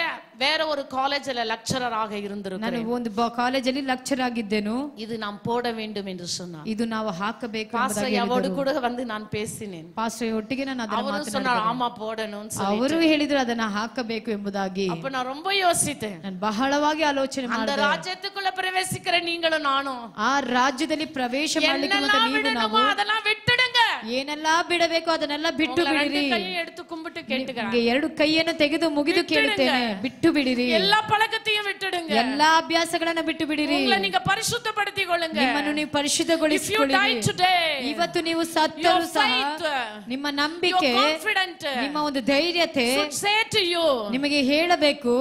ಬೇರೆ ஒரு ಕಾಲೇಜಲ್ಲಿ ಲೆಕ್ಚರರ್ ಆಗಿ இருந்திருக்கிறேன். ನಾನು ಒಂದು ಕಾಲೇಜಲ್ಲಿ ಲೆಕ್ಚರ್ ಆಗಿದ್ದೆನು. ಇದು நாம் போட வேண்டும் என்று சொன்னார். ಇದು ನಾವು ಹಾಕಬೇಕು ಎಂಬುದಾಗಿ ಹೇಳಿದರು. ಪಾಸ್ಟರ್ ಅವಡು ಕೂಡ வந்து ನಾನು பேசினேன். ಪಾಸ್ಟರ್ ಒಟ್ಟಿಗೆ ನಾನು ಅದನ್ನ ಮಾತನಾಡಿದೆ. ಅವರು சொன்னார் ஆமா போடணும்னு சொல்லி. ಅವರು ಹೇಳಿದ್ರು ಅದನ್ನ ಹಾಕಬೇಕು ಎಂಬುದಾಗಿ. அப்ப நான் ரொம்ப யோசித்தேன். ನಾನು ಬಹಳವಾಗಿ ಆಲೋಚನೆ ಮಾಡಿದೆ. அந்த ராஜ்யத்துக்குள்ள பிரவேசிக்கிற நீங்களும் நானும் ಆ ರಾಜ್ಯದಲ್ಲಿ ಪ್ರವೇಶ ಮಾಡಲಿಕ್ಕೆ ನೀವು ನಾವು ಅದೆல்லாம் விட்டுடுங்க. ಏನೆಲ್ಲ ಬಿಡಬೇಕು ಅದನ್ನೆಲ್ಲ ಬಿಟ್ಟು ಬಿಡಿರಿ. ಕೈ ಎತ್ತು ಕುಂಬಿಟ್ಟು ಕೇಳ್ತಿದ್ದಾರೆ. ಎರಡು ಕೈಯನ್ನು ತೆಗೆದು ಮುಗಿದು ಕೇಳುತ್ತೇನೆ, ಬಿಟ್ಟು ಬಿಡಿರಿ. ಎಲ್ಲ ಪಳಕத்தையும் விட்டுடுங்க. ಎಲ್ಲ ಅಭ್ಯಾಸಗಳನ್ನು ಬಿಟ್ಟು ಬಿಡಿರಿ. உங்களை நீங்க பரிசுத்தப்படுத்திಕೊಳ್ಳுங்க. ನಿಮ್ಮನ್ನು ನೀವು ಪರಿಶುದ್ಧಗೊಳಿಸಿಕೊಳ್ಳಿ. ಇವತ್ತು ನೀವು ಸತ್ತರೂ ಸಹ ನಿಮ್ಮ ನಂಬಿಕೆ, ನಿಮ್ಮ ಒಂದು ಧೈರ್ಯತೆ ನಿಮಗೆ ಹೇಳಬೇಕು,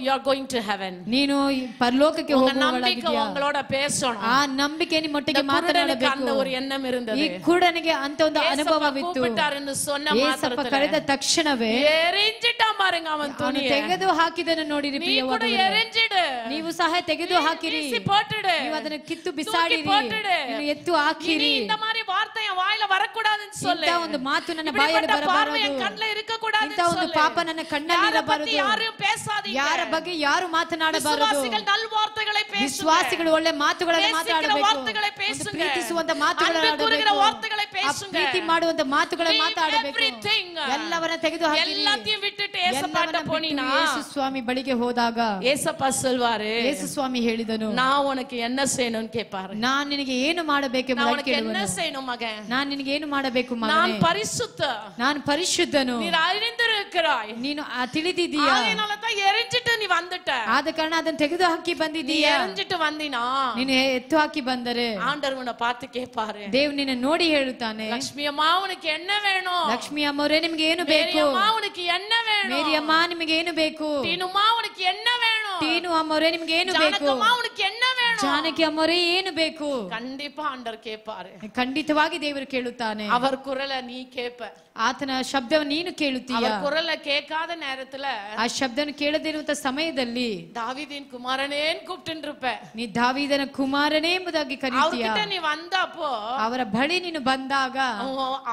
you are going to heaven. ನೀನು ಪರಲೋಕಕ್ಕೆ ಹೋಗುವವಳಾಗಿದ್ದೀಯಾ. உங்களோட பேசணும். ಆ ನಂಬಿಕೆ ನಿಮ್ಮೊಟ್ಟಿಗೆ ಮಾತನಾಡಬೇಕು. அந்த ஒரு எண்ணம் இருந்தது. ಈ ಕುರುಡನಿಗೆ ಅಂತ ಒಂದು ಅನುಭವವಿತ್ತು. ಯೇಸಪ್ಪ ಕರೆದ ತಕ್ಷಣವೇ ಎರಿಂಜಿಟಾ ಮಾರಂಗ ಅವನ್ ತುನಿಯ ತೆಗೆದು ಹಾಕಿದನು. ನೋಡಿರಿ ಪ್ರಿಯವಾದವರೇ, ನೀವು ಸಹ ತೆಗೆದು ಹಾಕಿರಿ. ನೀವು ಅದನ್ನು ಕಿತ್ತು ಬಿಸಾಡಿರಿ, ನೀವು ಎತ್ತು ಹಾಕಿರಿ. இந்த மாதிரி வார்த்தை என் வாயில வரக்கூடாதுன்னு சொல்லு. ಇಂಥ ಒಂದು ಮಾತು ನನ್ನ ಬಾಯಲ್ಲಿ ಬರಬಾರದು. ಇಂಥ ಒಂದು ಪಾಪ ನನ್ನ ಕಣ್ಣಲ್ಲಿ ಇರಬಾರದು. ಯಾರ ಬಗ್ಗೆ ಯಾರು ಮಾತನಾಡಬಾರದು. ವಿಶ್ವಾಸಿಗಳು ಒಳ್ಳೆ ಮಾತುಗಳನ್ನು ಮಾತಾಡಬೇಕು. ಪ್ರೀತಿಸುವಂತ ಮಾತುಗಳನ್ನು ಆಡಬೇಕು. ಪ್ರೀತಿ ಮಾಡುವಂತ ಮಾತುಗಳನ್ನು ಮಾತಾಡಬೇಕು. ಎಲ್ಲವನ್ನ ತೆಗೆದು ಹಾಕಿರಿ. ಯೇಸು ಸ್ವಾಮಿ ಬಳಿಗೆ ಹೋದಾಗ ಯೇಸು ಸ್ವಾಮಿ ಹೇಳಿದನು, ನಾನು ನಿನಗೆ ಏನು ಮಾಡಬೇಕೆಂಬುದನ್ನು ಕೇಳುವನು. ನಾನು ನಿನಗೆ ಏನು ಮಾಡಬೇಕು ಮಗನೇ? ನಾನು ಪರಿಶುದ್ಧನು. ನೀನು ತಿಳಿದಿದ್ದೀಯಾ? ಆದ ಕಾರಣ ಅದನ್ನು ತೆಗೆದು ಹಾಕಿ ಬಂದಿದ್ದೀಯಾ? ನೀನು ಎತ್ತು ಹಾಕಿ ಬಂದರೆ ದೇವ್ ನಿನ್ನ ನೋಡಿ ಹೇಳುತ್ತಾನೆ, ಲಕ್ಷ್ಮಿ ಅಮ್ಮವರೇ ನಿಮಗೆ ಏನು ಬೇಕು? ಮೇರಿ ಅಮ್ಮ ನಿಮಗೆ ಏನು ಬೇಕು? ಟೀನು ಅಮ್ಮವರೇ ನಿಮಗೆ ಏನು ಬೇಕು? ಜಾನಕಿ ಅಮ್ಮವರೇ ಏನು ಬೇಕು? ಖಂಡಿತವಾಗಿ ದೇವರು ಕೇಳುತ್ತಾನೆ. ಅವರ ಕುರಲ ನೀ ಕೇಪ, ಆತನ ಶಬ್ದವನ್ನು ನೀನು ಕೇಳುತ್ತೀಯ. ಕುರಲ ಕೇಕಾದ ನೇರத்துல ಆ ಶಬ್ದವನ್ನು ಕೇಳದಿರುವಂತ ಸಮಯದಲ್ಲಿ ದಾವೀದಿನ ಕುಮಾರನೇನ್ ಕೂಪ್ಟಿನ್ರುಪೆ, ನೀ ದಾವೀದನ ಕುಮಾರನೇ ಎಂಬುದಾಗಿ ಕರೀತೀಯ. ನೀ ಬಂದಪ್ಪೋ ಅವರ ಬಳಿ ನೀನು ಬಂದಾಗ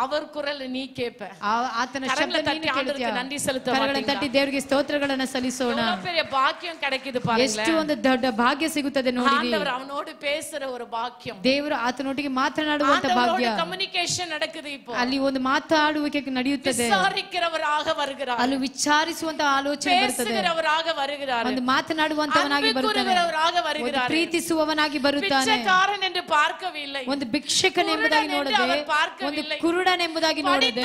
ಅವರ ಕುರಲ ನೀ ಕೇಪ, ಆತನ ಶಬ್ದ ನೀನು ಕೇಳುತ್ತೀಯ. ಕರಗಳನ್ನು ತಟ್ಟಿ ದೇವರಿಗೆ ಸ್ತೋತ್ರಗಳನ್ನು ಸಲ್ಲಿಸೋಣ. ಭಾಗ್ಯ ಕಡಕಿದು. ಎಷ್ಟು ಒಂದು ದೊಡ್ಡ ಭಾಗ್ಯ ಸಿಗುತ್ತದೆ ನೋಡಿರಿ. ஆண்டவர் அவனோடு பேசுற ஒரு பாக்கியம், ದೇವರು ಆತನೊಟ್ಟಿಗೆ ಮಾತನಾಡುವಂತ ಭಾಗ್ಯ, ಕಮ್ಯುನಿಕೇಶನ್ ನಡೆಯುತ್ತದೆ. இப்போ ಅಲ್ಲಿ ಒಂದು ಮಾತಾಡುವಿಕೆ ನಡೆಯುತ್ತದೆ, ವಿಚಾರಿக்கிறವರಾಗ வருகிறார், ಅಲ್ಲಿ ವಿಚಾರಿಸುವಂತ ಆಲೋಚನೆ ಬರುತ್ತದೆ, பேசுகிறவராக வருகிறார், ಒಂದು ಮಾತನಾಡುವಂತವನಾಗಿ ಬರುತ್ತಾನೆ, ಒಂದು ಪ್ರೀತಿಸುವವನಾಗಿ ಬರುತ್ತಾನೆ, ಭಿಕ್ಷುಕಕಾರನ್ ಎಂದು பார்க்கவில்லை, ಒಂದು ಭಿಕ್ಷಕನೆಂಬುದಾಗಿ ನೋಡದೆ, ಒಂದು ಕುರುಡನೆಂಬುದಾಗಿ ನೋಡದೆ,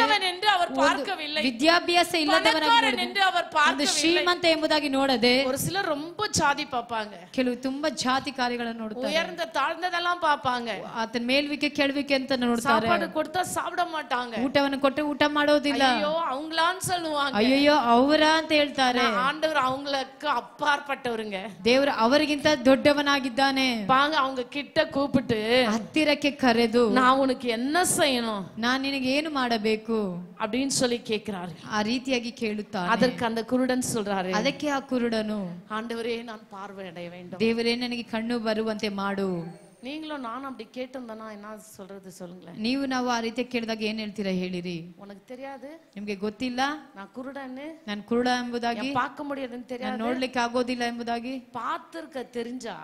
ವಿದ್ಯಾಭ್ಯಾಸ ಇಲ್ಲದವನಾಗಿ ನೋಡದೆ, ಒಂದು ಶ್ರೀಮಂತ ಎಂಬುದಾಗಿ ನೋಡದೆ, ஒரு சிலர் ரொம்ப ஜாதி பாப்பாங்க, ಕೆಲವು ತುಂಬಾ ಜಾತಿ ಕಾರ್ಯಗಳನ್ನು ನೋಡ್ತಾರೆ, உயர்ந்த தாழ்ந்ததெல்லாம் பாப்பாங்க, ಆತನ ಮೇಲ್ವಿಕೆ ಕೆಳವಿಕೆ ಅಂತ ನೋಡ್ತಾರೆ, சாப்பாடு கொடுத்தா சாப்பிட மாட்டாங்க, ಊಟವನ್ನು ಕೊಟ್ಟು ಊಟ ಮಾಡೋದಿಲ್ಲ, ஐயோ அவங்களான்னு சொல்லுவாங்க, ಅಯ್ಯೋ ಅವರ ಅಂತ ಹೇಳ್ತಾರೆ. ஆண்டவர் அவங்களுக்கு அப்பாற்பட்டவருங்க, ದೇವರು ಅವರಿಗಿಂತ ದೊಡ್ಡವನಾಗಿದ್ದಾನೆ. வாங்க அவங்க கிட்ட கூப்பிட்டு ಹತ್ತಿರಕ್ಕೆ ಕರೆದು நான் உனக்கு என்ன செய்யணும், ನಾನು ನಿನಗೆ ಏನು ಮಾಡಬೇಕು அப்படின்னு சொல்லி கேக்குறாரு. ಆ ರೀತಿಯಾಗಿ ಕೇಳುತ್ತಾನೆ. அதற்கு அந்த குருடன் சொல்றாரு, ಅದಕ್ಕೆ ಆ ಕುರುಡನು, ஆண்டவரே நான் பார்வை அடைய வேண்டும், ದೇವರೇ ನನಗೆ ಕಣ್ಣು ಬರುವಂತೆ ಮಾಡು. நீங்களும் நானும் அப்படி கேட்டிருந்தனா என்ன சொல்றது சொல்லுங்களேன். ನೀವು ನಾವು ಆ ರೀತಿ ಕೇಳಿದಾಗ ಏನ್ ಹೇಳ್ತೀರಾ ಹೇಳಿರಿ. உனக்கு தெரியாது, ನಿಮ್ಗೆ ಗೊತ್ತಿಲ್ಲ நான் குருடன்னு, ನಾನು ಕುರುಡ ಎಂಬುದಾಗಿ, பார்க்க முடியாதுன்னு தெரியாது, ನೋಡ್ಲಿಕ್ಕೆ ಆಗೋದಿಲ್ಲ ಎಂಬುದಾಗಿ, பார்த்திருக்க தெரிஞ்சா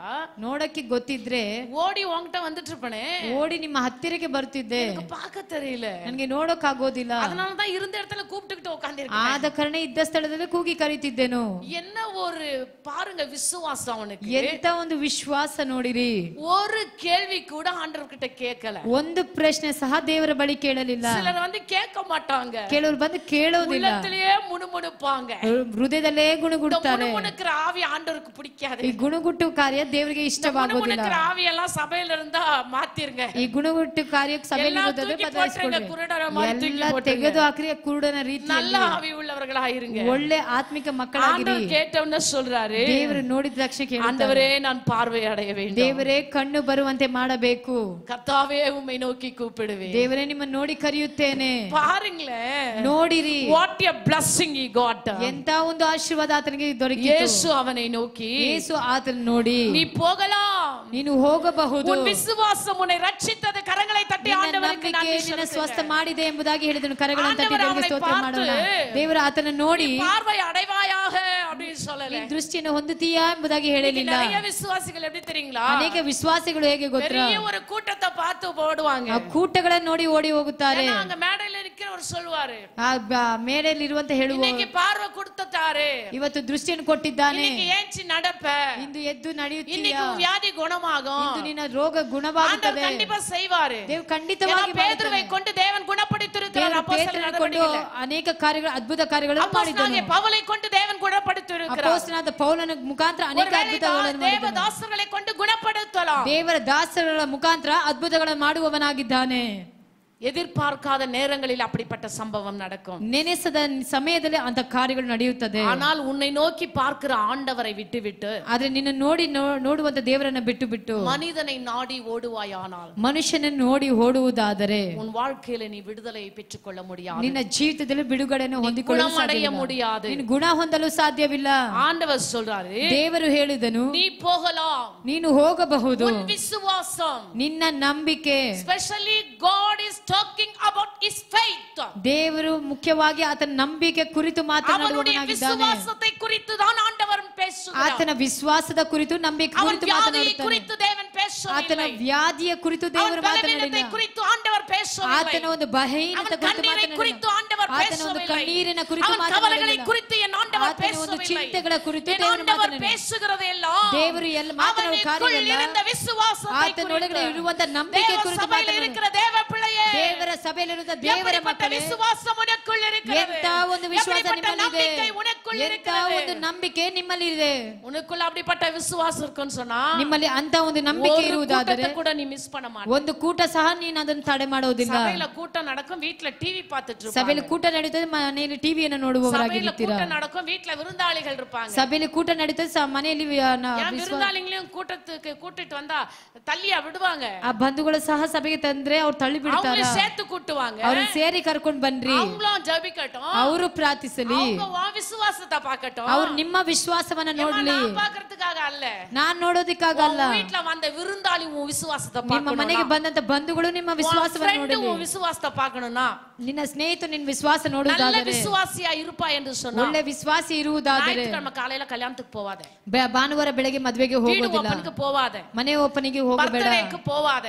ನೋಡಕ್ಕೆ ಗೊತ್ತಿದ್ರೆ ஓடி உன்கிட்ட வந்துட்டு இருப்பனே, ಓಡಿ ನಿಮ್ಮ ಹತ್ತಿರಕ್ಕೆ ಬರ್ತಿದ್ದೆ, பார்க்க தெரியல, ನನಗೆ ನೋಡಕ್ ಆಗೋದಿಲ್ಲ, அதனாலதான் இருந்த இடத்துல கூப்பிட்டுக்கிட்டு உட்கார்ந்திருக்கேன், ಆದ ಕಾರಣ ಇದ್ದ ಸ್ಥಳದಲ್ಲಿ ಕೂಗಿ ಕರೀತಿದ್ದೇನು. என்ன ஒரு பாருங்க விசுவாசம் அவனுக்கு, ಎಂತ ಒಂದು ವಿಶ್ವಾಸ ನೋಡಿರಿ. ஒரு கேள்வி கூட ஆண்டவர் கிட்ட கேட்கல, ಒಂದು ಪ್ರಶ್ನೆ ಸಹ ದೇವರ ಬಳಿ ಕೇಳಲಿಲ್ಲ. சிலர் வந்து கேட்க மாட்டாங்க, ಕೆಲವರು ಬಂದು ಕೇಳೋದಿಲ್ಲ, உள்ளத்திலேயே முணுமுணுப்பாங்க, ಹೃದಯದಲ್ಲೇ ಗುಣಗುಡುತ್ತಾರೆ. முணுமுணுக்கிற ஆவி ஆண்டவருக்கு பிடிக்காது. ಈ ಗುಣಗುಟ್ಟು ಕಾರ್ಯ ದೇವರಿಗೆ ಇಷ್ಟವಾಗುವುದಿಲ್ಲ. முணுமுணுக்கிற ஆவி எல்லாம் சபையில இருந்தா மாத்திருங்க. ಈ ಗುಣಗುಟ್ಟು ಕಾರ್ಯಕ್ಕೆ ಸಭೆಯಲ್ಲಿ ಇರುತ್ತದೆ ಬದಲಾಯಿಸಿಕೊಳ್ಳಿ. ಎಲ್ಲ ತೆಗೆದು ಹಾಕ್ರಿ ಕುರುಡನ ರೀತಿ. நல்ல ஆவி உள்ளவர்களாயிருங்க. ಒಳ್ಳೆ ಆತ್ಮಿಕ ಮಕ್ಕಳಾಗಿರಿ. ஆண்டவர் கேட்டவன சொல்றாரு, ದೇವರು ನೋಡಿದ ತಕ್ಷಣ ಕೇಳ್ತಾರೆ, ஆண்டவரே நான் பார்வை அடைய வேண்டும், ದೇವರೇ ಕಣ್ಣು ಬರುವಂತೆ ಮಾಡಬೇಕು, கர்த்தாவே உம்மை நோக்கி கூப்பிடுவேன், ದೇವರೇ ನಿಮ್ಮನ್ನು ನೋಡಿ ಕರೆಯುತ್ತೇನೆ. பாருங்களேன், ನೋಡಿರಿ, what a blessing he got. ಎಂತ ಒಂದು ಆಶೀರ್ವಾದ ಆತನಿಗೆ ದೊರಕಿತು. ಯೇಸು ಅವனை நோக்கி, ಯೇಸು ಆತನ ನೋಡಿ, நீ போகலாம், ನೀನು ಹೋಗಬಹುದು, உன் விசுவாசம் உன்னை ரட்சித்தது. கரங்களை தட்டி ஆண்டவருக்கு நன்றி ನಿನ್ನ ಸ್ವಸ್ಥ ಮಾಡಿದೆ ಎಂಬುದಾಗಿ ಹೇಳಿದನು. ಕರಗಳನ್ನು ತಟ್ಟಿ ஆண்டவர் ದೇವರಿಗೆ ಸ್ತೋತ್ರ ಮಾಡೋಣ. ದೇವರು ಆತನ ನೋಡಿ பார்வை அடைவாயாக அப்படின்னு சொல்லல, ನೀನು ದೃಷ್ಟಿಯನ್ನು ಹೊಂದುತ್ತೀಯಾ ಎಂಬುದಾಗಿ ಹೇಳಲಿಲ್ಲ. நிறைய விசுவாசிகள் எப்படி தெரியுங்களா, ಅನೇಕ ವಿಶ್ವಾಸಿಗಳು ಹೇಗೆ ಗೊತ್ತಾ, பெரிய ஒரு கூட்டத்தை பார்த்து ஓடுவாங்க, ಆ ಕೂಟಗಳನ್ನು ನೋಡಿ ಓಡಿ ಹೋಗುತ್ತಾರೆ. அங்க மேடையில இருக்கிறவர் சொல்வாரு, ಆ ಮೇಡೆಯಲ್ಲಿ ಇರುವಂತ ಹೇಳುವ, இன்னைக்கு பார்வை கொடுத்துட்டாரு, ಇವತ್ತು ದೃಷ್ಟಿಯನ್ನು ಕೊಟ್ಟಿದ್ದಾನೆ, இன்னைக்கு ஏஞ்சி நடப்ப, ಇಂದು ಎದ್ದು ನಡೆಯುತ್ತೀಯಾ, இன்னைக்கு வியாதி குணமாகும், ಇಂದು ನಿನ್ನ ರೋಗ ಗುಣವಾಗುತ್ತದೆ. ஆண்டவர் கண்டிப்பா செய்வாரு. ದೇವರು ಖಂಡಿತವಾಗಿ பேதுருவை கொண்டு தேவன் குணப்படுத்தியிருக்கிறார். அப்போஸ்தலர் நடவடிக்கையில ಅನೇಕ ಕಾರ್ಯಗಳು, ಅದ್ಭುತ ಕಾರ್ಯಗಳನ್ನು ಮಾಡಿದನು. பவுலை கொண்டு தேவன் குணப்படுத்தியிருக்கிறார். ಅಪೊಸ್ತಲನಾದ ಪೌಲನ ಮುಖಾಂತರ ಅನೇಕ ಅದ್ಭುತಗಳನ್ನು ಮಾಡಿದನು. தேவதாசர்களை கொண்டு குணப்படுத்தலாம். ದೇವರ ದಾಸರ ಮುಖಾಂತರ ಅದ್ಭುತಗಳನ್ನು ಮಾಡುವವನಾಗಿದ್ದಾನೆ. எதிர்பார்க்காத நேரங்களில் அப்படிப்பட்ட சம்பவம் நடக்கும். ನೆನೆಸದ ಸಮಯದಲ್ಲಿ ಅಂತ ಕಾರ್ಯಗಳು ನಡೆಯುತ್ತದೆ. ஆனால் உன்னை நோக்கி பார்க்கிற ஆண்டவரை விட்டுவிட்டு, ಆದ್ರೆ ನಿನ್ನ ನೋಡಿ ನೋಡುವಂತ ದೇವರನ್ನ ಬಿಟ್ಟು ಬಿಟ್ಟು மனிதனை நாடி ஓடுவாயானால், ಮನುಷ್ಯನನ್ನು ನೋಡಿ ಓಡುವುದಾದರೆ உன் வாழ்க்கையில நீ விடுதலையை பெற்றுக்கொள்ள முடியாது, ನಿನ್ನ ಜೀವಿತದಲ್ಲಿ ಬಿಡುಗಡೆಯನ್ನು ಹೊಂದಿಕೊಳ್ಳಲು அடைய முடியாது, ನೀನು ಗುಣ ಹೊಂದಲು ಸಾಧ್ಯವಿಲ್ಲ. ஆண்டவர் சொல்றாரு, ದೇವರು ಹೇಳಿದನು, நீ போகலாம், ನೀನು ಹೋಗಬಹುದು, உன் விசுவாசம், ನಿನ್ನ ನಂಬಿಕೆ. especially God is talking about his faith. ದೇವರು ಮುಖ್ಯವಾಗಿ ಆತನ ನಂಬಿಕೆ ಕುರಿತು ಮಾತನಾಡುವವನಾಗಿದ್ದಾನೆ. விசுவாசத்தை குறித்து தான் ஆண்டவர் பேசுகிறார். ಆತನ ವಿಶ್ವಾಸದ ಕುರಿತು ನಂಬಿಕೆ ಕುರಿತು ಮಾತನಾಡುತ್ತಾನೆ. குறித்து தேவன் பேசவில்லை. ಆತನ ವ್ಯಾಧಿಯ ಕುರಿತು ದೇವರು ಮಾತನಾಡಿಲ್ಲ. குறித்து ಆண்டவர் பேசவில்லை. ಆತನ ಒಂದು ಬಲಹೀನತೆ ಕುರಿತು ಆண்டவர் ಮಾತನಾಡಿಲ್ಲ. ಆತನ ಒಂದು ಕಣ್ಣೀರಿನ ಕುರಿತು ಮಾತನಾಡಿಲ್ಲ. குறித்து என் ஆண்டவர் ಆತನ ಒಂದು பேசவில்லை. ಚಿಂತೆಗಳ ಕುರಿತು ದೇವರು ஆண்டவர் ಮಾತನಾಡಿಲ್ಲ. பேசுகிறது எல்லாம் ದೇವರು ಎಲ್ಲ ಮಾತನಾಡುವ ಕಾರ್ಯವೆಲ್ಲ இந்த விசுவாசத்தை ಆತನೊಳಗಡೆ ಇರುವಂತ ನಂಬಿಕೆ ಕುರಿತು இருக்கிற தேவ பிள்ளையே, ದೇವರ ಸಭೆಯಲ್ಲಿರುವ ದೇವರ ಮಕ್ಕಳೇ, விசுவாசம் உனக்குள் இருக்கிறது. ಎಂತ ಒಂದು ವಿಶ್ವಾಸ ನಿಮ್ಮಲ್ಲಿದೆ, உனக்குள் ಎಂತ இருக்கிறது. ಒಂದು ನಂಬಿಕೆ ನಿಮ್ಮಲ್ಲಿ ಇದೆ. உனக்குள்ள அப்படிப்பட்ட விசுவாசம் இருக்குன்னு சொன்னா, ನಿಮ್ಮಲ್ಲಿ ಅಂತ ಒಂದು ನಂಬಿಕೆ ಇರುವುದಾದರೆ கூட நீ மிஸ் பண்ண மாட்ட. ಒಂದು ಕೂಟ ಸಹ ನೀನು ಅದನ್ನು ತಡೆ ಮಾಡೋದಿಲ್ಲ. சபையில கூட்டம் நடக்கும், வீட்ல டிவி பார்த்துட்டு இருப்பாங்க. ಸಭೆಯಲ್ಲಿ ಕೂಟ ನಡೀತದೆ, ಮನೆಯಲ್ಲಿ ಟಿವಿಯನ್ನು ನೋಡುವವರಾಗಿರ್ತೀರಾ. கூட்டம் நடக்கும், வீட்ல விருந்தாளிகள் இருப்பாங்க. ಸಭೆಯಲ್ಲಿ ಕೂಟ ನಡೀತದೆ, ಮನೆಯಲ್ಲಿ விருந்தாளிங்களையும் கூட்டத்துக்கு கூட்டிட்டு வந்தா தள்ளியா விடுவாங்க. ಆ ಬಂಧುಗಳು ಸಹ ಸಭೆಗೆ ತಂದ್ರೆ ಅವ್ರು ತಳ್ಳಿ ಬಿಡ್ತಾರೆ. அவங்க சேர்த்து கூட்டுவாங்க. ಅವ್ರನ್ನ ಸೇರಿ ಕರ್ಕೊಂಡು ಬನ್ರಿ, அவங்களும் ஜெபிக்கட்டும், ಅವರು ಪ್ರಾರ್ಥಿಸಲಿ, அவங்க விசுவாச விசுவாசத்தை பார்க்கட்டும். ಅವರು ನಿಮ್ಮ ವಿಶ್ವಾಸವನ್ನ ನೋಡ್ಲಿ. நான் பார்க்கிறதுக்காக அல்ல, ನಾನು ನೋಡೋದಕ್ಕಾಗಲ್ಲ. வீட்ல வந்த விருந்தாளி உன் விசுவாசத்தை ನಿಮ್ಮ பார்க்கணும். ಮನೆಗೆ ಬಂದಂತ ಬಂಧುಗಳು ನಿಮ್ಮ ವಿಶ್ವಾಸವನ್ನ ನೋಡಲಿ. உன் விசுவாசத்தை பார்க்கணும்னா, ನಿನ್ನ ಸ್ನೇಹಿತರು ನಿನ್ನ ವಿಶ್ವಾಸ ನೋಡುವುದಾದರೆ, நல்ல விசுவாசியா இருப்பா என்று சொன்னா, ಒಳ್ಳೆ ವಿಶ್ವಾಸಿ ಇರುವುದಾದರೆ, ஞாயிற்றுக்கிழமை காலையில கல்யாணத்துக்கு போவாத, ಭಾನುವಾರ ಬೆಳಗ್ಗೆ ಮದುವೆಗೆ ಹೋಗೋದಿಲ್ಲ, ಓಪನ್ಗೆ போவாத, ಮನೆ ಓಪನಿಗೆ ಹೋಗಬೇಡ, ಬರ್ತ್ಡೇಗೆ போவாத,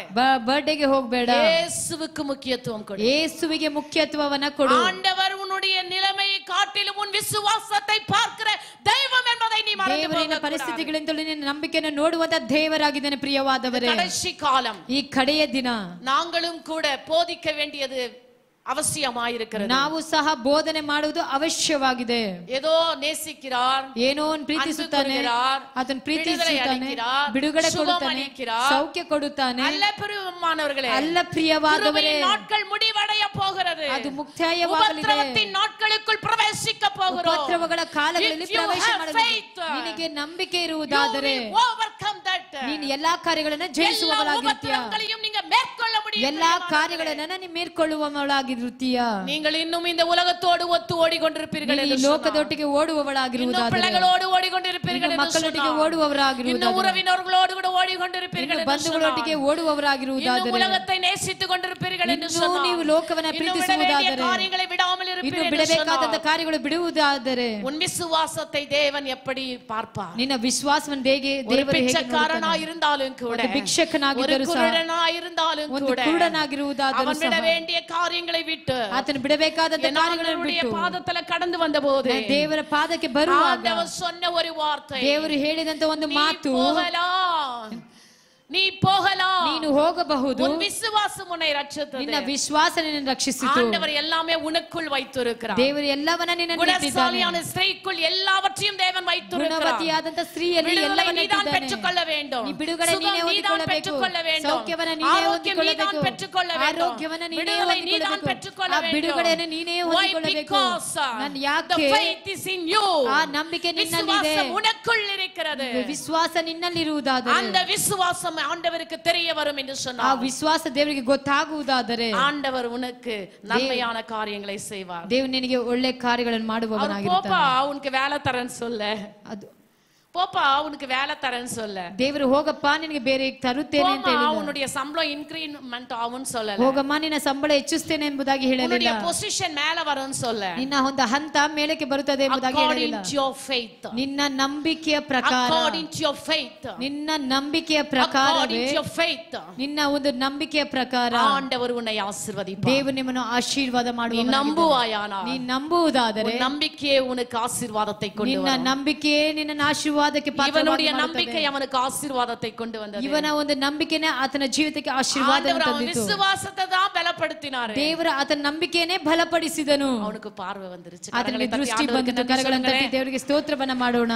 ಬರ್ತ್ಡೇಗೆ ಹೋಗಬೇಡ. ಯೇಸುவுக்கு முக்கியத்துவம் கொடு. ಯೇಸುವಿಗೆ ಮುಖ್ಯತ್ವವನ್ನ ಕೊಡು. ஆண்டவர் உன்னுடைய நிலைமையை காட்டிலும் உன் விசுவாசத்தை பார்க்கிற தெய்வம் என்பதை நீ மறந்து ದೇವರಿನ போகக்கூடாது. ಪರಿಸ್ಥಿತಿಗಳಿಂದಲೂ ನಿನ್ನ ನಂಬಿಕೆಯನ್ನು ನೋಡುವಂತ ದೇವರಾಗಿದ್ದಾನೆ. ಪ್ರಿಯವಾದವರೇ, கடைசி காலம், ಈ ಕಡೆಯ ದಿನ நாங்களும் கூட போதிக்க வேண்டியது அவசியமாயிருக்கிறது. ನಾವು ಸಹ ಬೋಧನೆ ಮಾಡುವುದು ಅವಶ್ಯವಾಗಿದೆ. ஏதோ நேசிக்கிறார், ಏನೋ ಪ್ರೀತಿಸುತ್ತಾನೆ, ಅದನ್ನು ಪ್ರೀತಿಸುತ್ತಾನೆ, ಬಿಡುಗಡೆ ಕೊಡುತ್ತಾನೆ, ಸೌಖ್ಯ ಕೊಡುತ್ತಾನೆ. அல்ல பிரியமானவர்களே, ಅಲ್ಲ ಪ್ರಿಯವಾದವರೇ, நாட்கள் முடிவடைய போகிறது. ಅದು ಮುಕ್ತಾಯವಾಗಲಿದೆ. ಉಪದ್ರವத்தின் நாட்களுக்குள் ಪ್ರವೇಶಿக்க போகிறோம். ಉಪದ್ರವಗಳ ಕಾಲಗಳಲ್ಲಿ ಪ್ರವೇಶ ಮಾಡಲಿದೆ. ನಿನಗೆ ನಂಬಿಕೆ ಇರುವುದಾದರೆ ನೀನು ಎಲ್ಲಾ ಕಾರ್ಯಗಳನ್ನು ಜಯಿಸುವವಳಾಗಿರ್ತೀಯ. ಎಲ್ಲಾ ಕಾರ್ಯಗಳನ್ನು ನೀನು ಮೇಲ್ಕೊಳ್ಳುವವಳಾಗಿರ್ತೀಯ. நீங்கள் இன்னும் இந்த உலகத்தோடு ஒத்து ஓடிக்கொண்டிருப்பீர்கள் என்று சொன்னார். ಲೋಕದೊಟ್ಟಿಗೆ ಓಡುವವಳಾಗಿರುವುದಾದರೆ, பிள்ளைகளோடு ஓடிக்கொண்டிருப்பீர்கள் என்று ಮಕ್ಕಳೊಟ್ಟಿಗೆ சொன்னார். ಓಡುವವರಾಗಿರುವುದಾದರೆ, இன்னும் உறவினர்களோடு கூட ஓடிக்கொண்டிருப்பீர்கள் என்று ಬಂಧುಗಳೊಟ್ಟಿಗೆ சொன்னார். ಓಡುವವರಾಗಿರುವುದಾದರೆ, இன்னும் உலகத்தை நேசித்துக் கொண்டிருப்பீர்கள் என்று ಇನ್ನೂ சொன்னார். ನೀವು ಲೋಕವನ್ನ ಪ್ರೀತಿಸುವುದಾದರೆ, காரியங்களை விடாமல் ಇನ್ನು இருப்பீர்கள் என்று ಬಿಡಬೇಕಾದಂತ சொன்னார். ಕಾರ್ಯಗಳು ಬಿಡುವುದಾದರೆ, உன் விசுவாசத்தை தேவன் எப்படி பார்ப்பார்? ನಿನ್ನ ವಿಶ್ವಾಸವನ್ನು ஒரு ದೇವರು ಹೇಗೆ பிச்சைக்காரனா ನೋಡುತ್ತಾನೆ? இருந்தாலும் கூட, ಒಂದು ಭಿಕ್ಷಕನಾಗಿದ್ದರೂ ஒரு ಸಹ, ಕುರುಡனா இருந்தாலும் ಒಂದು கூட, ಕುರುಡನಾಗಿರುವುದಾದರೂ அவன் விட ಸಹ, வேண்டிய காரியங்களை விட்டு ಆತನು ಬಿಡಬೇಕಾದಂತ ಕಾರ್ಯಗಳನ್ನು என்னுடைய ಬಿಟ್ಟು பாதத்துல கடந்து வந்தபோது ದೇವರ ಪಾದಕ್ಕೆ ಬರುವಾಗ ஆண்டவர் சொன்ன ஒரு வார்த்தை, ದೇವರು ಹೇಳಿದಂತ ಒಂದು ಮಾತು, நீ போகலாம், ನೀನು ಹೋಗಬಹುದು, உன் விசுவாசம் உன்னை ரட்சித்தது. ನಿನ್ನ ವಿಶ್ವಾಸ ನಿನ್ನನ್ನು ರಕ್ಷಿಸಿತು. ஆண்டவர் எல்லாமே உனக்குள் வைத்திருக்கிறார். ದೇವರು ಎಲ್ಲವನ್ನ ನಿನ್ನನ್ನು ಇಟ್ಟಿದ್ದಾನೆ. குணசாலியான ஸ்திரீக்குள் எல்லாவற்றையும் தேவன் வைத்திருக்கிறார். ಗುಣವತಿಯಾದಂತ ಸ್ತ್ರೀಯಲ್ಲಿ ಎಲ್ಲವನ್ನ நீதான் ಇಟ್ಟಿದ್ದಾನೆ. பெற்றுக்கொள்ள வேண்டும். ನೀ ಬಿಡುಗಡೆ ನೀನೇ ಹೊಂದಿಕೊಳ್ಳಬೇಕು, ಸೌಖ್ಯವನ್ನ ನೀನೇ ಹೊಂದಿಕೊಳ್ಳಬೇಕು, ಆರೋಗ್ಯವನ್ನ ನೀನೇ ಹೊಂದಿಕೊಳ್ಳಬೇಕು, ಆ ಬಿಡುಗಡೆಯನ್ನು ನೀನೇ ಹೊಂದಿಕೊಳ್ಳಬೇಕು. ನಾನು ಯಾಕೆ? ಆ ನಂಬಿಕೆ ನಿನ್ನಲ್ಲಿದೆ, உனக்குள் இருக்கிறது. ವಿಶ್ವಾಸ ನಿನ್ನಲ್ಲಿರುವುದಾದರೆ, அந்த விசுவாசம் ஆண்டவருக்கு தெரிய வரும் என்று ಆ சொன்னார். ವಿಶ್ವಾಸ ದೇವರಿಗೆ ಗೊತ್ತಾಗುವುದಾದರೆ ஆண்டவர் உனக்கு நன்மையான காரியங்களை செய்வார். ದೇವರು ನಿನಗೆ ಒಳ್ಳೆ ಕಾರ್ಯಗಳನ್ನು ಮಾಡುವವನಾಗಿರುತ್ತಾನೆ. போப்பா உனக்கு வேலை தரேன்னு சொல்ல, ಅದು போப்பா உனக்கு வேலை தரேன்னு சொல்ல, ದೇವರು ಹೋಗಪ್ಪ ನಿನಗೆ ಬೇರೆ ತರುತ್ತೇನೆ ಅಂತ ಹೇಳಿಲ್ಲ. உன்னுடைய சம்பளம் இன்கிரிமெண்ட் ஆகும்னு சொல்லல. ಹೋಗಮ್ಮ ನಿನ್ನ ಸಂಬಳ ಹೆಚ್ಚಿಸ್ತೇನೆ ಎಂಬುದಾಗಿ ಹೇಳಲಿಲ್ಲ. உன்னுடைய பொசிஷன் மேல வரும்னு சொல்ல. ನಿನ್ನ ಒಂದು ಹಂತ ಮೇಲಕ್ಕೆ ಬರುತ್ತದೆ ಎಂಬುದಾಗಿ ಹೇಳಲಿಲ್ಲ. according to your faith, ನಿನ್ನ ನಂಬಿಕೆಯ ಪ್ರಕಾರ, according to your faith, ನಿನ್ನ ನಂಬಿಕೆಯ ಪ್ರಕಾರವೇ, according to your faith, ನಿನ್ನ ಒಂದು ನಂಬಿಕೆಯ ಪ್ರಕಾರ ಆಂಡವರು ಉನ್னை ಆಶೀರ್ವದಿப்பார். ದೇವರು ನಿಮ್ಮನ್ನು ಆಶೀರ್ವಾದ ಮಾಡುವನು. ನೀ ನಂಬುವಾಯಾனால், ನೀ ನಂಬುವುದಾದರೆ உன் நம்பிக்கையே உனக்கு ஆசீர்வாதத்தை கொண்டு ನಿನ್ನ வரும். ನಂಬಿಕೆಯೇ ನಿನ್ನ ಆಶೀರ್ವಾದಕ್ಕೆ இவனுடைய நம்பிக்கை அவனுக்கு ஆசீர்வாதத்தை கொண்டு வந்தது. ಇವನ ಒಂದು ನಂಬಿಕೆನೇ ಆತನ ಜೀವಿತಕ್ಕೆ ಆಶೀರ್ವಾದವನ್ನು ತಂದಿತು. ವಿಶ್ವಾಸத்தை தான் பலப்படுத்தினார். ದೇವರು ಆತನ ನಂಬಿಕೆಯನ್ನೇ ಬಲಪಡಿಸಿದನು. ಅವನಿಗೆ ಪಾರ್ವೆ ಬಂದಿರುச்சு. ಆತನಿಗೆ ದೃಷ್ಟಿ ಬಂದಿತು. ಕರಗಳನ್ನು ತಟ್ಟಿ ದೇವರಿಗೆ ಸ್ತೋತ್ರವನ್ನ ಮಾಡೋಣ.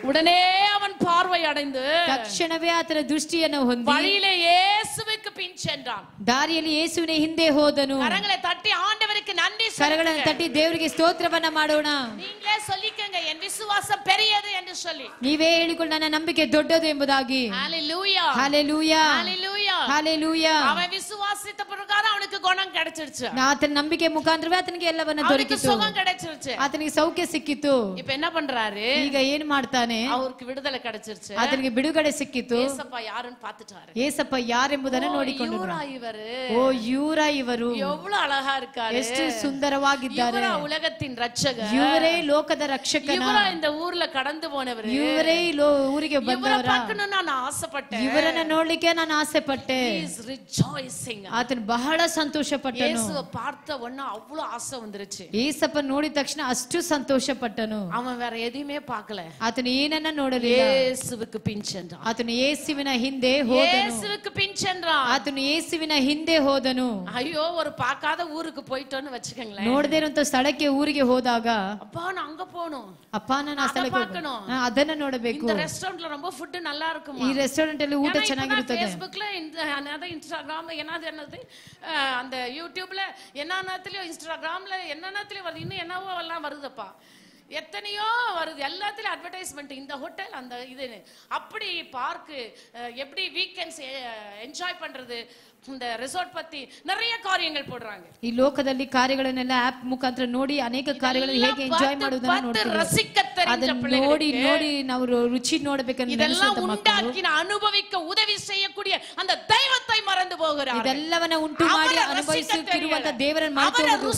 உடனே அவன் பார்வை அடைந்து ತಕ್ಷಣವೇ ಆತನ ದೃಷ್ಟಿಯನ್ನು ಹೊಂದಿ வழியிலே இயேசுவுக்கு பின் சென்றான். ದಾರಿಯಲ್ಲಿ ಯೇಸುವಿನ ಹಿಂದೆ ಹೋದನು. கரங்களை தட்டி ஆண்டவருக்கு நன்றி சொல்லுங்க. ಕರಗಳನ್ನು ತಟ್ಟಿ ದೇವರಿಗೆ ಸ್ತೋತ್ರವನ್ನ ಮಾಡೋಣ. நீங்களே சொல்லிக்கங்க, என் விசுவாசம் பெரியது என்று சொல்லி. ನೀವೇ ಹೇಳಿಕೊಳ್ಳ, ನನ್ನ ನಂಬಿಕೆ ದೊಡ್ಡದು ಎಂಬುದಾಗಿ. ஹalleluya, ஹalleluya, ஹalleluya, ஹalleluya. அவன் விசுவாசித்த பிரகாரம் அவனுக்கு குணம் கிடைச்சிருச்சு. ಆತನ ನಂಬಿಕೆ ಮುಖಾಂತರವೇ ಆತನಿಗೆ ಎಲ್ಲವನ್ನ ದೊರಕಿತು, சுகம் கிடைச்சிருச்சு. ಆತನಿಗೆ ಸೌಖ್ಯ ಸಿಕ್ಕಿತು. இப்போ என்ன பண்றாரு? ಈಗ ಏನ್ ಮಾಡ್ತಾನೆ? அவருக்கு விடுதலை கிடைச்சிருச்சு. ಆತನಿಗೆ ಬಿಡುಗಡೆ ಸಿಕ್ಕಿತು. ஏசப்பா யாருன்னு பார்த்துட்டாரு. ಏಸಪ್ಪ ಯಾರೆಂಬುದನ್ನು ನೋಡಿಕೊಂಡರು. ಓ ಇವರ ಇವರು எவ்வளவு அழகா இருக்காரு, ಎಷ್ಟು ಸುಂದರವಾಗಿದ್ದಾರೆ. இவரா உலகத்தின் ரட்சகர், ಇವರೇ ಲೋಕದ ರಕ್ಷಕನ, இவரா இந்த ஊர்ல கடந்து போனவர், ಇವರೇ ಊರಿಗೆ ಬಂದವರ, பார்க்கணும்னு நான் ஆசைப்பட்டேன். ಇವರನ್ನ ನೋಡ್ಲಿಕ್ಕೆ ನಾನು ಆಸೆ ಪಟ್ಟೆ. He is rejoicing. ಆತನು ಬಹಳ ಸಂತೋಷ ಪಟ್ಟನು. ಯೇಸುவை பார்த்த உடனே அவ்வளவு ஆசை வந்துருச்சு. ಏಸಪ್ಪ ನೋಡಿದ ತಕ್ಷಣ ಅಷ್ಟು ಸಂತೋಷ ಪಟ್ಟನು. அவன் வேற எதையுமே பார்க்கல. ಆತನು ಏನನ್ನ ನೋಡಲಿಲ್ಲ. ಯೇಸುவுக்கு பின் சென்றான். ಆತನು ಯೇಸುವಿನ ಹಿಂದೆ ಹೋದನು. ಯೇಸುவுக்கு பின் சென்றான். ಆತನು ಯೇಸುವಿನ ಹಿಂದೆ ಹೋದನು. ஐயோ, ஒரு பார்க்காத ஊருக்கு போயிட்டோன்னு வெச்சுக்கங்களேன். ನೋಡದೇ ಇರುವಂತ ಸ್ಥಳಕ್ಕೆ ಊರಿಗೆ ಹೋದಾಗ, அப்பா நான் அங்க போணும், ಅಪ್ಪ ನಾನು ಆ ಸ್ಥಳಕ್ಕೆ ಹೋಗ್ಬೇಕು, ಅದನ್ನ ನೋಡಬೇಕು. இந்த ரெஸ்டாரண்ட்ல ரொம்ப ஃபுட் நல்லா இருக்குமா, ಈ ರೆಸ್ಟೋರೆಂಟ್ ಅಲ್ಲಿ ಊಟ ಚೆನ್ನಾಗಿರುತ್ತದೆ. ಫೇಸ್ಬುಕ್ல இன்ஸ்டாகிராம்ல என்னது அந்த யூடியூப்ல என்னன்னத்துலயும் இன்ஸ்டாகிராம்ல என்னன்னத்துலயும் வருது, இன்னும் என்னவோ எல்லாம் வருதப்பா. எத்தனையோ வருது, எல்லாத்துலயும் அட்வர்டைஸ்மெண்ட், இந்த ஹோட்டல் அந்த இது அப்படி பார்க்கு எப்படி வீக்கெண்ட்ஸ் என்ஜாய் பண்றது, இந்த ரிசார்ட் பத்தி நிறைய காரியங்கள் போடுறாங்க. ಈ ಲೋಕದಲ್ಲಿ ಕಾರ್ಯಗಳನ್ನೆಲ್ಲ ಆಪ್ ಮುಖಾಂತರ ನೋಡಿ ಅನೇಕ ಕಾರ್ಯಗಳನ್ನು ಹೇಗೆ ಎಂಜಾಯ್ ಮಾಡುವುದನ್ನು ನೋಡ್ತೀವಿ. ರಸಿಕ தெரிஞ்ச ನೋಡಿ ನೋಡಿ ನಾವು ರುಚಿ ನೋಡಬೇಕಂತ ಇದೆಲ್ಲ ಉಂಟಾಕಿ ಅನುಭವಿக்க ಉದವಿ செய்யக்கூடிய அந்த தெய்வத்தை மறந்து போகிறார்கள். ಇದೆಲ್ಲವನ್ನ ಉಂಟು ಮಾಡಿ ಅನುಭವಿಸುತ್ತಿರುವಂತ ದೇವರನ್ನು ಮರೆತು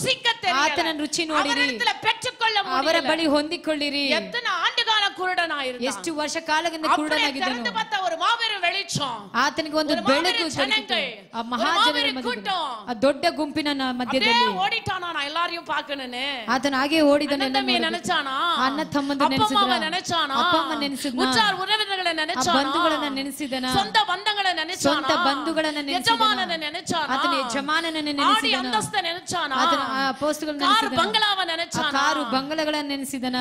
ಆತನ ರುಚಿ ನೋಡಿರಿ, பெற்றுக்கொள்ள ಅವರ ಬಳಿ ಹೊಂದಿಕೊಳ್ಳಿರಿ. எத்தனை ಆண்டுகாಲ ಕುರುಡನಾಗಿದ್ದ, ಎಷ್ಟು ವರ್ಷ ಕಾಲದಿಂದ ಕುರುಡನಾಗಿದ್ದನು. ஒரு மாபெரும் வெளிச்சம், ಆತನಿಗೆ ಒಂದು ಬೆಳಕು ಜೊತೆಗಿತ್ತು. ಆ ಮಹಾಜನರ ಮಧ್ಯೆ, ಆ ದೊಡ್ಡ ಗುಂಪಿನ ಮಧ್ಯದಲ್ಲಿ ಓಡಿತಾನ, ನಾನು ಎಲ್ಲಾரையும் பார்க்கணும்னு ಆತನ ಹಾಗೆ ಓಡಿದನು. ನೆನೆಚಾನಾ, ಅಣ್ಣ ತಮ್ಮಂದು ನೆನೆಸಿದನ, ಅಪ್ಪ ಅಮ್ಮ ನೆನೆಸಿದನ, ಉಚ್ಚಾರ ಉರವಿನಗಳನ್ನ ನೆನೆಚಾನಾ, ಬಂಧುಗಳನ್ನ ನೆನೆಸಿದನ, ಸ್ವಂತ ಬಂಧಗಳನ್ನ ನೆನೆಚಾನಾ, ಸ್ವಂತ ಬಂಧುಗಳನ್ನ ನೆನೆಸಿದನ, ಯಜಮಾನನ ನೆನೆಚಾನಾ, ಆತನ ಯಜಮಾನನ ಆಡಿ ನೆನೆಸಿದನ, ಅಂತಸ್ತ ನೆನೆಚಾನಾ, ಆತನ ಅಪೊಸ್ತಲರನ್ನ ಕಾರು ನೆನೆಸಿದನ, ಬಂಗಲಾವ ನೆನೆಚಾನಾ, ಕಾರು ಬಂಗಲಗಳನ್ನ ನೆನೆಸಿದನ.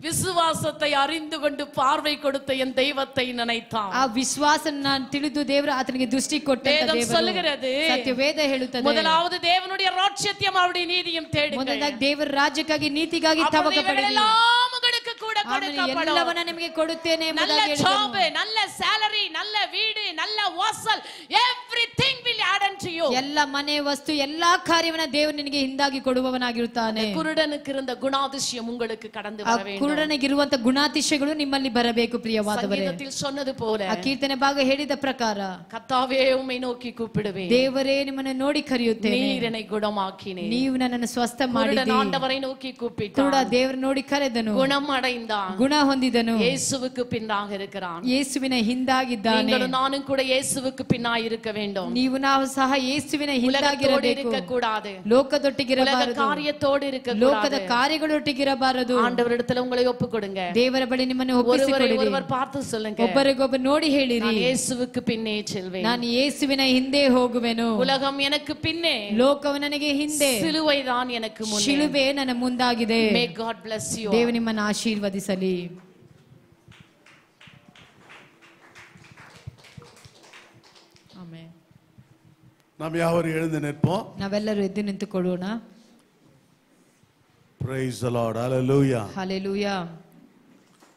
விசுவாசத்தை அறிந்து கொண்டு பார்வை கொடுத்த என் தெய்வத்தை நினைத்தான். ಆ ವಿಶ್ವಾಸನ ತಿಳಿದು ದೇವರು ಆತನಿಗೆ ದೃಷ್ಟಿ ಕೊಟ್ಟಂತ ದೇವರು சொல்லுகிறது. ಸತ್ಯವೇದ ಹೇಳುತ್ತದೆ, முதலாவது தேவனுடைய ராஜ்யத்தையும் அவருடைய நீதியும் தேடுங்கள். ಮೊದಲಾಗಿ ದೇವರ ರಾಜ್ಯಕ್ಕಾಗಿ ನೀತಿಗಾಗಿ ತವಕ ಪಡಿರಿ, எல்லாம் உங்களுக்கு கூட கொடுக்கப்படும். ಎಲ್ಲವನ್ನ ನಿಮಗೆ ಕೊಡುತ್ತೇನೆ நல்ல ಎಂಬುದಾಗಿ ಜಾಬ್, ಹೇಳಿದನು. நல்ல ಸ್ಯಾಲರಿ, நல்ல வீடு, நல்ல ವಾಸಲ್, everything will add unto you. ಎಲ್ಲ ಮನೆ ವಸ್ತು ಎಲ್ಲಾ ಕಾರ್ಯವನ್ನ ದೇವರು ನಿನಗೆ ಹಿಂದಾಗಿ ಕೊಡುವವನಾಗಿರುತ್ತಾನೆ. குருடனுக்கு இருந்த குணாதிசயம் உங்களுக்கு கடந்து வர வேண்டும். ಕುರುಡನಿಗಿರುವಂತ ಗುಣಾತಿಶಯಗಳು ನಿಮ್ಮಲ್ಲಿ ಬರಬೇಕು ಪ್ರಿಯವಾದವರೇ. ಸಂಗೀತத்தில் சொன்னது போல, ಆ ಕೀರ್ತನೆ ಭಾಗ ಹೇಳಿದ ಪ್ರಕಾರ, ಕರ್ತಾವೇ ಉಮ್ಮೈ ನೋಕಿ ಕೂಪಿಡುವೆ, ದೇವರೇ ನಿಮ್ಮನ್ನು ನೋಡಿ ಕರೆಯುತ್ತೇನೆ, ನೀರ್ என்னை குணமாக்கினே, ನೀವು ನನ್ನನ್ನು ಸ್ವಸ್ಥ ಮಾಡಿದ್ದೀರಿ. ஆண்டவரை நோக்கி கூப்பிட்டான், ಕುರುಡ ದೇವರು ನೋಡಿ ಕರೆದನು, குணம் அடைந்தான், ಗುಣ ಹೊಂದಿದನು, இயேசுவுக்கு பின்னாக இருக்கிறான். ಯೇಸುವಿನ ಹಿಂದಾಗಿದ್ದಾನೆ. நீங்களும் நானும் கூட இயேசுவுக்கு பின்னாக இருக்க வேண்டும். ನೀವು ನಾವು ಸಹ ಯೇಸುವಿನ ಹಿಂದಾಗಿರಬೇಕು. இருக்க கூடாது, ಲೋಕದೊಟ್ಟಿಗಿರಬಾರದು, காரியத்தோடு இருக்க கூடாது, ಲೋಕದ ಕಾರ್ಯಗಳೊಟ್ಟಿಗಿರಬಾರದು. ஆண்டவரிடத்தில் உங்களை ஒப்புக் கொடுங்க. ದೇವರ ಬಳಿ ನಿಮ್ಮನ್ನು ಒಪ್ಪಿಸಿಕೊಡಿರಿ. ஒருவர் பார்த்து சொல்லுங்க, ಒಬ್ಬರಿಗೊಬ್ಬರು ನೋಡಿ ಹೇಳಿರಿ, நான் இயேசுவுக்கு பின்னே செல்வேன், ನಾನು ಯೇಸುವಿನ ಹಿಂದೆ ಹೋಗುವೆನು. உலகம் எனக்கு பின்னே, ಲೋಕವು ನನಗೆ ಹಿಂದೆ, சிலுவை தான் எனக்கு முன்னே. ಶಿಲುಬೆ ನನ್ನ ಮುಂದಾಗಿದೆ. May God bless you. ದೇವರು ನಿಮ್ಮನ್ನು ಆಶೀರ್ವದಿಸಲಿ. ಆಮೆನ್. நாம் யாவரும் எழுந்து நிற்போம். ನಾವೆಲ್ಲರೂ ಎದ್ದು ನಿಂತುಕೊಳ್ಳೋಣ. Praise the Lord. Hallelujah. Hallelujah.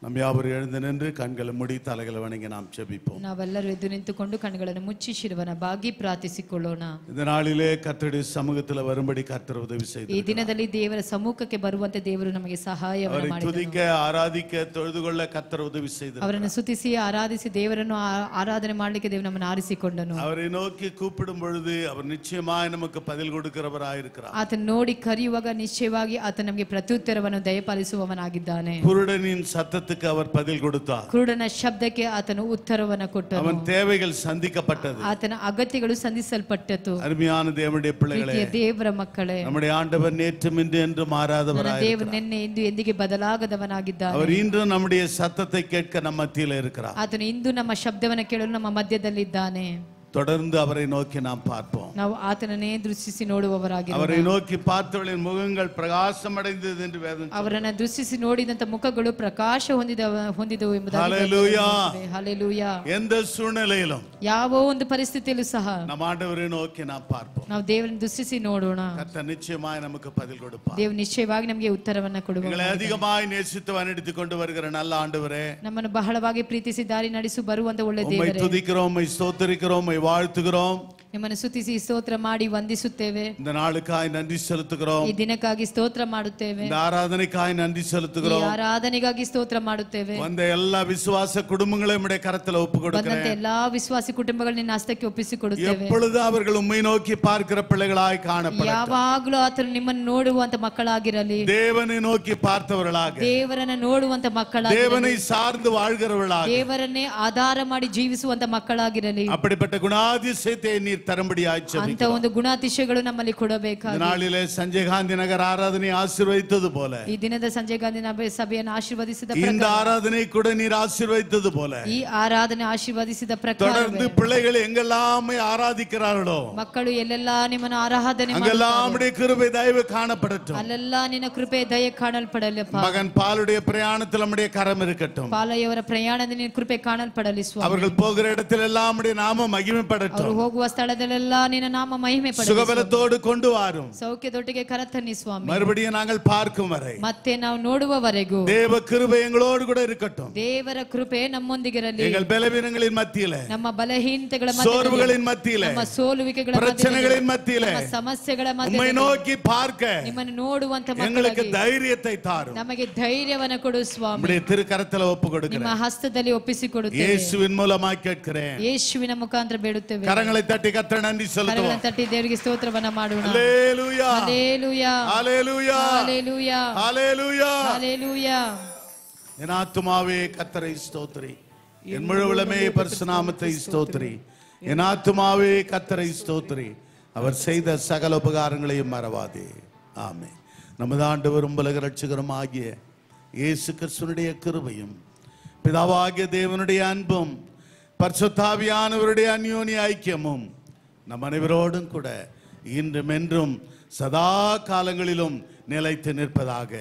நாம் யாவரும் எழுந்து நின்று கண்களை மூடி தலைகளை வணங்கி நாம் ஜெபிப்போம். ನಾವೆಲ್ಲರೂ ಎದ್ದು ನಿಂತುಕೊಂಡು ಕಣ್ಣುಗಳನ್ನು ಮುಚ್ಚಿ ಶಿರವನ್ನು ಬಾಗಿ ಪ್ರಾರ್ಥಿಸಿಕೊಳ್ಳೋಣ. இந்த நாளிலே கர்த்தருடைய சமூகத்தில் வரும்படி கர்த்தர் உதவி செய்தார். ಈ ದಿನದಲ್ಲಿ ದೇವರ ಸಮ್ಮುಖಕ್ಕೆ ಬರುವಂತೆ ದೇವರು ನಮಗೆ ಸಹಾಯವನ್ನು அவரை ಮಾಡಿದನು. துதிக்க ஆராதிக்க தொழுதுகொள்ள கர்த்தர் உதவி செய்தார். ಅವರನ್ನು ಸ್ತುತಿಸಿ ಆರಾಧಿಸಿ ದೇವರನ್ನು ಆರಾಧನೆ ಮಾಡಲಿಕ್ಕೆ ದೇವರು ನಮ್ಮನ್ನು ಆರಿಸಿಕೊಂಡನು. அவரை நோக்கி கூப்பிடும் பொழுது அவர் நிச்சயமாய் நமக்கு பதில் கொடுக்கிறவராய் இருக்கிறார். ಆತನ ನೋಡಿ ಕರೆಯುವಾಗ ನಿಶ್ಚಯವಾಗಿ ಆತ ನಮಗೆ ಪ್ರತ್ಯುತ್ತರವನ್ನು ದಯಪಾಲಿಸುವವನಾಗಿದ್ದಾನೆ. குருடனின் சத்தத்துக்கு அவர் பதில் கொடுத்தார். ಕುರುಡನ ಶಬ್ದಕ್ಕೆ ಆತನು ಉತ್ತರವನ್ನು ಕೊಟ್ಟನು. அவன் தேவைகள் சந்திக்கப்பட்டது. ಆತನ ಅಗತ್ಯಗಳು ಸಂಧಿಸಲ್ಪಟ್ಟತು. அருமையான தேவனுடைய பிள்ளைகளே, ದೇವರ ಮಕ್ಕಳೇ, நம்முடைய ஆண்டவர் நேற்றும் இன்று என்று மாறாதவராய் ದೇವರು இருக்கிறார். ನಿನ್ನೆ ಇಂದು ಎಂದಿಗೆ ಬದಲಾಗದವನಾಗಿದ್ದಾನೆ. அவர் இன்று நம்முடைய சத்தத்தை கேட்க நம்ம மத்தியில் இருக்கிறார். ಆತನು ಇಂದು ನಮ್ಮ ಶಬ್ದವನ್ನು ಕೇಳಲು ನಮ್ಮ ಮಧ್ಯದಲ್ಲಿದ್ದಾನೆ. தொடர்ந்து அவரை நோக்கி நாம் பார்ப்போம். ನಾವು ಆತನನ್ನೇ ದೃಷ್ಟಿಸಿ ನೋಡುವವರಾಗಿರೋಣ. அவரை நோக்கி பார்த்தவர்களின் முகங்கள் பிரகாசம் அடைந்தது என்று வேதம் சொல்லுகிறது. ಅವರನ್ನು ದೃಷ್ಟಿಸಿ ನೋಡಿದಂತ ಮುಖಗಳು ಪ್ರಕಾಶ ಹೊಂದಿದವು ಎಂಬುದಾಗಿ ஹalleluya. ಹಲ್ಲೆಲೂಯಾ. எந்த சூழ்நிலையிலும் ಯಾವ ಒಂದು ಪರಿಸ್ಥಿತಿಯಲ್ಲೂ ಸಹ நம்ம ஆண்டவரை நோக்கி நாம் பார்ப்போம். ನಾವು ದೇವರನ್ನು ದೃಷ್ಟಿಸಿ ನೋಡೋಣ. கர்த்தர் நிச்சயமாய் நமக்கு பதில் கொடுப்பார். ದೇವರು ನಿಶ್ಚಯವಾಗಿ ನಮಗೆ ಉತ್ತರವನ್ನ ಕೊಡುವನು. எங்களை அதிகமாய் நேசித்து வழிநடத்தி கொண்டு வருகிற நல்ல ஆண்டவரே, ನಮ್ಮನ್ನು ಬಹಳವಾಗಿ ಪ್ರೀತಿಸಿ ದಾರಿ ನಡೆಸು ಬರುವಂತ ಒಳ್ಳೆ உம்மை ದೇವರೇ, துதிக்கிறோம், உம்மை ஸ்தோத்திரிக்கிறோம், உம்மை வாழ்த்துகிறோம். ನಿಮ್ಮನ್ನು ಸ್ತುತಿಸಿ ಸ್ತೋತ್ರ ಮಾಡಿ ವಂದಿಸುತ್ತೇವೆ. இந்த நாளுக்காய் நன்றி செலுத்துகிறோம். ಈ ದಿನಕ್ಕಾಗಿ ಸ್ತೋತ್ರ ಮಾಡುತ್ತೇವೆ. இந்த ஆராதனைக்காய் நன்றி ಈ செலுத்துகிறோம். ಆರಾಧನೆಗಾಗಿ ಸ್ತೋತ್ರ ಮಾಡುತ್ತೇವೆ. வந்த எல்லா விசுவாச குடும்பங்களையும் உம்முடைய கரத்துல ஒப்பு ಬಂದಂತ கொடுக்கிறேன். ಎಲ್ಲಾ ವಿಶ್ವಾಸಿ ಕುಟುಂಬಗಳು ನಿನ್ನ ಹಸ್ತಕ್ಕೆ ಒಪ್ಪಿಸಿಕೊಡುತ್ತೇವೆ. எப்பொழுது அவர்கள் உம்மை நோக்கி பார்க்கிற பிள்ளைகளாய் காணப்படட்டும். ಯಾವಾಗಲೂ ಆತನು ನಿಮ್ಮನ್ನು ನೋಡುವಂತ ಮಕ್ಕಳಾಗಿರಲಿ. தேவனை நோக்கி பார்த்தவர்களாக, ದೇವರನ್ನ ನೋಡುವಂತ ಮಕ್ಕಳಾಗಿರಲಿ. தேவனை சார்ந்து வாழ்கிறவர்களாக, ದೇವರನ್ನೇ ಆಧಾರ ಮಾಡಿ ಜೀವಿಸುವಂತ ಮಕ್ಕಳಾಗಿರಲಿ. அப்படிப்பட்ட குணாதிசயத்தை நீர் தரும்படியாய் ಅಂತ ஜெபிக்கிறோம். ಒಂದು ಗುಣಾತಿಶಯಗಳು ನಮ್ಮಲ್ಲಿ இந்த ಕೊಡಬೇಕಾಗಿ நாளிலே சஞ்சய் காந்தி நகர் ஆராதனை ஆசீர்வதித்தது போல, ಈ ದಿನದ ಸಂಜಯ್ ಗಾಂಧಿ ಸಭೆಯನ್ನು ಆಶೀರ್ವದಿಸಿದ இந்த ಪ್ರಕಾರ, ஆராதனை கூட நீர் ஆசீர்வதித்தது போல, ಈ ಆರಾಧನೆ ಆಶೀರ್ವದಿಸಿದ ಪ್ರಕಾರ தொடர்ந்து பிள்ளைகள் எங்கெல்லாமே ஆராதிக்கிறார்களோ ಮಕ್ಕಳು ಎಲ್ಲೆಲ್ಲಾ ನಿಮ್ಮನ್ನು ಆರಾಧನೆ அங்கெல்லாம் உம்முடைய கிருபை தயவு காணப்படட்டும். ಅಲ್ಲೆಲ್ಲ ನಿನ್ನ ಕೃಪೆ ದಯೆ ಕಾಣಲ್ಪಡಲಪ್ಪ. மகன் பாலுடைய பிரயாணத்தில் நம்முடைய கரம் இருக்கட்டும். ಪಾಲಯ್ಯವರ ಪ್ರಯಾಣದಲ್ಲಿ ನಿನ್ನ ಕೃಪೆ ಕಾಣಲ್ಪಡಲಿ ಸ್ವಾಮಿ. அவர்கள் போகிற இடத்தில் எல்லாம் நம்முடைய நாமம் ಅವರು மகிமைப்படட்டும். ಹೋಗುವ ಸ್ಥಳ ಸ್ಥಳದಲ್ಲೆಲ್ಲ ನಿನ್ನ ನಾಮ ಮಹಿಮೆ ಪಡೆಯಲಿ. சுகபலத்தோடு கொண்டு வாரும். ಸೌಖ್ಯದೊಟ್ಟಿಗೆ ಕರತನ್ನಿ ಸ್ವಾಮಿ. மறுபடியும் நாங்கள் பார்க்கும் வரை ಮತ್ತೆ ನಾವು ನೋಡುವವರೆಗೂ தேவ கிருபை எங்களோடு கூட இருக்கட்டும். ದೇವರ ಕೃಪೆ ನಮ್ಮೊಂದಿಗಿರಲಿ. எங்கள் பலவீனங்களின் மத்தியிலே, ನಮ್ಮ ಬಲಹೀನತೆಗಳ ಮಧ್ಯದಲ್ಲಿ, சோர்வுகளின் மத்தியிலே, ನಮ್ಮ ಸೋಲುವಿಕೆಗಳ பிரச்சனைகளின் மத்தியிலே, ನಮ್ಮ ಸಮಸ್ಯೆಗಳ உம்மை ಮಧ್ಯದಲ್ಲಿ நோக்கி பார்க்க ನಿಮ್ಮನ್ನು ನೋಡುವಂತ எங்களுக்கு ಮಕ್ಕಳಿಗೆ தைரியத்தை தாரும். ನಮಗೆ ಧೈರ್ಯವನ್ನು ಕೊಡು ಸ್ವಾಮಿ. நம்முடைய திருக்கரத்தில் ஒப்பு ನಿಮ್ಮ கொடுக்கிறேன். ಹಸ್ತದಲ್ಲಿ ಒಪ್ಪಿಸಿಕೊಡುತ್ತೇವೆ. இயேசுவின் மூலமாக கேட்கிறேன். ಯೇಸುವಿನ ಮುಖಾಂತರ ಬೇಡುತ್ತೇವೆ. கரங்களை தட்டி கர்த்தருக்கு நன்றி செலுத்துவோம். ಕರಗಳನ್ನು ತಟ್ಟಿ ದೇವರಿಗೆ ಸ್ತೋತ್ರವನ್ನ ಮಾಡೋಣ. ஹalleluya, ஹalleluya, ஹalleluya, ஹalleluya, ஹalleluya, ஹalleluya. என் ஆத்துமாவே கர்த்தரை ஸ்தோத்திரி, என் முழு உள்ளமே பரிசுத்த நாமத்தை ஸ்தோத்திரி. என் ஆத்துமாவே கர்த்தரை ஸ்தோத்திரி, அவர் செய்த சகல உபகாரங்களையும் மறவாதே. ஆமென். நமது ஆண்டவரும் உலக இரட்சகரும் ஆகிய இயேசு கிறிஸ்துவினுடைய கிருபையும் பிதாவாகிய தேவனுடைய அன்பும் பரிசுத்தாவியானவருடைய அந்யோன்ய ஐக்கியமும் நம் அனைவரோடும் கூட இன்றும் என்றும் சதா காலங்களிலும் நிலைத்து நிற்பதாக.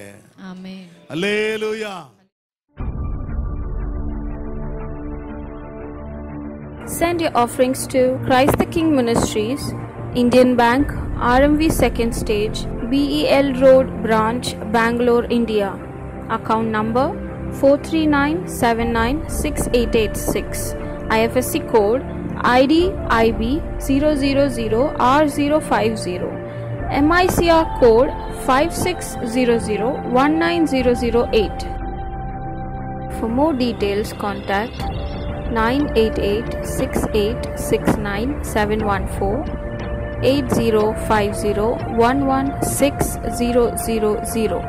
ஆமென். அல்லேலூயா. Send your offerings to Christ the King Ministries, Indian Bank, RMV 2nd Stage, BEL Road Branch, Bangalore, India. Account number 439796886. IFSC code ID IB 000R050. MICR code 5600190008. For more details, contact 988-6869-714, 8050-11600.